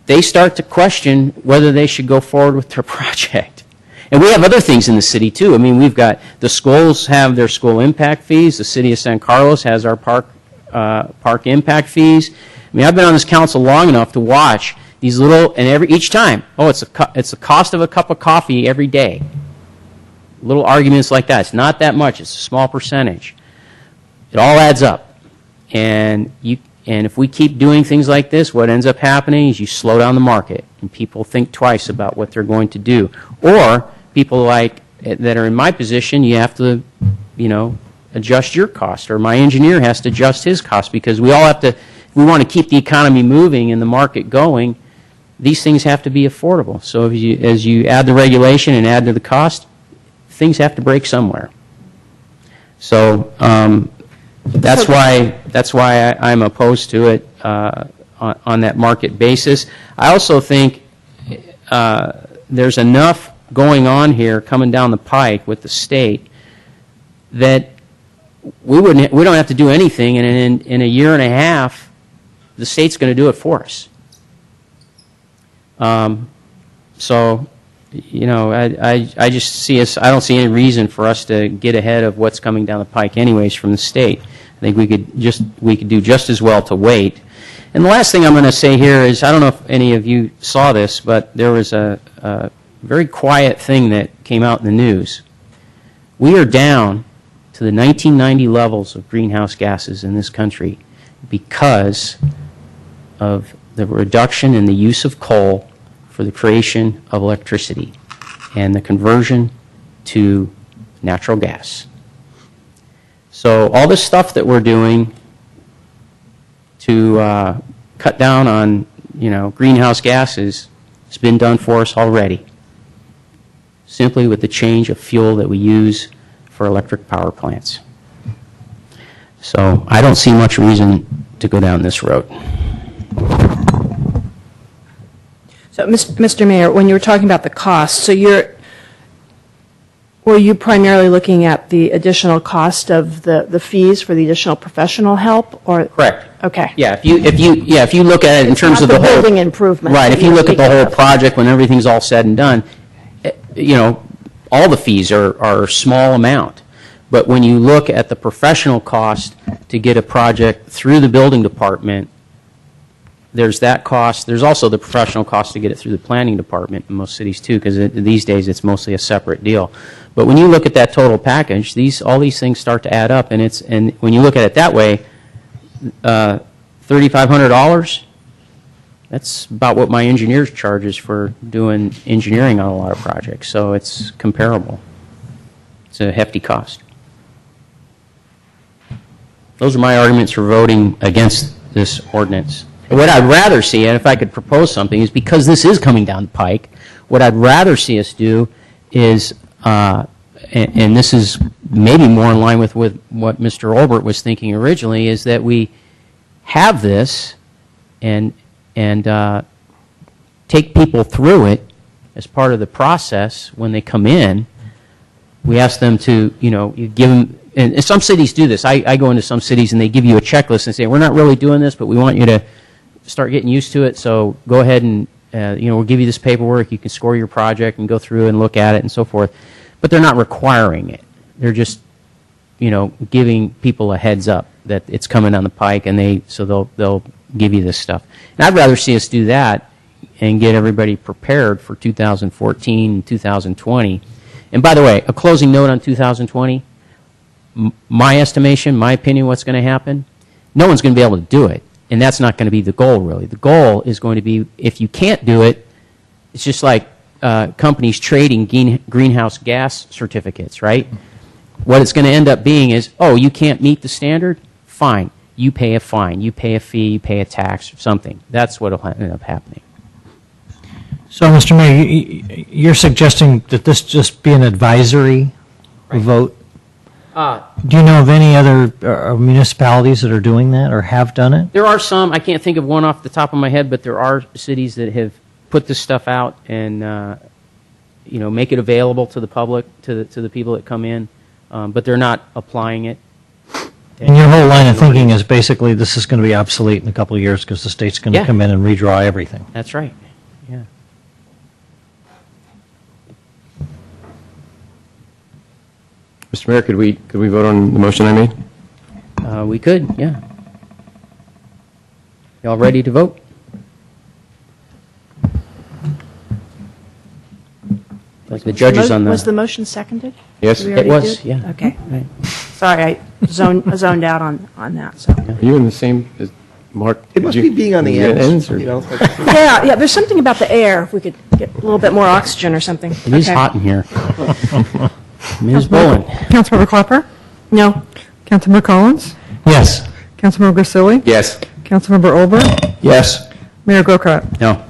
They start to question whether they should go forward with their project. And we have other things in the city, too. I mean, we've got the schools have their school impact fees. The city of San Carlos has our park impact fees. I mean, I've been on this council long enough to watch these little, and each time, it's the cost of a cup of coffee every day. Little arguments like that. It's not that much. It's a small percentage. It all adds up. And if we keep doing things like this, what ends up happening is you slow down the market, and people think twice about what they're going to do. Or people that are in my position, you have to, adjust your cost, or my engineer has to adjust his cost, because we all have to, if we want to keep the economy moving and the market going, these things have to be affordable. So as you add the regulation and add to the cost, things have to break somewhere. So that's why I'm opposed to it on that market basis. I also think there's enough going on here coming down the pike with the state that we don't have to do anything, and in a year and a half, the state's going to do it for us. So, I just see us. I don't see any reason for us to get ahead of what's coming down the pike, anyways, from the state. I think we could do just as well to wait. And the last thing I'm going to say here is, I don't know if any of you saw this, but there was a very quiet thing that came out in the news. We are down to the 1990 levels of greenhouse gases in this country because of the reduction in the use of coal for the creation of electricity and the conversion to natural gas. So all this stuff that we're doing to cut down on, greenhouse gases has been done for us already, simply with the change of fuel that we use for electric power plants. So I don't see much reason to go down this road. So, Mr. Mayor, when you were talking about the cost, so were you primarily looking at the additional cost of the fees for the additional professional help, or? Correct. Okay. Yeah, if you look at it in terms of the whole building improvement. Right. If you look at the whole project, when everything's all said and done, all the fees are a small amount. But when you look at the professional cost to get a project through the building department, there's that cost. There's also the professional cost to get it through the planning department in most cities too, because these days it's mostly a separate deal. But when you look at that total package, all these things start to add up, and when you look at it that way, $3,500. That's about what my engineers charges for doing engineering on a lot of projects. So it's comparable. It's a hefty cost. Those are my arguments for voting against this ordinance. What I'd rather see, and if I could propose something, is because this is coming down the pike, what I'd rather see us do is, and this is maybe more in line with what Mr. Olbert was thinking originally, is that we have this and take people through it as part of the process when they come in. We ask them to, you give them, and some cities do this. I go into some cities and they give you a checklist and say, we're not really doing this, but we want you to start getting used to it, so go ahead and, we'll give you this paperwork. You can score your project and go through and look at it and so forth. But they're not requiring it. They're just, giving people a heads up that it's coming down the pike, and they'll give you this stuff. And I'd rather see us do that and get everybody prepared for 2014 and 2020. And by the way, a closing note on 2020, my estimation, my opinion, what's going to happen, no one's going to be able to do it. And that's not going to be the goal, really. The goal is going to be, if you can't do it, it's just like companies trading greenhouse gas certificates, right? What it's going to end up being is, oh, you can't meet the standard? Fine. You pay a fine. You pay a fee. You pay a tax or something. That's what will end up happening. So, Mr. Mayor, you're suggesting that this just be an advisory vote? Do you know of any other municipalities that are doing that or have done it? There are some. I can't think of one off the top of my head, but there are cities that have put this stuff out and make it available to the public, to the people that come in, but they're not applying it. And your whole line of thinking is basically this is going to be obsolete in a couple of years because the state's going to come in and redraw everything. That's right. Yeah. Mr. Mayor, could we vote on the motion I made? We could, yeah. Y'all ready to vote? Like the judges on the... Was the motion seconded? Yes. Did we It already was, do it? yeah. Okay. Right. Sorry, I zoned out on that. So. Are you in the same as Mark? It must be being on the ends. or- Yeah, there's something about the air. If we could get a little bit more oxygen or something. It is hot in here. Ms. Bowen? Councilmember Clapper? No. Councilmember Collins? Yes. Councilmember Grisilli? Yes. Councilmember Olbert? Yes. Mayor Grocott? No.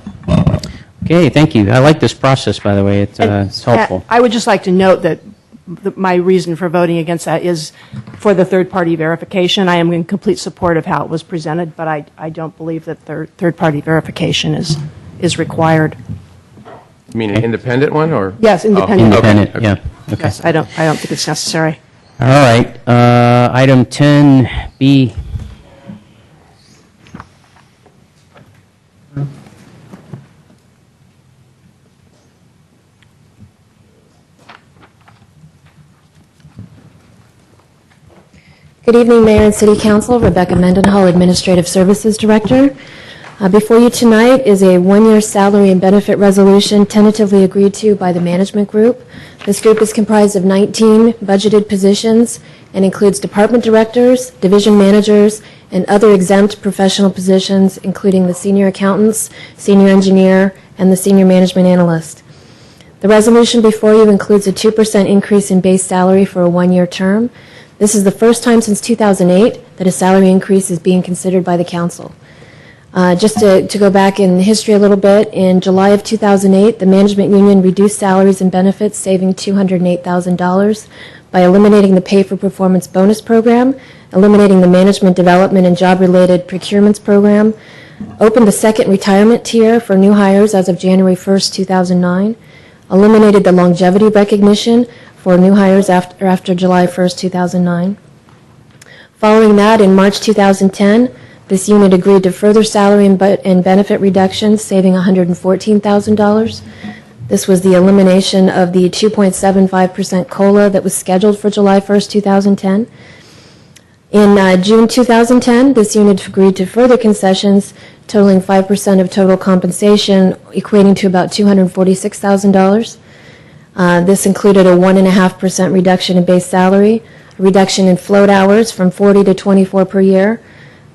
Okay, thank you. I like this process, by the way. It's helpful. I would just like to note that my reason for voting against that is for the third-party verification. I am in complete support of how it was presented, but I don't believe that third-party verification is required. You mean an independent one, or? Yes, independent. Independent, Okay. yeah. Okay. Yes, I don't think it's necessary. All right. Item 10B. Good evening, Mayor and City Council. Rebecca Mendenhall, Administrative Services Director. Before you tonight is a one-year salary and benefit resolution tentatively agreed to by the management group. This group is comprised of 19 budgeted positions and includes department directors, division managers, and other exempt professional positions, including the senior accountants, senior engineer, and the senior management analyst. The resolution before you includes a 2% increase in base salary for a one-year term. This is the first time since 2008 that a salary increase is being considered by the council. Just to go back in history a little bit, in July of 2008, the management union reduced salaries and benefits, saving $208,000 by eliminating the pay-for-performance bonus program, eliminating the management development and job-related procurements program, opened the second retirement tier for new hires as of January 1st, 2009, eliminated the longevity recognition for new hires after July 1st, 2009. Following that, in March 2010, this unit agreed to further salary and benefit reductions, saving $114,000. This was the elimination of the 2.75% COLA that was scheduled for July 1st, 2010. In June 2010, this unit agreed to further concessions totaling 5% of total compensation, equating to about $246,000. This included a 1.5% reduction in base salary, a reduction in float hours from 40 to 24 per year,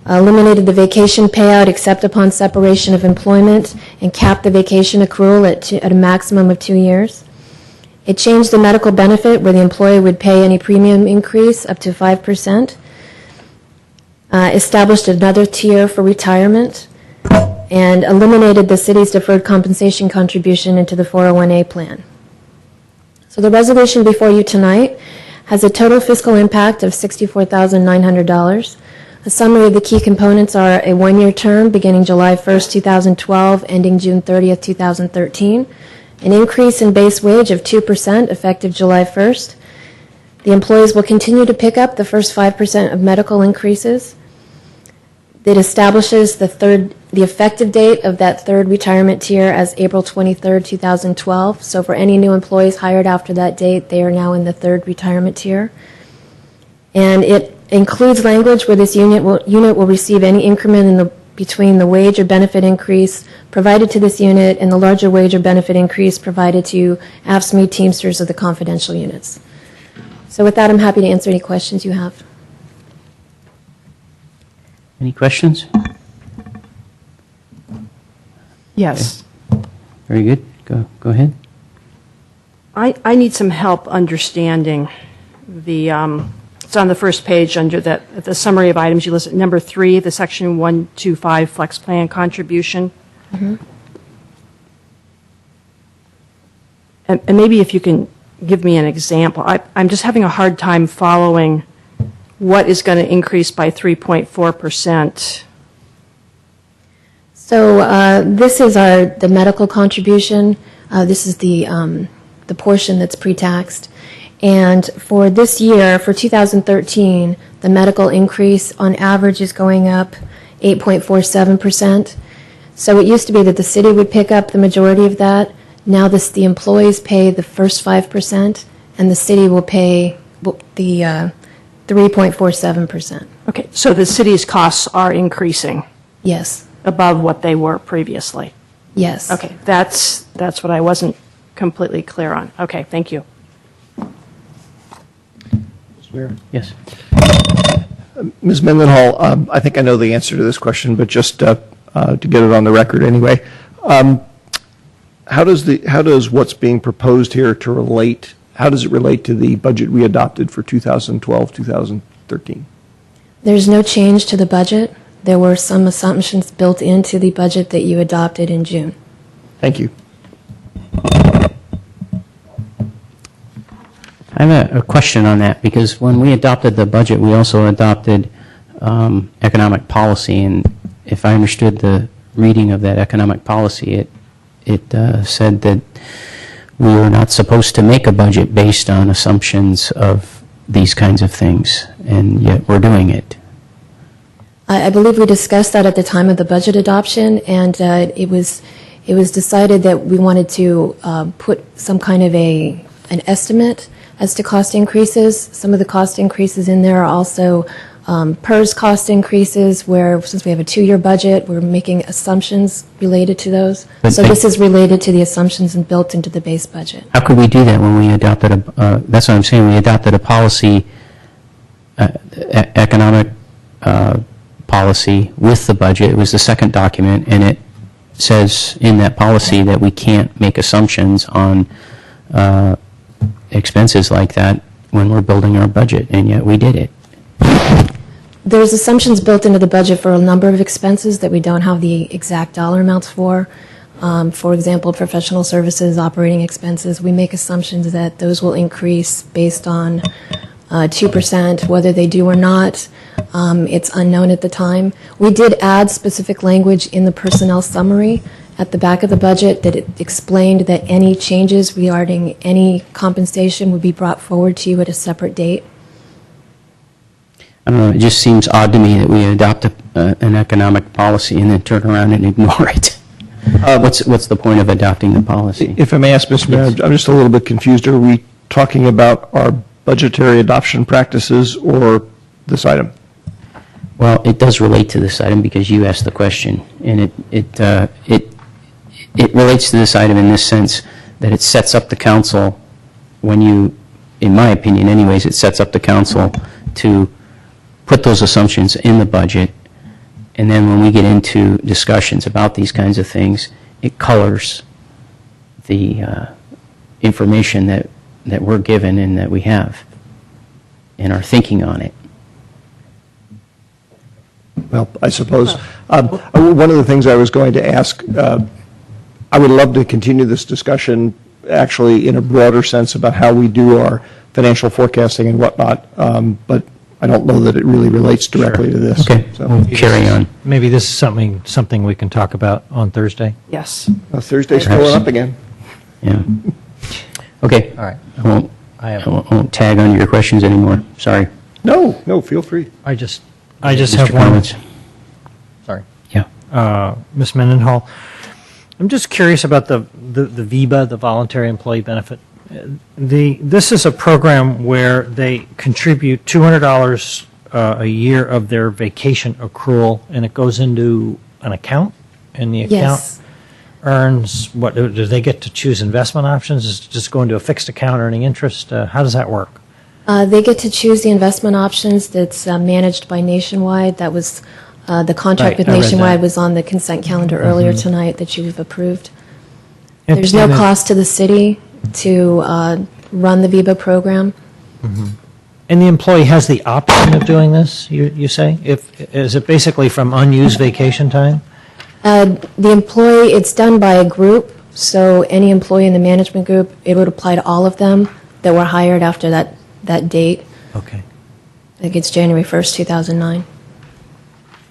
eliminated the vacation payout except upon separation of employment, and capped the vacation accrual at a maximum of 2 years. It changed the medical benefit where the employee would pay any premium increase up to 5%, established another tier for retirement, and eliminated the city's deferred compensation contribution into the 401A plan. So the resolution before you tonight has a total fiscal impact of $64,900. A summary of the key components are a one-year term beginning July 1st, 2012, ending June 30th, 2013, an increase in base wage of 2% effective July 1st. The employees will continue to pick up the first 5% of medical increases. It establishes the effective date of that third retirement tier as April 23rd, 2012. So for any new employees hired after that date, they are now in the third retirement tier. And it includes language where this unit will receive any increment between the wage or benefit increase provided to this unit and the larger wage or benefit increase provided to AFSCME Teamsters of the confidential units. So with that, I'm happy to answer any questions you have. Any questions? Yes. Very good. Go ahead. I need some help understanding the, it's on the first page under the summary of items you listed, number 3, the section 125 flex plan contribution. Mm-hmm. And maybe if you can give me an example. I'm just having a hard time following what is going to increase by 3.4%. So this is the medical contribution. This is the portion that's pre-taxed. And for this year, for 2013, the medical increase on average is going up 8.47%. So it used to be that the city would pick up the majority of that. Now the employees pay the first 5%, and the city will pay the 3.47%. Okay, so the city's costs are increasing? Yes. Above what they were previously? Yes. Okay, that's what I wasn't completely clear on. Okay, thank you. Yes. Ms. Mendenhall, I think I know the answer to this question, but just to get it on the record anyway, how does what's being proposed here to relate? How does it relate to the budget we adopted for 2012-2013? There's no change to the budget. There were some assumptions built into the budget that you adopted in June. Thank you. I have a question on that, because when we adopted the budget, we also adopted economic policy, and if I understood the reading of that economic policy, it said that we were not supposed to make a budget based on assumptions of these kinds of things, and yet we're doing it. I believe we discussed that at the time of the budget adoption, and it was decided that we wanted to put some kind of an estimate as to cost increases. Some of the cost increases in there are also PERS cost increases, where since we have a 2-year budget, we're making assumptions related to those. So this is related to the assumptions and built into the base budget. How could we do that when we adopted that's what I'm saying, we adopted a policy, economic policy with the budget. It was the second document, and it says in that policy that we can't make assumptions on expenses like that when we're building our budget, and yet we did it. There's assumptions built into the budget for a number of expenses that we don't have the exact dollar amounts for. For example, professional services, operating expenses. We make assumptions that those will increase based on 2%, whether they do or not. It's unknown at the time. We did add specific language in the personnel summary at the back of the budget that it explained that any changes regarding any compensation would be brought forward to you at a separate date. I don't know, it just seems odd to me that we adopt an economic policy and then turn around and ignore it. What's the point of adopting the policy? If I may ask, Mr. Mayor, I'm just a little bit confused. Are we talking about our budgetary adoption practices or this item? Well, it does relate to this item because you asked the question, and it relates to this item in this sense that it sets up the council when you, in my opinion anyways, it sets up the council to put those assumptions in the budget, and then when we get into discussions about these kinds of things, it colors the information that we're given and that we have and our thinking on it. Well, I suppose one of the things I was going to ask, I would love to continue this discussion actually in a broader sense about how we do our financial forecasting and whatnot, but I don't know that it really relates directly to this. Okay, So. we'll carry on. Maybe this is something we can talk about on Thursday? Yes. Thursday's Perhaps. going up again. Yeah. Okay. All right. I won't tag on your questions anymore. Sorry. No, feel free. I just Mr. have one. Collins. Sorry. Yeah. Ms. Mendenhall, I'm just curious about the VEBA, the Voluntary Employee Benefit. This is a program where they contribute $200 a year of their vacation accrual, and it goes into an account, and the account Yes. earns, what, do they get to choose investment options? Does it just go into a fixed account earning interest? How does that work? They get to choose the investment options that's managed by Nationwide. That was, the contract Right, with I read Nationwide that. was on the consent calendar earlier tonight that you've approved. And- There's no and it- cost to the city to run the VEBA program. And the employee has the option of doing this, you say? Is it basically from unused vacation time? The employee, it's done by a group, so any employee in the management group, it would apply to all of them that were hired after that date. Okay. I think it's January 1st, 2009.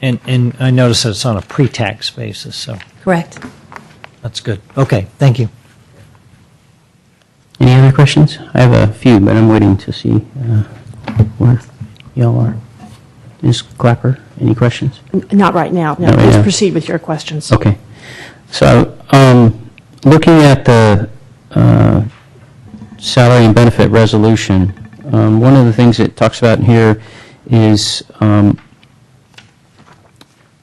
And I notice that it's on a pre-tax basis, so Correct. that's good. Okay, thank you. Any other questions? I have a few, but I'm waiting to see where y'all are. Ms. Clapper, any questions? Not right now. No, Not right please now. proceed with your questions. Okay. So, looking at the salary and benefit resolution, one of the things it talks about in here is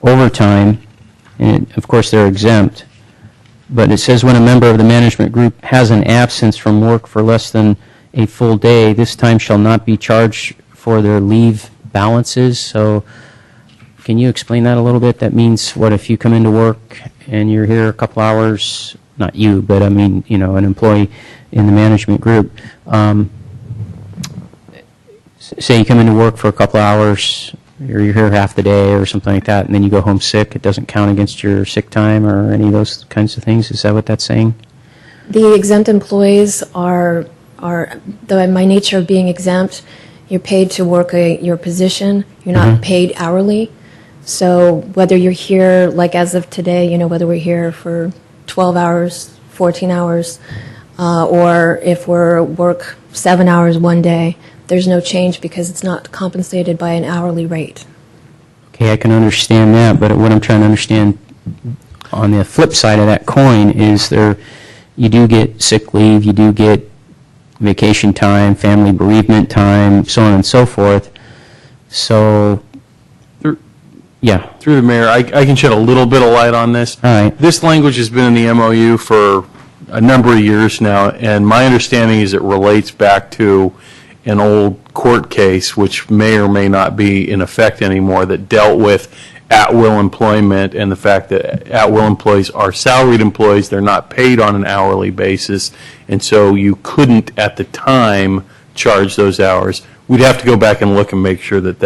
overtime, and of course they're exempt, but it says when a member of the management group has an absence from work for less than a full day, this time shall not be charged for their leave balances. So can you explain that a little bit? That means, what, if you come into work and you're here a couple hours, not you, but I mean, you know, an employee in the management group, say you come into work for a couple hours, or you're here half the day or something like that, and then you go home sick, it doesn't count against your sick time or any of those kinds of things? Is that what that's saying? The exempt employees are by nature of being exempt, you're paid to work your position. You're not paid hourly. So whether you're here, like as of today, you know, whether we're here for 12 hours, 14 hours, or if we're work 7 hours one day, there's no change because it's not compensated by an hourly rate. Okay, I can understand that, but what I'm trying to understand on the flip side of that coin is you do get sick leave, you do get vacation time, family bereavement time, so on and so forth. So, yeah. Through the mayor, I can shed a little bit of light on this. All right. This language has been in the MOU for a number of years now, and my understanding is it relates back to an old court case, which may or may not be in effect anymore, that dealt with at-will employment and the fact that at-will employees are salaried employees. They're not paid on an hourly basis, and so you couldn't at the time charge those hours. We'd have to go back and look and make sure that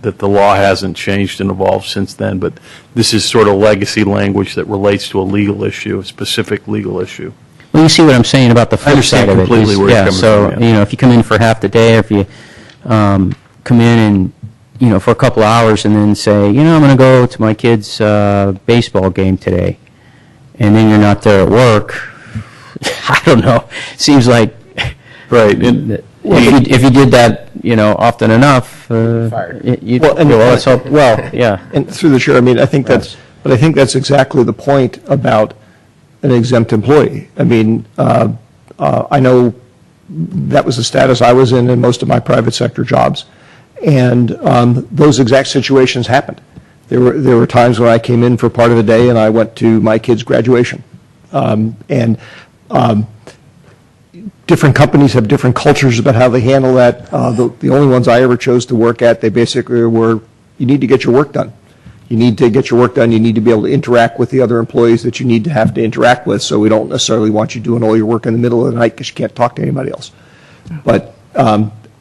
the law hasn't changed and evolved since then, but this is sort of legacy language that relates to a legal issue, a specific legal issue. Well, you see what I'm saying about the flip understand side of it. completely where you're Yeah, coming so, from, yeah. you know, if you come in for half the day, or if you come in and, you know, for a couple of hours and then say, you know, I'm going to go to my kid's baseball game today, and then you're not there at work, I don't know. Seems like, right. If you did that, you know, often enough, you'd, yeah. And through the chair, I mean, I think that's exactly the point about an exempt employee. I mean, I know that was the status I was in most of my private sector jobs, And those exact situations happened. There were times when I came in for part of the day and I went to my kid's graduation. Different companies have different cultures about how they handle that. The only ones I ever chose to work at, they basically were, you need to get your work done. You need to get your work done. You need to be able to interact with the other employees that you need to have to interact with. So we don't necessarily want you doing all your work in the middle of the night because you can't talk to anybody else. But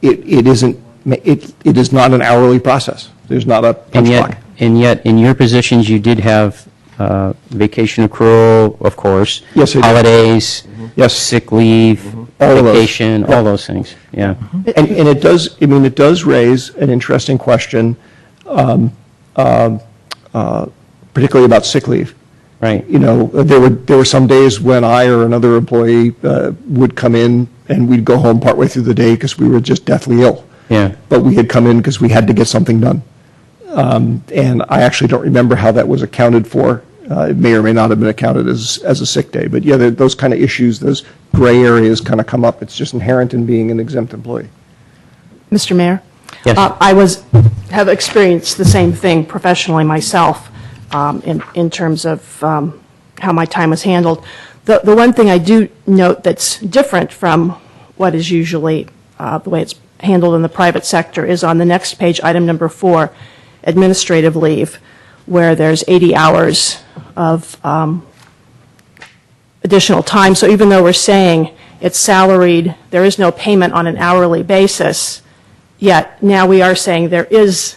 it is not an hourly process. There's not a punch clock. And yet, in your positions, you did have vacation accrual, of course. Yes, I did. Holidays, yes, sick leave, all vacation, of those. all those things. Yeah. And it does. I mean, it does raise an interesting question, particularly about sick leave. Right. You know, there were some days when I or another employee would come in and we'd go home partway through the day because we were just deathly ill. Yeah. But we had come in because we had to get something done. And I actually don't remember how that was accounted for. It may or may not have been accounted as a sick day. But yeah, those kind of issues, those gray areas kind of come up. It's just inherent in being an exempt employee. Mr. Mayor? Yes. I have experienced the same thing professionally myself in terms of how my time was handled. The one thing I do note that's different from what is usually the way it's handled in the private sector is on the next page, item number 4, administrative leave, where there's 80 hours of additional time. So even though we're saying it's salaried, there is no payment on an hourly basis, yet now we are saying there is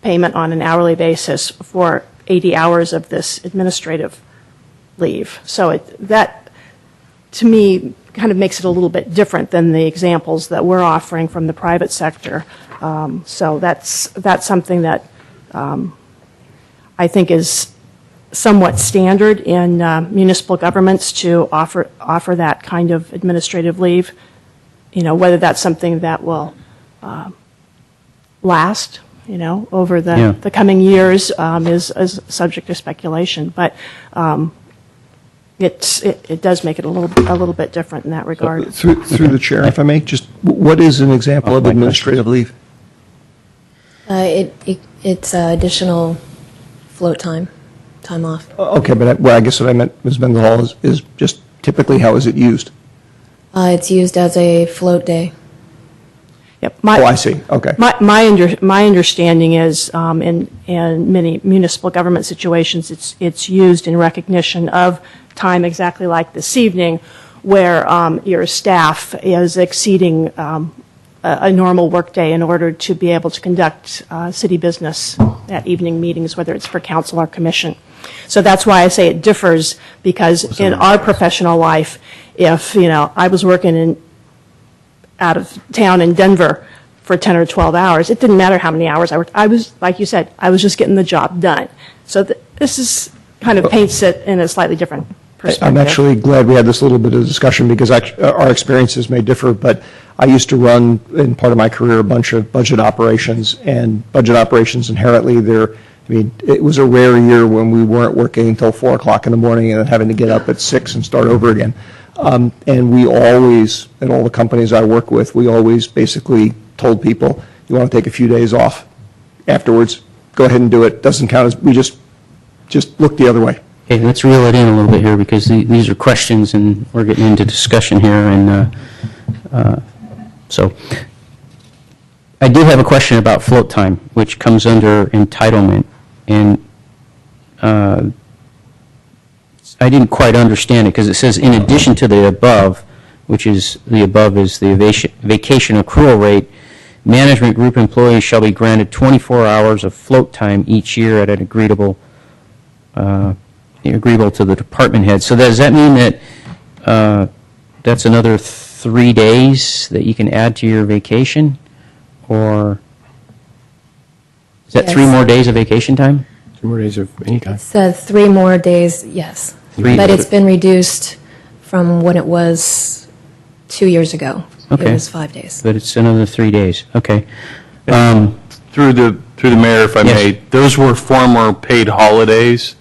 payment on an hourly basis for 80 hours of this administrative leave. So that, to me, kind of makes it a little bit different than the examples that we're offering from the private sector. So that's something that I think is somewhat standard in municipal governments to offer that kind of administrative leave. You know, whether that's something that will last, you know, over the coming years is subject to speculation. But it does make it a little bit different in that regard. Through the chair, if I may, just what is an example of administrative leave? It's additional float time off. Okay, but I guess what I meant, Ms. Mendenhall, is just typically how is it used? It's used as a float day. Yep. I see. Okay. My understanding is in many municipal government situations, it's used in recognition of time exactly like this evening, where your staff is exceeding a normal workday in order to be able to conduct city business at evening meetings, whether it's for council or commission. So that's why I say it differs, because in our professional life, if I was working out of town in Denver for 10 or 12 hours, it didn't matter how many hours I worked. I was, like you said, I was just getting the job done. So this is kind of paints it in a slightly different perspective. I'm actually glad we had this little bit of discussion because our experiences may differ, but I used to run, in part of my career, a bunch of budget operations, and budget operations inherently, it was a rare year when we weren't working until 4 o'clock in the morning and then having to get up at 6 and start over again. And we always, in all the companies I work with, we always basically told people, you want to take a few days off afterwards, go ahead and do it. Doesn't count as, we just look the other way. Okay, let's reel it in a little bit here because these are questions and we're getting into discussion here. And so I did have a question about float time, which comes under entitlement. And I didn't quite understand it because it says in addition to the above, which is the above is the vacation accrual rate, management group employees shall be granted 24 hours of float time each year at an agreeable to the department head. So does that mean that that's another 3 days that you can add to your vacation? Or is that 3 more days of vacation time? 3 more days of any kind. It says 3 more days, yes. But it's been reduced from when it was 2 years ago. Okay. It was 5 days. But it's another 3 days. Okay. Through the mayor, if I may, those were former paid holidays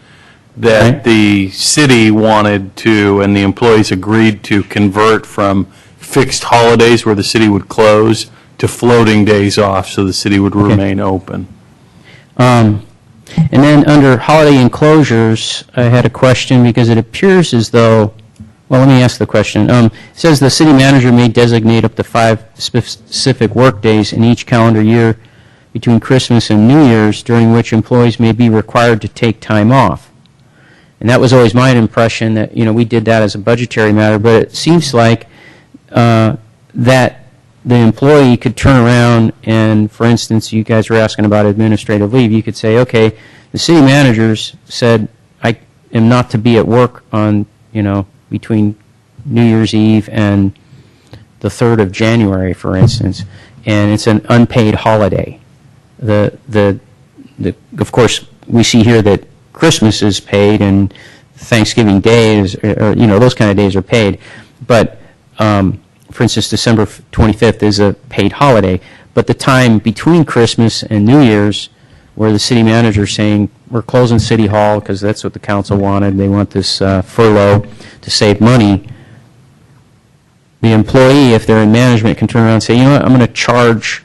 that the city wanted to, and the employees agreed to convert from fixed holidays where the city would close to floating days off, so the city would remain open. And then under holiday enclosures, I had a question because it appears as though, well, let me ask the question. It says the city manager may designate up to 5 specific workdays in each calendar year between Christmas and New Year's during which employees may be required to take time off. And that was always my impression that, we did that as a budgetary matter, but it seems like that the employee could turn around and, for instance, you guys were asking about administrative leave, you could say, okay, the city managers said I am not to be at work on, between New Year's Eve and the 3rd of January, for instance, and it's an unpaid holiday. Of course, we see here that Christmas is paid and Thanksgiving Day is, or, those kind of days are paid, but for instance, December 25th is a paid holiday, but the time between Christmas and New Year's where the city manager is saying, we're closing City Hall because that's what the council wanted, they want this furlough to save money, the employee, if they're in management, can turn around and say, you know what, I'm going to charge,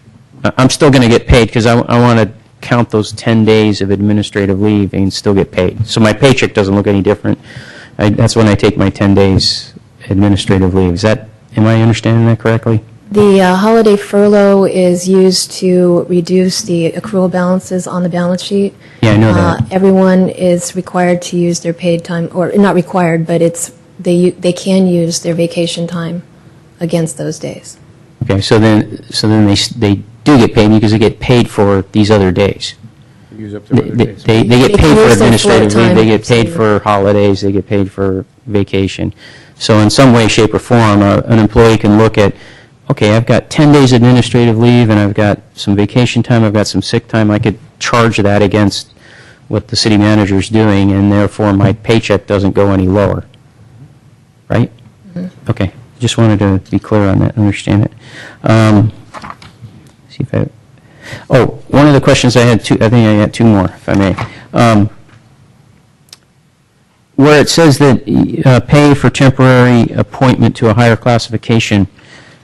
I'm still going to get paid because I want to count those 10 days of administrative leave and still get paid. So my paycheck doesn't look any different. That's when I take my 10 days administrative leave. Am I understanding that correctly? The holiday furlough is used to reduce the accrual balances on the balance sheet. Yeah, I know that. Everyone is required to use their paid time, or not required, but they can use their vacation time against those days. Okay, so then they do get paid because they get paid for these other days. Use up their other days. They get paid for administrative leave, they get paid absolutely. for holidays, they get paid for vacation. So in some way, shape, or form, an employee can look at, okay, I've got 10 days administrative leave and I've got some vacation time, I've got some sick time, I could charge that against what the city manager is doing, and therefore my paycheck doesn't go any lower. Right? Mm-hmm. Okay, just wanted to be clear on that, understand it. See if one of the questions I had, I think I had 2 more, if I may. Where it says that pay for temporary appointment to a higher classification,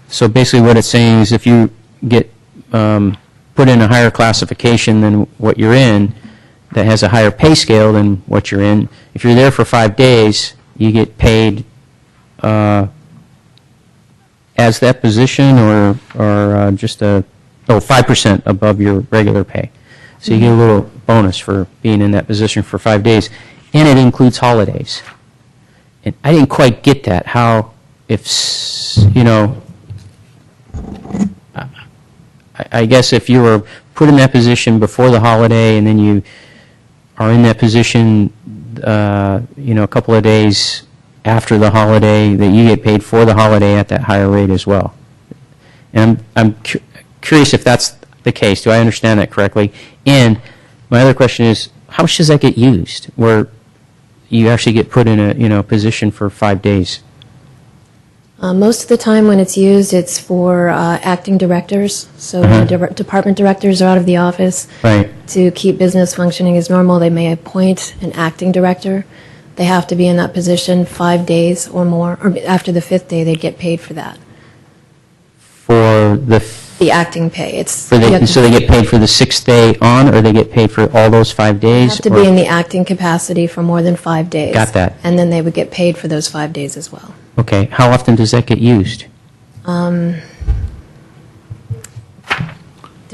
so basically what it's saying is if you get put in a higher classification than what you're in, that has a higher pay scale than what you're in, if you're there for 5 days, you get paid as that position or just 5% above your regular pay. So you get a little bonus for being in that position for 5 days. And it includes holidays. And I didn't quite get that, how if, I guess if you were put in that position before the holiday and then you are in that position, a couple of days after the holiday, that you get paid for the holiday at that higher rate as well. And I'm curious if that's the case. Do I understand that correctly? And my other question is, how much does that get used, where you actually get put in a position for 5 days? Most of the time when it's used, it's for acting directors. So when department directors are out of the office, right, to keep business functioning as normal, they may appoint an acting director. They have to be in that position 5 days or more, or after the 5th day, they get paid for that. For The acting pay. so they get paid for the 6th day on, or they get paid for all those 5 They days? have to be in the acting capacity for more than 5 days. Got that. And then they would get paid for those 5 days as well. Okay, how often does that get used?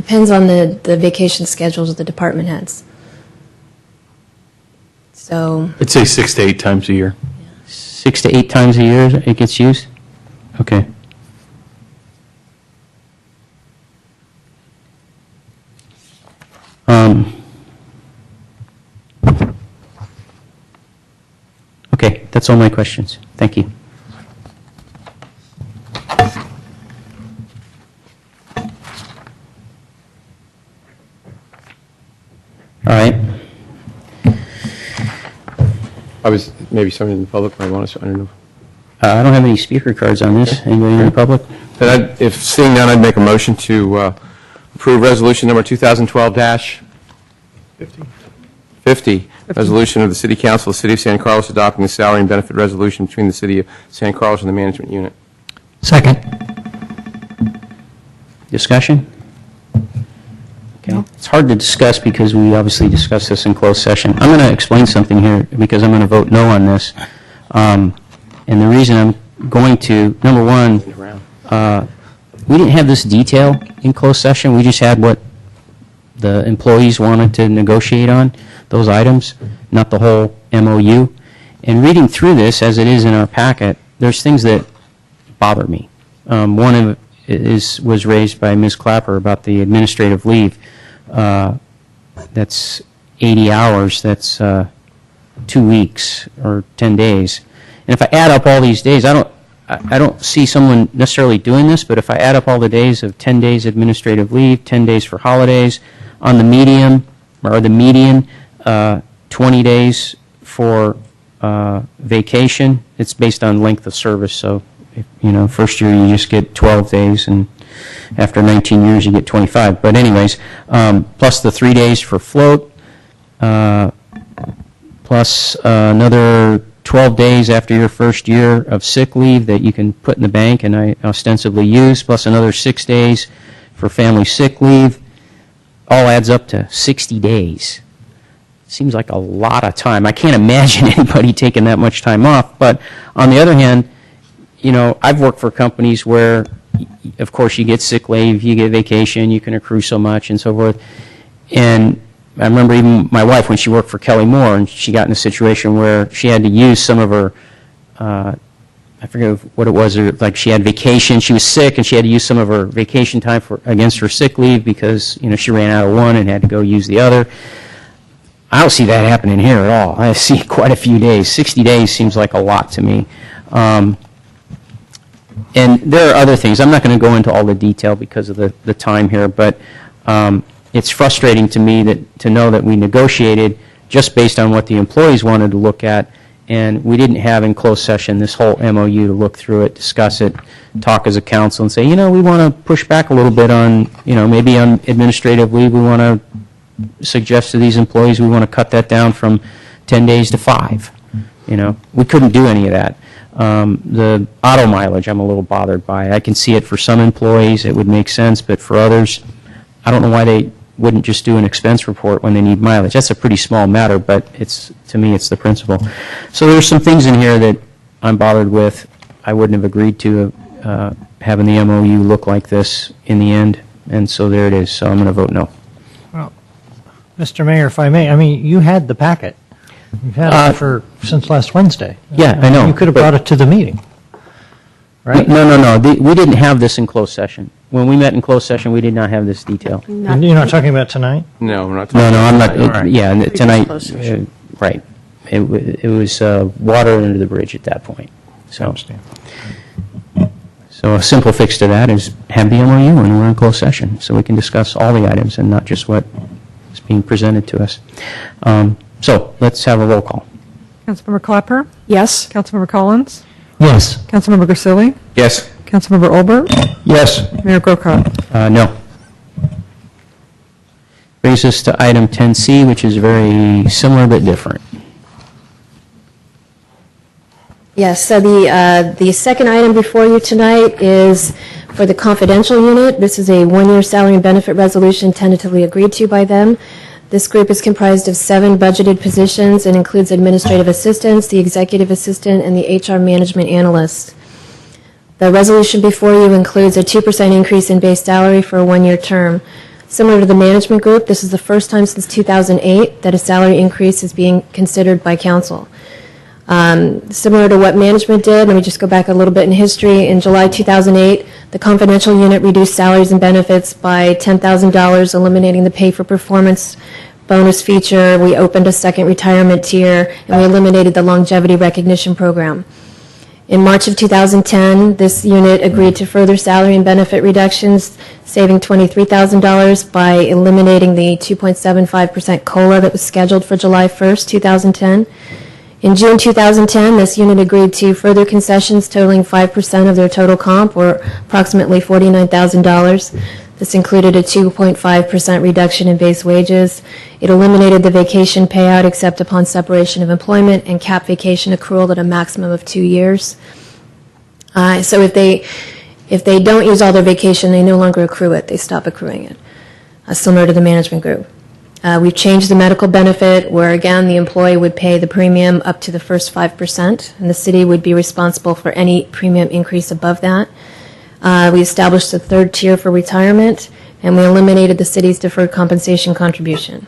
Depends on the vacation schedules of the department heads. So, I'd say 6 to 8 times a year. 6 to 8 times a year it gets used? Okay. Okay, that's all my questions. Thank you. All right. Maybe somebody in the public might want to, I don't know. I don't have any speaker cards on this. Anybody in the public? Then if seeing none, I'd make a motion to approve resolution number 2012-50. Resolution of the City Council of the City of San Carlos adopting the salary and benefit resolution between the City of San Carlos and the management unit. Second. Discussion? Okay. It's hard to discuss because we obviously discussed this in closed session. I'm going to explain something here because I'm going to vote no on this. And the reason I'm going to, number one, we didn't have this detail in closed session. We just had what the employees wanted to negotiate on, those items, not the whole MOU. And reading through this, as it is in our packet, there's things that bother me. One of it was raised by Ms. Clapper about the administrative leave. That's 80 hours. That's 2 weeks or 10 days. And if I add up all these days, I don't see someone necessarily doing this, but if I add up all the days of 10 days administrative leave, 10 days for holidays, on the median, 20 days for vacation. It's based on length of service, so first year you just get 12 days, and after 19 years you get 25. But anyways, plus the 3 days for float, plus another 12 days after your first year of sick leave that you can put in the bank and I ostensibly use, plus another 6 days for family sick leave, all adds up to 60 days. Seems like a lot of time. I can't imagine anybody taking that much time off. But on the other hand, I've worked for companies where, of course, you get sick leave, you get vacation, you can accrue so much and so forth. And I remember even my wife, when she worked for Kelly Moore, and she got in a situation where she had to use some of her, I forget what it was, like she had vacation, she was sick, and she had to use some of her vacation time against her sick leave because, she ran out of one and had to go use the other. I don't see that happening here at all. I see quite a few days. 60 days seems like a lot to me. And there are other things. I'm not going to go into all the detail because of the time here, but it's frustrating to me to know that we negotiated just based on what the employees wanted to look at, and we didn't have in closed session this whole MOU to look through it, discuss it, talk as a council, and say, we want to push back a little bit on, maybe on administrative leave, we want to suggest to these employees we want to cut that down from 10 days to 5. We couldn't do any of that. The auto mileage I'm a little bothered by. I can see it for some employees, it would make sense, but for others, I don't know why they wouldn't just do an expense report when they need mileage. That's a pretty small matter, but to me it's the principle. So there's some things in here that I'm bothered with. I wouldn't have agreed to having the MOU look like this in the end, and so there it is. So I'm going to vote no. Well, Mr. Mayor, if I may, you had the packet. You've had it since last Wednesday. Yeah, I know. You could have brought it to the meeting, right? No. We didn't have this in closed session. When we met in closed session, we did not have this detail. You're not talking about tonight? No, we're not talking No, I'm not. All right. Yeah, tonight, right. It was water under the bridge at that point. So a simple fix to that is have the MOU when we're in closed session, so we can discuss all the items and not just what is being presented to us. So let's have a roll call. Councilmember Clapper? Yes. Councilmember Collins? Yes. Councilmember Grisilli? Yes. Councilmember Olbert? Yes. Mayor Grocott? No. Brings us to item 10C, which is very similar but different. Yes, so the second item before you tonight is for the confidential unit. This is a one-year salary and benefit resolution tentatively agreed to by them. This group is comprised of 7 budgeted positions and includes administrative assistants, the executive assistant, and the HR management analyst. The resolution before you includes a 2% increase in base salary for a one-year term. Similar to the management group, this is the first time since 2008 that a salary increase is being considered by council. Similar to what management did, let me just go back a little bit in history. In July 2008, the confidential unit reduced salaries and benefits by $10,000, eliminating the pay for performance bonus feature. We opened a second retirement tier, and we eliminated the longevity recognition program. In March of 2010, this unit agreed to further salary and benefit reductions, saving $23,000 by eliminating the 2.75% COLA that was scheduled for July 1st, 2010. In June 2010, this unit agreed to further concessions totaling 5% of their total comp, or approximately $49,000. This included a 2.5% reduction in base wages. It eliminated the vacation payout except upon separation of employment and capped vacation accrual at a maximum of 2 years. So if If they don't use all their vacation, they no longer accrue it. They stop accruing it, similar to the management group. We've changed the medical benefit where, again, the employee would pay the premium up to the first 5%, and the city would be responsible for any premium increase above that. We established a third tier for retirement, and we eliminated the city's deferred compensation contribution.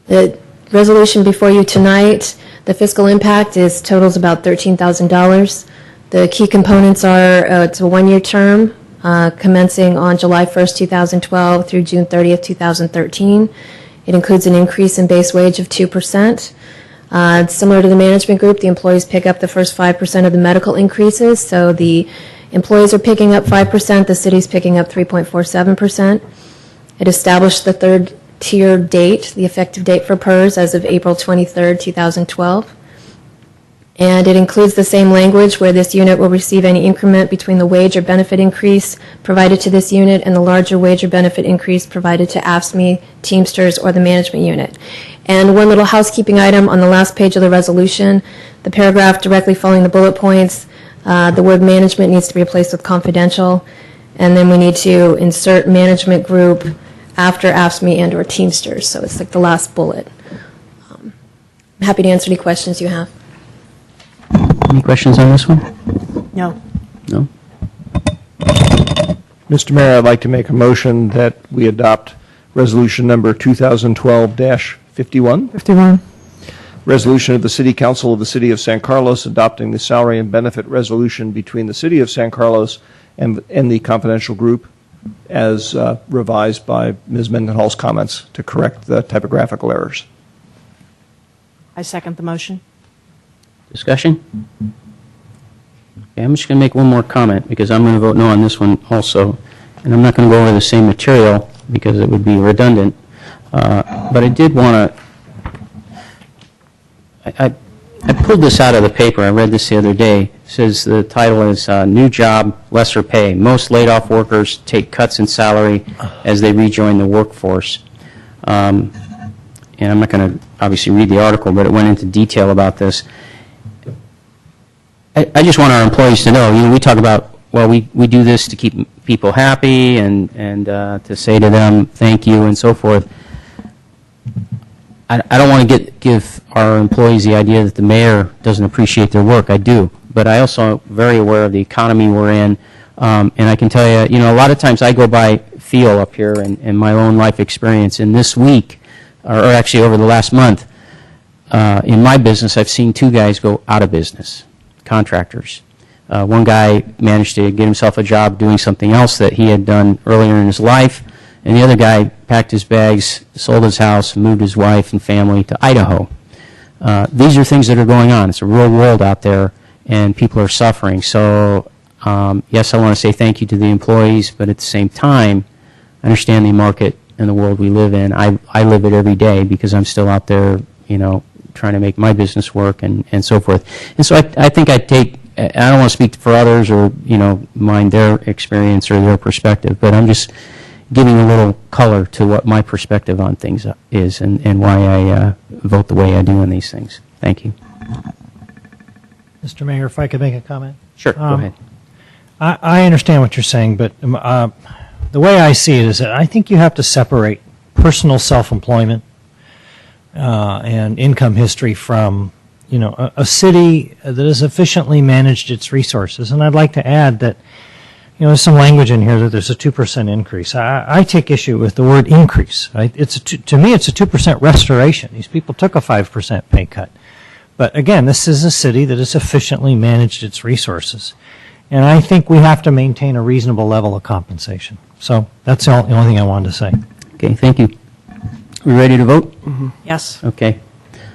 The resolution before you tonight, the fiscal impact totals about $13,000. The key components are it's a one-year term commencing on July 1st, 2012 through June 30th, 2013. It includes an increase in base wage of 2%. Similar to the management group, the employees pick up the first 5% of the medical increases, so the employees are picking up 5%, the city's picking up 3.47%. It established the third tier date, the effective date for PERS, as of April 23rd, 2012. And it includes the same language where this unit will receive any increment between the wage or benefit increase provided to this unit and the larger wage or benefit increase provided to AFSCME, Teamsters, or the management unit. And one little housekeeping item on the last page of the resolution, the paragraph directly following the bullet points, the word management needs to be replaced with confidential, and then we need to insert management group after AFSCME and or Teamsters, so it's like the last bullet. I'm happy to answer any questions you have. Any questions on this one? No. No? Mr. Mayor, I'd like to make a motion that we adopt resolution number 2012-51. 51. Resolution of the City Council of the City of San Carlos adopting the salary and benefit resolution between the City of San Carlos and the confidential group as revised by Ms. Mendenhall's comments to correct the typographical errors. I second the motion. Discussion? Okay, I'm just going to make one more comment because I'm going to vote no on this one also. And I'm not going to go over the same material because it would be redundant. But I did want to, I pulled this out of the paper. I read this the other day. It says the title is New Job, Lesser Pay. Most laid off workers take cuts in salary as they rejoin the workforce. And I'm not going to obviously read the article, but it went into detail about this. I just want our employees to know, we talk about, well, we do this to keep people happy and to say to them thank you and so forth. I don't want to give our employees the idea that the mayor doesn't appreciate their work. I do. But I also am very aware of the economy we're in. And I can tell you, a lot of times I go by feel up here and my own life experience. And this week, or actually over the last month, in my business, I've seen two guys go out of business. Contractors. One guy managed to get himself a job doing something else that he had done earlier in his life, and the other guy packed his bags, sold his house, moved his wife and family to Idaho. These are things that are going on. It's a real world out there, and people are suffering. So, yes, I want to say thank you to the employees, but at the same time, I understand the market and the world we live in. I live it every day because I'm still out there, trying to make my business work and so forth. And so I think I don't want to speak for others or, mind their experience or their perspective, but I'm just giving a little color to what my perspective on things is and why I vote the way I do on these things. Thank you. Mr. Mayor, if I could make a comment? Sure, go ahead. I understand what you're saying, but the way I see it is that I think you have to separate personal self-employment and income history from, a city that has efficiently managed its resources. And I'd like to add that, there's some language in here that there's a 2% increase. I take issue with the word increase. To me, it's a 2% restoration. These people took a 5% pay cut. But again, this is a city that has efficiently managed its resources. And I think we have to maintain a reasonable level of compensation. So that's the only thing I wanted to say. Okay, thank you. We ready to vote? Mm-hmm. Yes. Okay.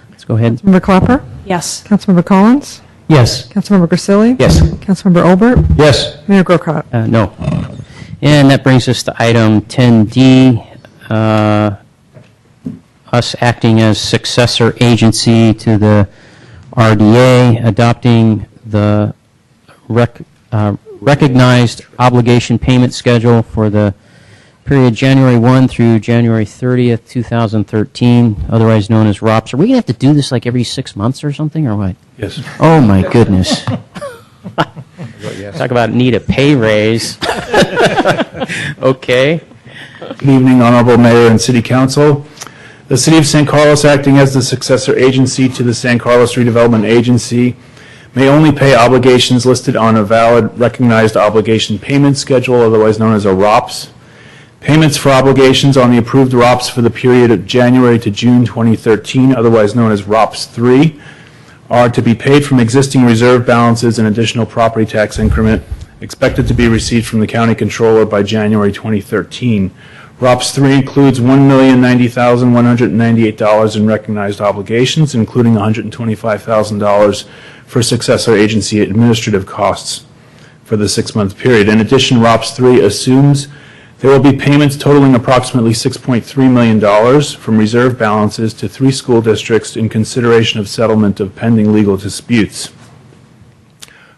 Let's go ahead. Councilmember Clapper? Yes. Councilmember Collins? Yes. Councilmember Grisilli? Yes. Councilmember Olbert? Yes. Mayor Grocott? No. And that brings us to item 10D, us acting as successor agency to the RDA, adopting the recognized obligation payment schedule for the period January 1 through January 30th, 2013, otherwise known as ROPS. Are we going to have to do this like every 6 months or something, or what? Yes. Oh, my goodness. Yes. Talk about need a pay raise. Okay. Good evening, Honorable Mayor and City Council. The City of San Carlos, acting as the successor agency to the San Carlos Redevelopment Agency, may only pay obligations listed on a valid recognized obligation payment schedule, otherwise known as a ROPS. Payments for obligations on the approved ROPS for the period of January to June 2013, otherwise known as ROPS 3, are to be paid from existing reserve balances and additional property tax increment expected to be received from the County Controller by January 2013. ROPS 3 includes $1,090,198 in recognized obligations, including $125,000 for successor agency administrative costs for the 6-month period. In addition, ROPS 3 assumes there will be payments totaling approximately $6.3 million from reserve balances to 3 school districts in consideration of settlement of pending legal disputes.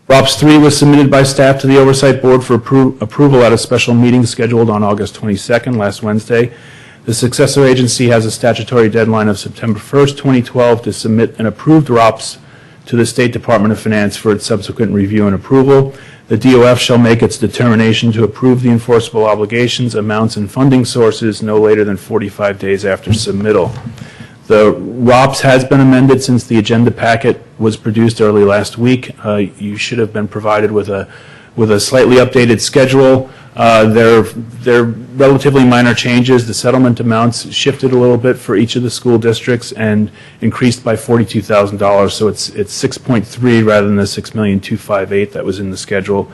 ROPS 3 was submitted by staff to the Oversight Board for approval at a special meeting scheduled on August 22nd, last Wednesday. The successor agency has a statutory deadline of September 1st, 2012 to submit an approved ROPS to the State Department of Finance for its subsequent review and approval. The DOF shall make its determination to approve the enforceable obligations, amounts, and funding sources no later than 45 days after submittal. The ROPS has been amended since the agenda packet was produced early last week. You should have been provided with a slightly updated schedule. They're relatively minor changes. The settlement amounts shifted a little bit for each of the school districts and increased by $42,000. So it's 6.3 rather than the $6,258,000 that was in the schedule.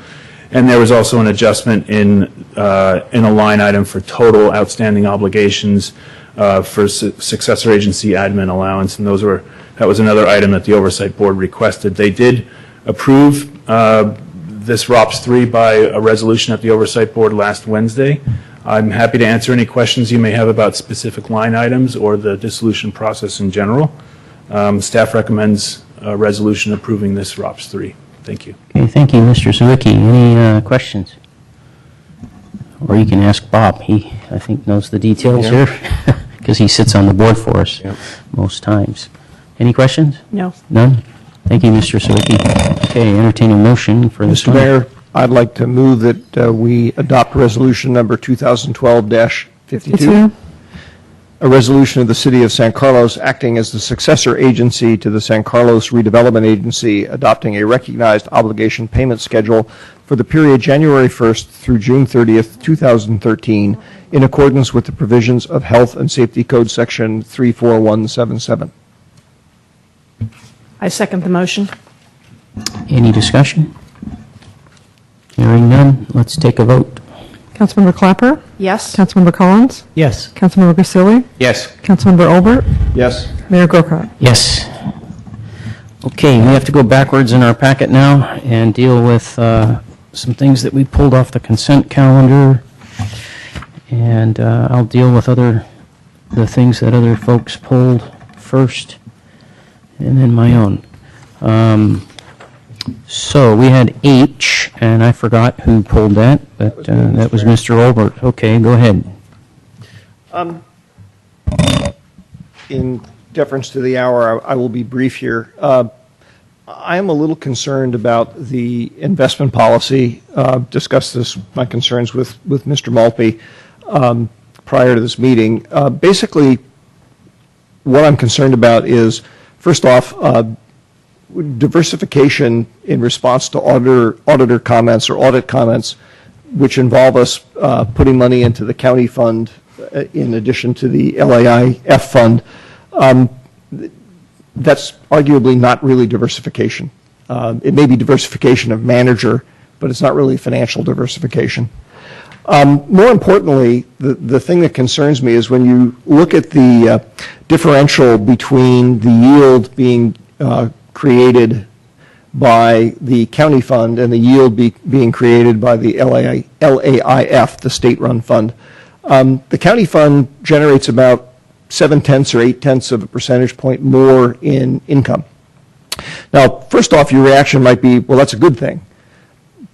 And there was also an adjustment in a line item for total outstanding obligations for successor agency admin allowance, and that was another item that the Oversight Board requested. They did approve this ROPS 3 by a resolution at the Oversight Board last Wednesday. I'm happy to answer any questions you may have about specific line items or the dissolution process in general. Staff recommends a resolution approving this ROPS 3. Thank you. Okay, thank you, Mr. Sawicki. Any questions? Or you can ask Bob. He, I think, knows the details here because he sits on the board for us most times. Any questions? No. None? Thank you, Mr. Sawicki. Okay, entertaining motion for this Mr. one. Mayor, I'd like to move that we adopt resolution number 2012-52. A resolution of the City of San Carlos acting as the successor agency to the San Carlos Redevelopment Agency, adopting a recognized obligation payment schedule for the period January 1st through June 30th, 2013, in accordance with the provisions of Health and Safety Code Section 34177. I second the motion. Any discussion? Hearing none, let's take a vote. Councilmember Clapper? Yes. Councilmember Collins? Yes. Councilmember Grisilli? Yes. Councilmember Olbert? Yes. Mayor Grocott? Yes. Okay, we have to go backwards in our packet now and deal with some things that we pulled off the consent calendar, and I'll deal with the things that other folks pulled first, and then my own. So we had H, and I forgot who pulled that, but that was Mr. Olbert. Okay, go ahead. In deference to the hour, I will be brief here. I am a little concerned about the investment policy. Discussed my concerns with Mr. Maltby prior to this meeting. Basically, what I'm concerned about is, first off, diversification in response to auditor comments or audit comments, which involve us putting money into the county fund in addition to the LAIF fund. That's arguably not really diversification. It may be diversification of manager, but it's not really financial diversification. More importantly, the thing that concerns me is when you look at the differential between the yield being created by the county fund and the yield being created by the LAIF, the state-run fund. The county fund generates about 0.7 or 0.8 of a percentage point more in income. Now, first off, your reaction might be, well, that's a good thing.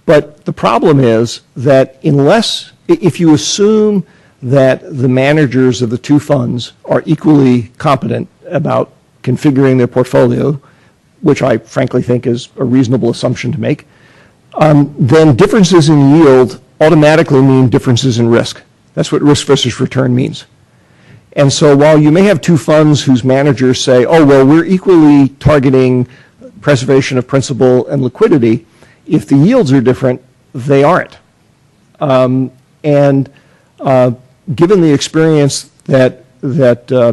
But the problem is that if you assume that the managers of the two funds are equally competent about configuring their portfolio, which I frankly think is a reasonable assumption to make, then differences in yield automatically mean differences in risk. That's what risk versus return means. And so while you may have two funds whose managers say, oh, well, we're equally targeting preservation of principal and liquidity, if the yields are different, they aren't. Given the experience that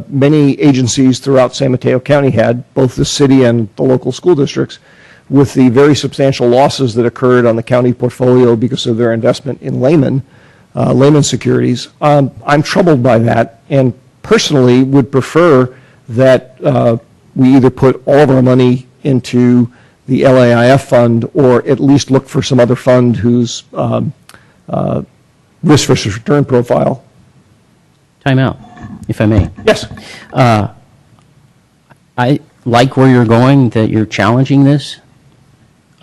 many agencies throughout San Mateo County had, both the city and the local school districts, with the very substantial losses that occurred on the county portfolio because of their investment in Lehman securities, I'm troubled by that, and personally would prefer that we either put all of our money into the LAIF fund or at least look for some other fund whose risk versus return profile. Time out, if I may. Yes. I like where you're going, that you're challenging this.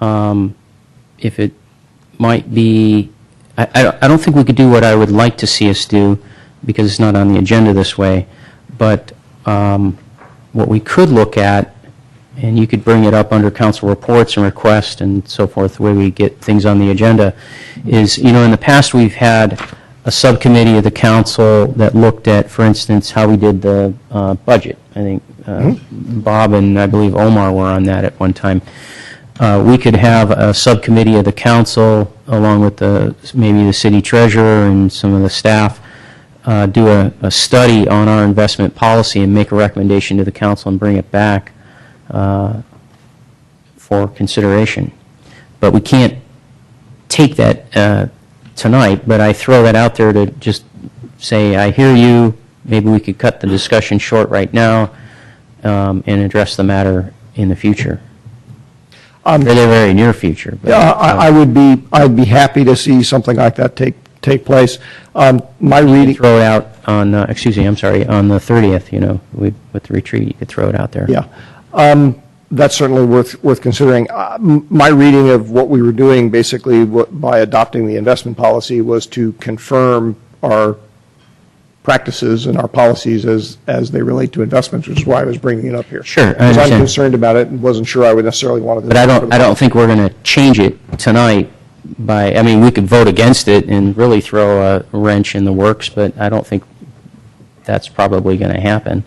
If it might be, I don't think we could do what I would like to see us do because it's not on the agenda this way, but what we could look at, and you could bring it up under council reports and requests and so forth, the way we get things on the agenda, is, in the past we've had a subcommittee of the council that looked at, for instance, how we did the budget. I think Bob and I believe Omar were on that at one time. We could have a subcommittee of the council, along with maybe the city treasurer and some of the staff, do a study on our investment policy and make a recommendation to the council and bring it back for consideration. But we can't take that tonight, but I throw that out there to just say, I hear you, maybe we could cut the discussion short right now and address the matter in the future. In the very near future. But, I'd be happy to see something like that take place. My reading. Throw it out on, on the 30th, with the retreat, you could throw it out there. Yeah. That's certainly worth considering. My reading of what we were doing, basically, by adopting the investment policy, was to confirm our practices and our policies as they relate to investments, which is why I was bringing it up here. Sure, I because I'm understand. concerned about it and wasn't sure I would necessarily want to. But I don't think we're going to change it tonight by, we could vote against it and really throw a wrench in the works, but I don't think that's probably going to happen.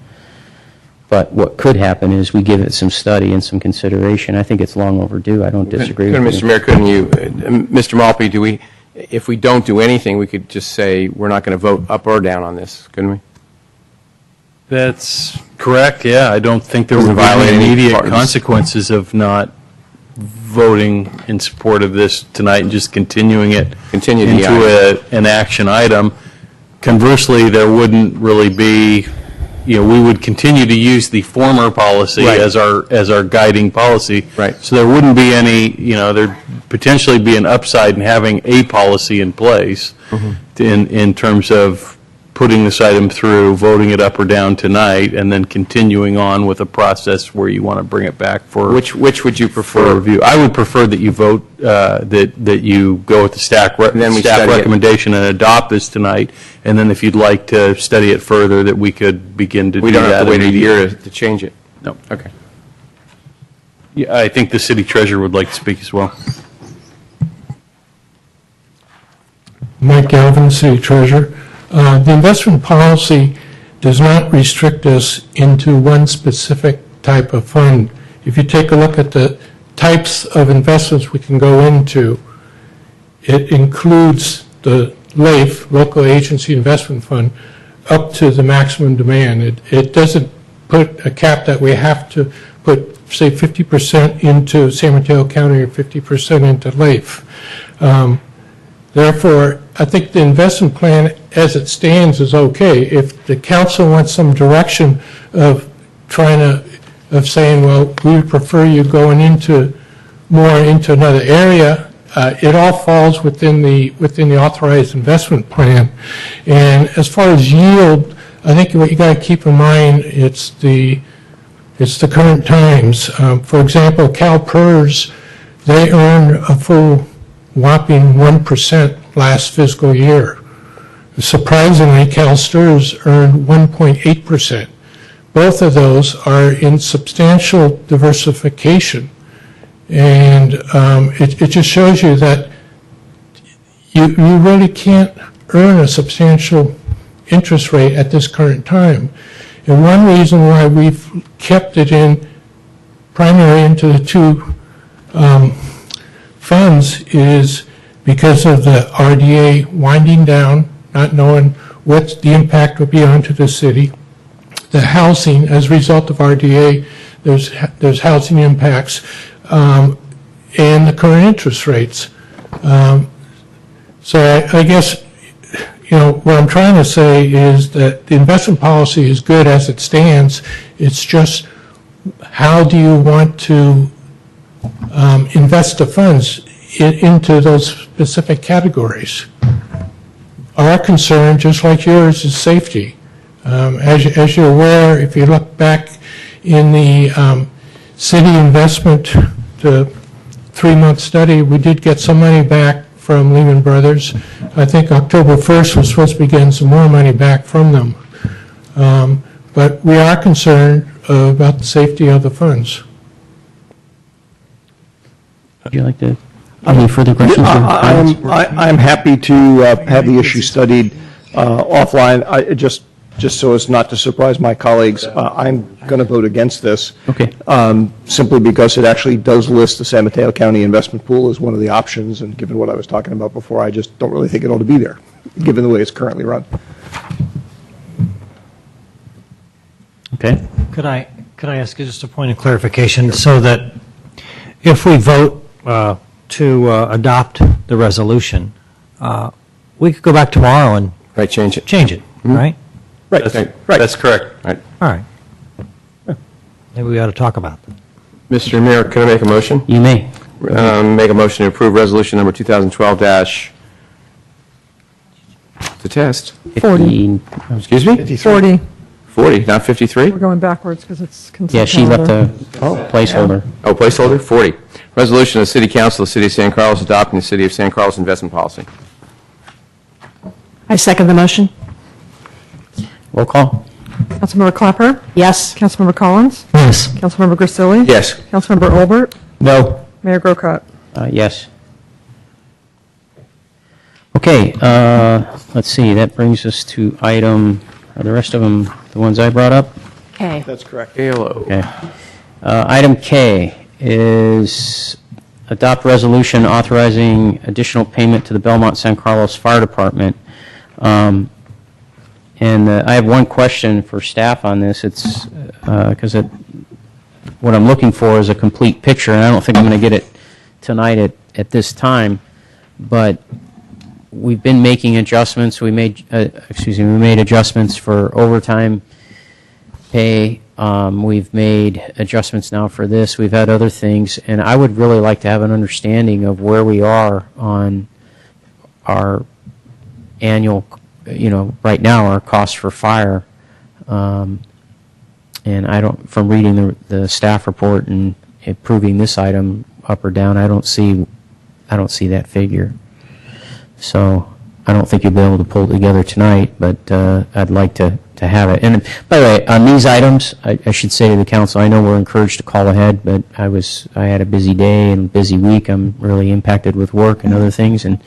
But what could happen is we give it some study and some consideration. I think it's long overdue. I don't disagree with Mr. you. Mayor, couldn't you, Mr. Malpe, if we don't do anything, we could just say we're not going to vote up or down on this, couldn't we? That's correct, yeah. I don't think there Doesn't would be violate any any immediate parties. consequences of not voting in support of this tonight and just continuing it into an action item. Conversely, there wouldn't really be, we would continue to use the former policy as our guiding policy. Right. So there wouldn't be any, there'd potentially be an upside in having a policy in place in terms of putting this item through, voting it up or down tonight, and then continuing on with a process where you want to bring it back for Which would you for prefer? review. I would prefer that you vote that you go with the staff then we study it. recommendation and adopt this tonight, and then if you'd like to study it further, that we could begin to We do don't that have to wait a immediately. year to change it. No. Okay. Yeah, I think the city treasurer would like to speak as well. Mike Galvin, City Treasurer. The investment policy does not restrict us into one specific type of fund. If you take a look at the types of investments we can go into, it includes the LAIF, Local Agency Investment Fund, up to the maximum demand. It doesn't put a cap that we have to put, say, 50% into San Mateo County or 50% into LAIF. Therefore, I think the investment plan as it stands is okay. If the council wants some direction of saying, well, we would prefer you going more into another area, it all falls within the authorized investment plan. And as far as yield, I think what you got to keep in mind, it's the current times. For example, CalPERS, they earned a full whopping 1% last fiscal year. Surprisingly, CalSTRS earned 1.8%. Both of those are in substantial diversification. And it just shows you that you really can't earn a substantial interest rate at this current time. And one reason why we've kept it in primary into the two funds is because of the RDA winding down, not knowing what the impact would be onto the city. The housing, as a result of RDA, there's housing impacts, and the current interest rates. So I guess, what I'm trying to say is that the investment policy is good as it stands. It's just, how do you want to invest the funds into those specific categories? Our concern, just like yours, is safety. As you're aware, if you look back in the city investment, the 3-month study, we did get some money back from Lehman Brothers. I think October 1st was supposed to be getting some more money back from them. But we are concerned about the safety of the funds. Would you like to, any further questions? I'm happy to have the issue studied offline. Just so as not to surprise my colleagues, I'm going to vote against this. Okay. Simply because it actually does list the San Mateo County investment pool as one of the options, and given what I was talking about before, I just don't really think it ought to be there, given the way it's currently run. Okay. Could I ask you just a point of clarification, so that if we vote to adopt the resolution, we could go back tomorrow and change it. Right? Right. That's correct. Right. All right. Maybe we ought to talk about that. Mr. Mayor, can I make a motion? You may. Make a motion to approve resolution number 2012- the test. 40. Excuse me? 40. 40, not 53? We're going backwards because it's consent Yeah, she left calendar. a placeholder. Oh, placeholder, 40. Resolution of the City Council of the City of San Carlos adopting the City of San Carlos investment policy. I second the motion. Roll call. Councilmember Clapper? Yes. Councilmember Collins? Yes. Councilmember Grisilli? Yes. Councilmember Olbert? No. Mayor Grocott? Yes. Okay, let's see, that brings us to item, are the rest of them the ones I brought up? Okay. That's correct. Hello. Okay. Item K is adopt resolution authorizing additional payment to the Belmont San Carlos Fire Department. And I have one question for staff on this. It's because what I'm looking for is a complete picture, and I don't think I'm going to get it tonight at this time. But we've been making adjustments. We made adjustments for overtime pay. We've made adjustments now for this. We've had other things, and I would really like to have an understanding of where we are on our annual, right now, our cost for fire. And I don't, from reading the staff report and approving this item up or down, I don't see that figure. So I don't think you'll be able to pull it together tonight, but I'd like to have it. And by the way, on these items, I should say to the council, I know we're encouraged to call ahead, but I had a busy day and busy week. I'm really impacted with work and other things, and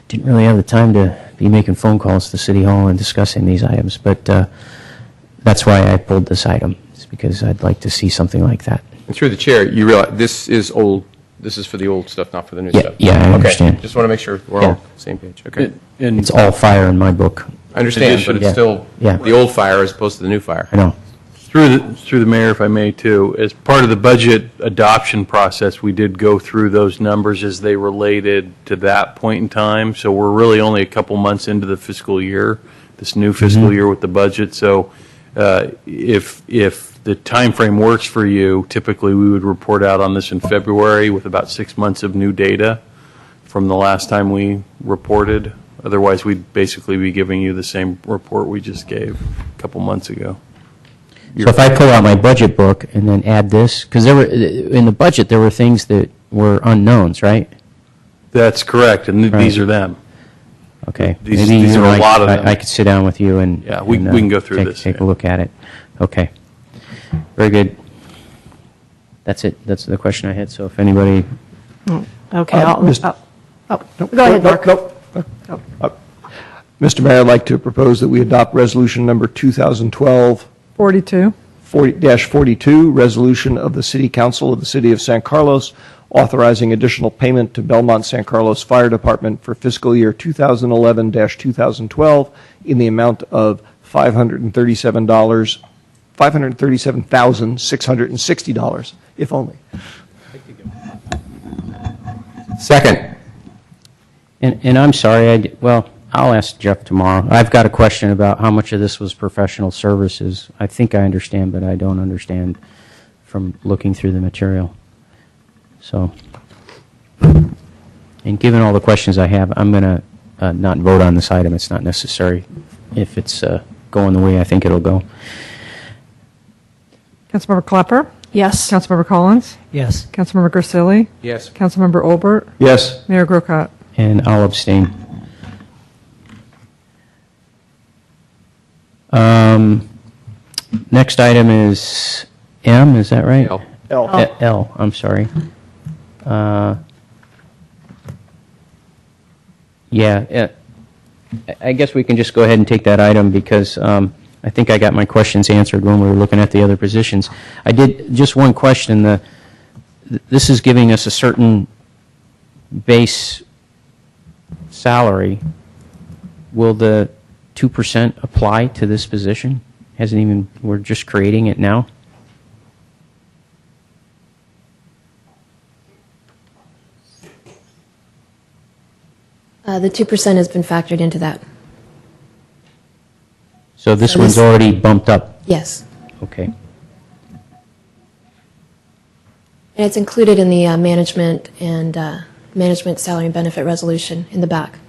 didn't really have the time to be making phone calls to City Hall and discussing these items. But that's why I pulled this item. It's because I'd like to see something like that. And through the chair, you realize this is old. This is for the old stuff, not for the new stuff. Yeah, I understand. Just want to make sure we're all on the same page. Okay. And It's all fire in my book. I understand, but it's still the old fire as opposed to the new fire. I know. through the mayor, if I may too, as part of the budget adoption process, we did go through those numbers as they related to that point in time. So we're really only a couple months into the fiscal year, this new fiscal year with the budget. So if the time frame works for you, typically we would report out on this in February with about 6 months of new data from the last time we reported. Otherwise, we'd basically be giving you the same report we just gave a couple months ago. So if I pull out my budget book and then add this, because in the budget there were things that were unknowns, right? That's correct, and these are them. Okay. These Maybe are a lot of them. I could sit down with you and we can go through take, this. Take a look at it. Okay. Very good. That's it. That's the question I had. So if anybody, Okay, Go ahead, Mark. Mr. Mayor, I'd like to propose that we adopt resolution number 2012 42. 40-42, resolution of the City Council of the City of San Carlos authorizing additional payment to Belmont San Carlos Fire Department for fiscal year 2011-2012 in the amount of $537,660, if only. Second. and I'm sorry, well, I'll ask Jeff tomorrow. I've got a question about how much of this was professional services. I think I understand, but I don't understand from looking through the material. So, and given all the questions I have, I'm going to not vote on this item. It's not necessary if it's going the way I think it'll go. Councilmember Clapper? Yes. Councilmember Collins? Yes. Councilmember Grisilli? Yes. Councilmember Olbert? Yes. Mayor Grocott? And I'll abstain. Next item is M, is that right? L. L, I'm sorry. Yeah, I guess we can just go ahead and take that item because I think I got my questions answered when we were looking at the other positions. I did, just one question, this is giving us a certain base salary. Will the 2% apply to this position? Hasn't even, we're just creating it now? The 2% has been factored into that. So this So one's this- already bumped up? Yes. Okay. And it's included in the management and management salary and benefit resolution in the back,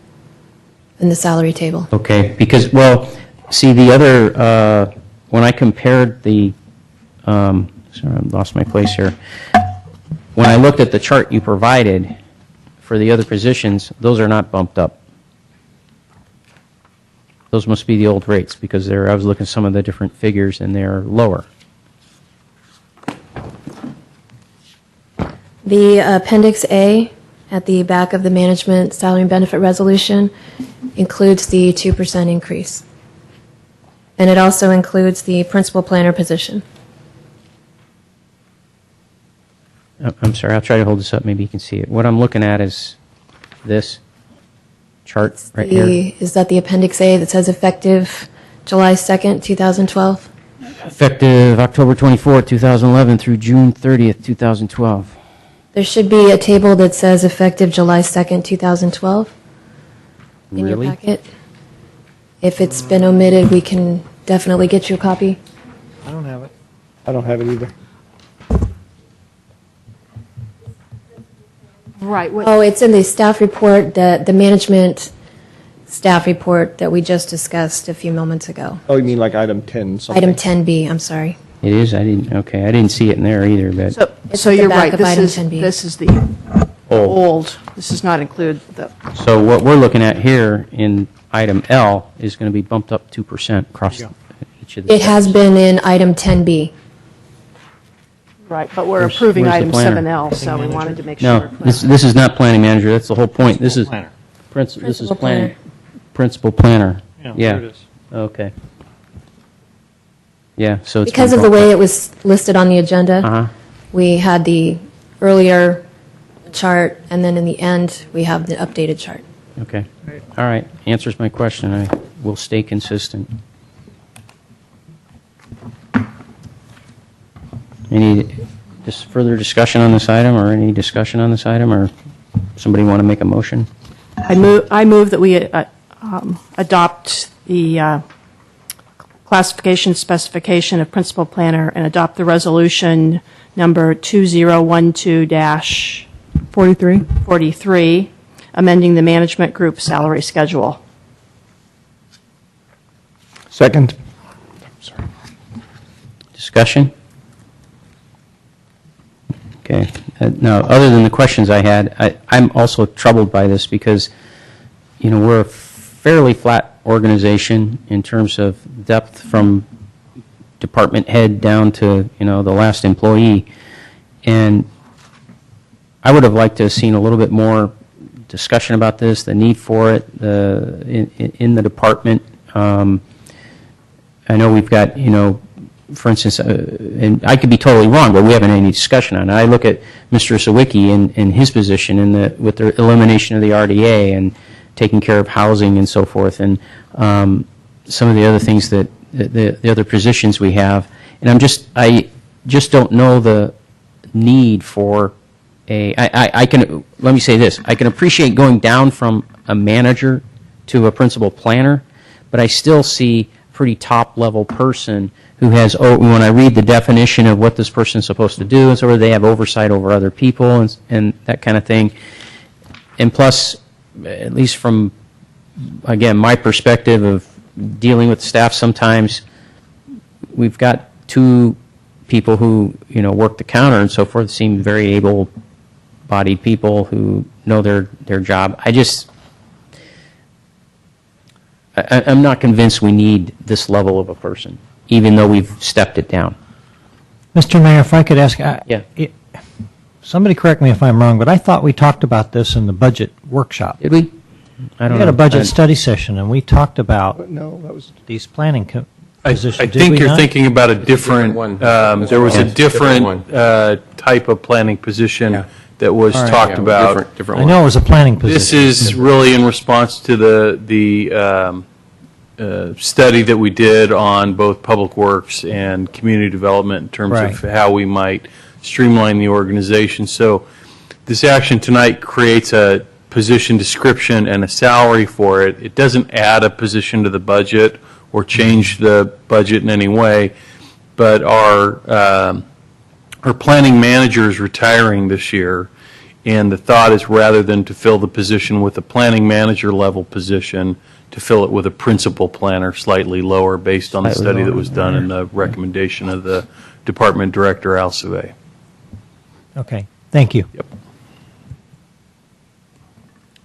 in the salary table. Okay, because, well, see, the other, when I compared the, sorry, I lost my place here. When I looked at the chart you provided for the other positions, those are not bumped up. Those must be the old rates, because I was looking at some of the different figures, and they're lower. The Appendix A at the back of the management salary and benefit resolution includes the 2% increase. And it also includes the principal planner position. I'm sorry, I'll try to hold this up, maybe you can see it. What I'm looking at is this chart right here. Is that the Appendix A that says effective July 2nd, 2012? Effective October 24th, 2011 through June 30th, 2012. There should be a table that says effective July 2nd, 2012 in your Really? packet. If it's been omitted, we can definitely get you a copy. I don't have it. I don't have it either. Right. Oh, it's in the staff report, the management staff report that we just discussed a few moments ago. Oh, you mean like item 10 something? Item 10B, I'm sorry. It is? I didn't see it in there either, but. It's So at the you're back right, of this item is, 10B. this is the old, this does not include the, So what we're looking at here in item L is going to be bumped up 2% across each of the. It has been in item 10B. right, but we're Where's- approving where's the item planner? 7L, so we wanted to make sure. No, this is not planning manager, that's the whole point. This is, Planner. this is Principal planning. planner. Principal planner. Yeah, there it is. Okay. Yeah, so it's. Because been of the bumped way up. it was listed on the agenda, Uh-huh. we had the earlier chart, and then in the end, we have the updated chart. Okay. All right, answers my question. I will stay consistent. Any further discussion on this item, or any discussion on this item, or somebody want to make a motion? I move that we adopt the classification specification of principal planner and adopt the resolution number 2012-43, amending the management group salary schedule. Second. Discussion? Okay. Now, other than the questions I had, I'm also troubled by this because, you know, we're a fairly flat organization in terms of depth from department head down to, you know, the last employee. And I would have liked to have seen a little bit more discussion about this, the need for it in the department. I know we've got, for instance, and I could be totally wrong, but we haven't had any discussion on it. I look at Mr. Sawicki and his position with the elimination of the RDA and taking care of housing and so forth, and some of the other things that the other positions we have, and I just don't know the need for I can, let me say this, I can appreciate going down from a manager to a principal planner, but I still see a pretty top-level person who has, when I read the definition of what this person is supposed to do, and so they have oversight over other people and that kind of thing. And plus, at least from, again, my perspective of dealing with staff sometimes, we've got two people who, work the counter and so forth, seem very able-bodied people who know their job. I'm not convinced we need this level of a person, even though we've stepped it down. Mr. Mayor, if I could ask, Yeah. Somebody correct me if I'm wrong, but I thought we talked about this in the budget workshop. Did we? I don't know. We had a budget study session, and we talked about No, that was. these planning I positions. Did think we you're not? thinking about a different, one. there was a Yes, different different type of planning position Yeah. that was All right. talked Yeah, about. different I know it was a planning position. This is really in response to the study that we did on both Public Works and community development in terms of Right. how we might streamline the organization. So this action tonight creates a position description and a salary for it. It doesn't add a position to the budget or change the budget in any way, but our planning manager is retiring this year, and the thought is rather than to fill the position with a planning manager level position, to fill it with a principal planner slightly lower based on the Slightly study that lower, was done and the recommendation of the department director, Al Survey. Okay, thank you. Yep.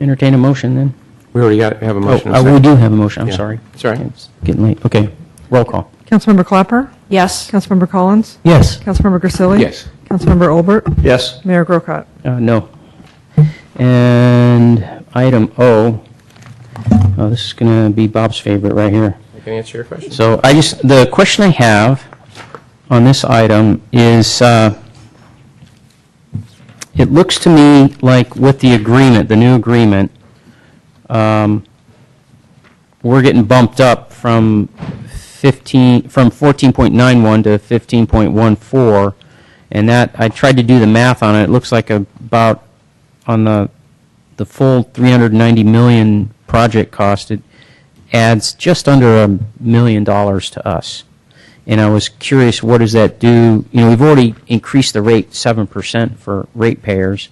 Entertain a motion then? We already have a motion. We do have a motion, I'm Yeah. sorry. Sorry. It's getting late. Okay, roll call. Councilmember Clapper? Yes. Councilmember Collins? Yes. Councilmember Grisilli? Yes. Councilmember Olbert? Yes. Mayor Grocott? No. And item O, this is going to be Bob's favorite right here. I can answer your question. So the question I have on this item is, it looks to me like with the agreement, the new agreement, we're getting bumped up from 14.91 to 15.14, and that, I tried to do the math on it, it looks like about, on the full 390 million project cost, it adds just under $1 million to us. And I was curious, what does that do? We've already increased the rate 7% for ratepayers.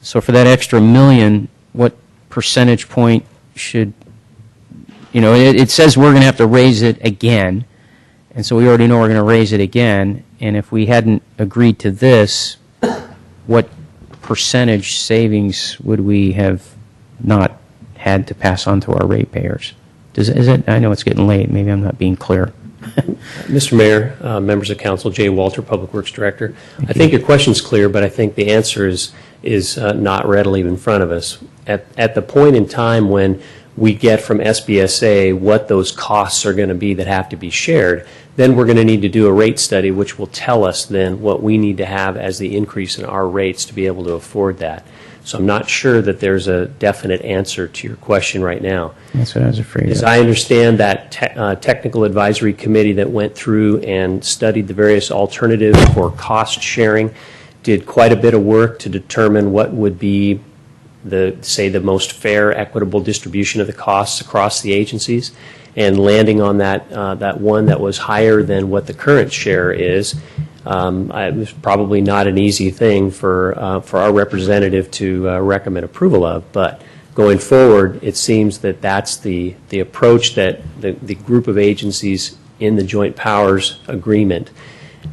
So for that extra $1 million, what percentage point should, it says we're going to have to raise it again. And so we already know we're going to raise it again. And if we hadn't agreed to this, what percentage savings would we have not had to pass on to our ratepayers? I know it's getting late. Maybe I'm not being clear. Mr. Mayor, members of council, Jay Walter, Public Works Director. I think your question's clear, but I think the answer is not readily in front of us. At the point in time when we get from SBSA what those costs are going to be that have to be shared, then we're going to need to do a rate study which will tell us then what we need to have as the increase in our rates to be able to afford that. So I'm not sure that there's a definite answer to your question right now. That's what I was afraid As of. I understand that technical advisory committee that went through and studied the various alternatives for cost sharing did quite a bit of work to determine what would be the most fair, equitable distribution of the costs across the agencies, and landing on that one that was higher than what the current share is. It was probably not an easy thing for our representative to recommend approval of, but going forward, it seems that that's the approach that the group of agencies in the Joint Powers Agreement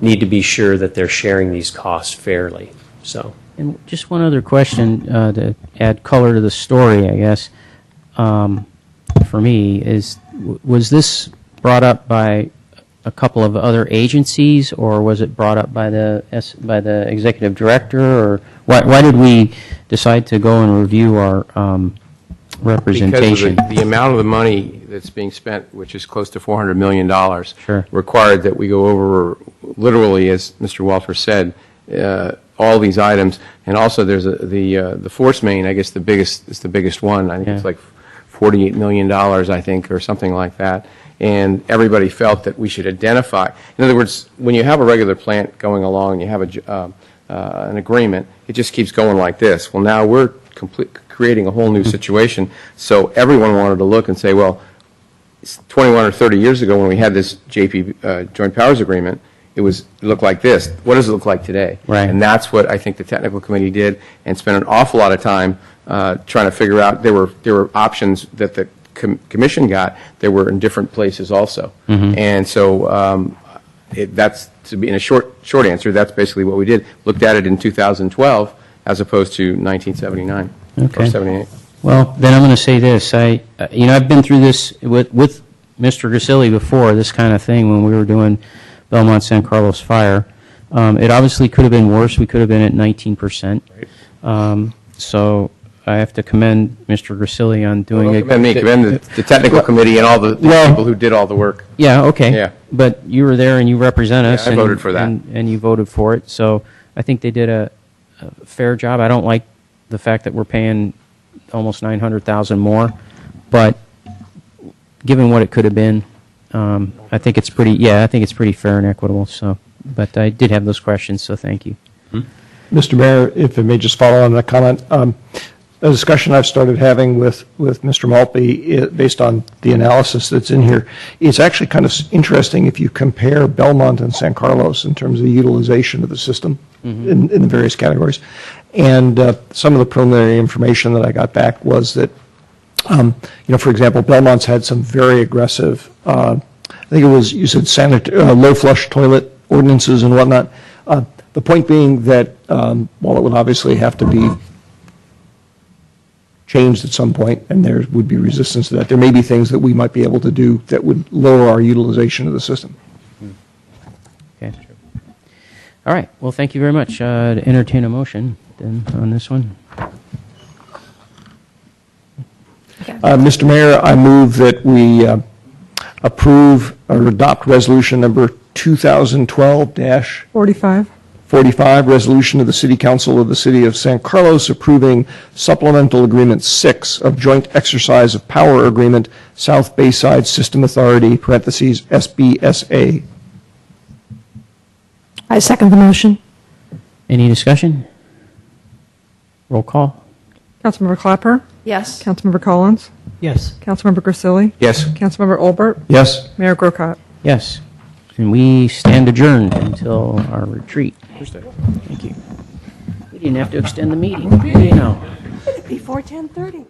need to be sure that they're sharing these costs fairly. So. And just one other question to add color to the story, I guess, for me, is was this brought up by a couple of other agencies, or was it brought up by the executive director, or why did we decide to go and review our representation? Because of the amount of the money that's being spent, which is close to $400 million, Sure. required that we go over, literally, as Mr. Walter said, all these items. And also, there's the force main, I guess the biggest one. I think it's like $48 million, I think, or something like that. And everybody felt that we should identify. In other words, when you have a regular plant going along, you have an agreement, it just keeps going like this. Well, now we're creating a whole new situation. So everyone wanted to look and say, well, 21 or 30 years ago when we had this JP Joint Powers Agreement, it looked like this. What does it look like today? Right. And that's what I think the technical committee did, and spent an awful lot of time trying to figure out. There were options that the commission got. There were in different places also. Mhm. And so that's, to be in a short answer, that's basically what we did. Looked at it in 2012 as opposed to 1979 Okay. or 78. Well, then I'm going to say this. I've been through this with Mr. Grisilli before, this kind of thing, when we were doing Belmont San Carlos Fire. It obviously could have been worse. We could have been at 19%. So I have to commend Mr. Grisilli on doing it. Commend the technical committee and all the people who did all the work. Yeah, okay. Yeah. But you were there and you represent us. I voted for that. And you voted for it. So I think they did a fair job. I don't like the fact that we're paying almost $900,000 more, but given what it could have been, I think it's pretty fair and equitable. So, but I did have those questions, so thank you. Mr. Mayor, if I may just follow on that comment, a discussion I've started having with Mr. Maltby based on the analysis that's in here, it's actually kind of interesting if you compare Belmont and San Carlos in terms of the utilization of the system in the various categories. And some of the preliminary information that I got back was that, for example, Belmont's had some very aggressive, I think it was, you said low flush toilet ordinances and whatnot. The point being that while it would obviously have to be changed at some point, and there would be resistance to that, there may be things that we might be able to do that would lower our utilization of the system. Okay. All right. Well, thank you very much. To entertain a motion then on this one. Mr. Mayor, I move that we approve or adopt resolution number 2012-45, resolution of the City Council of the City of San Carlos approving Supplemental Agreement 6 of Joint Exercise of Power Agreement, South Bayside System Authority, parentheses, SBSA. I second the motion. Any discussion? Roll call. Councilmember Clapper? Yes. Councilmember Collins? Yes. Councilmember Grisilli? Yes. Councilmember Olbert? Yes. Mayor Grocott? Yes. And we stand adjourned until our retreat. Thank you. We didn't have to extend the meeting. You know. Before 10:30.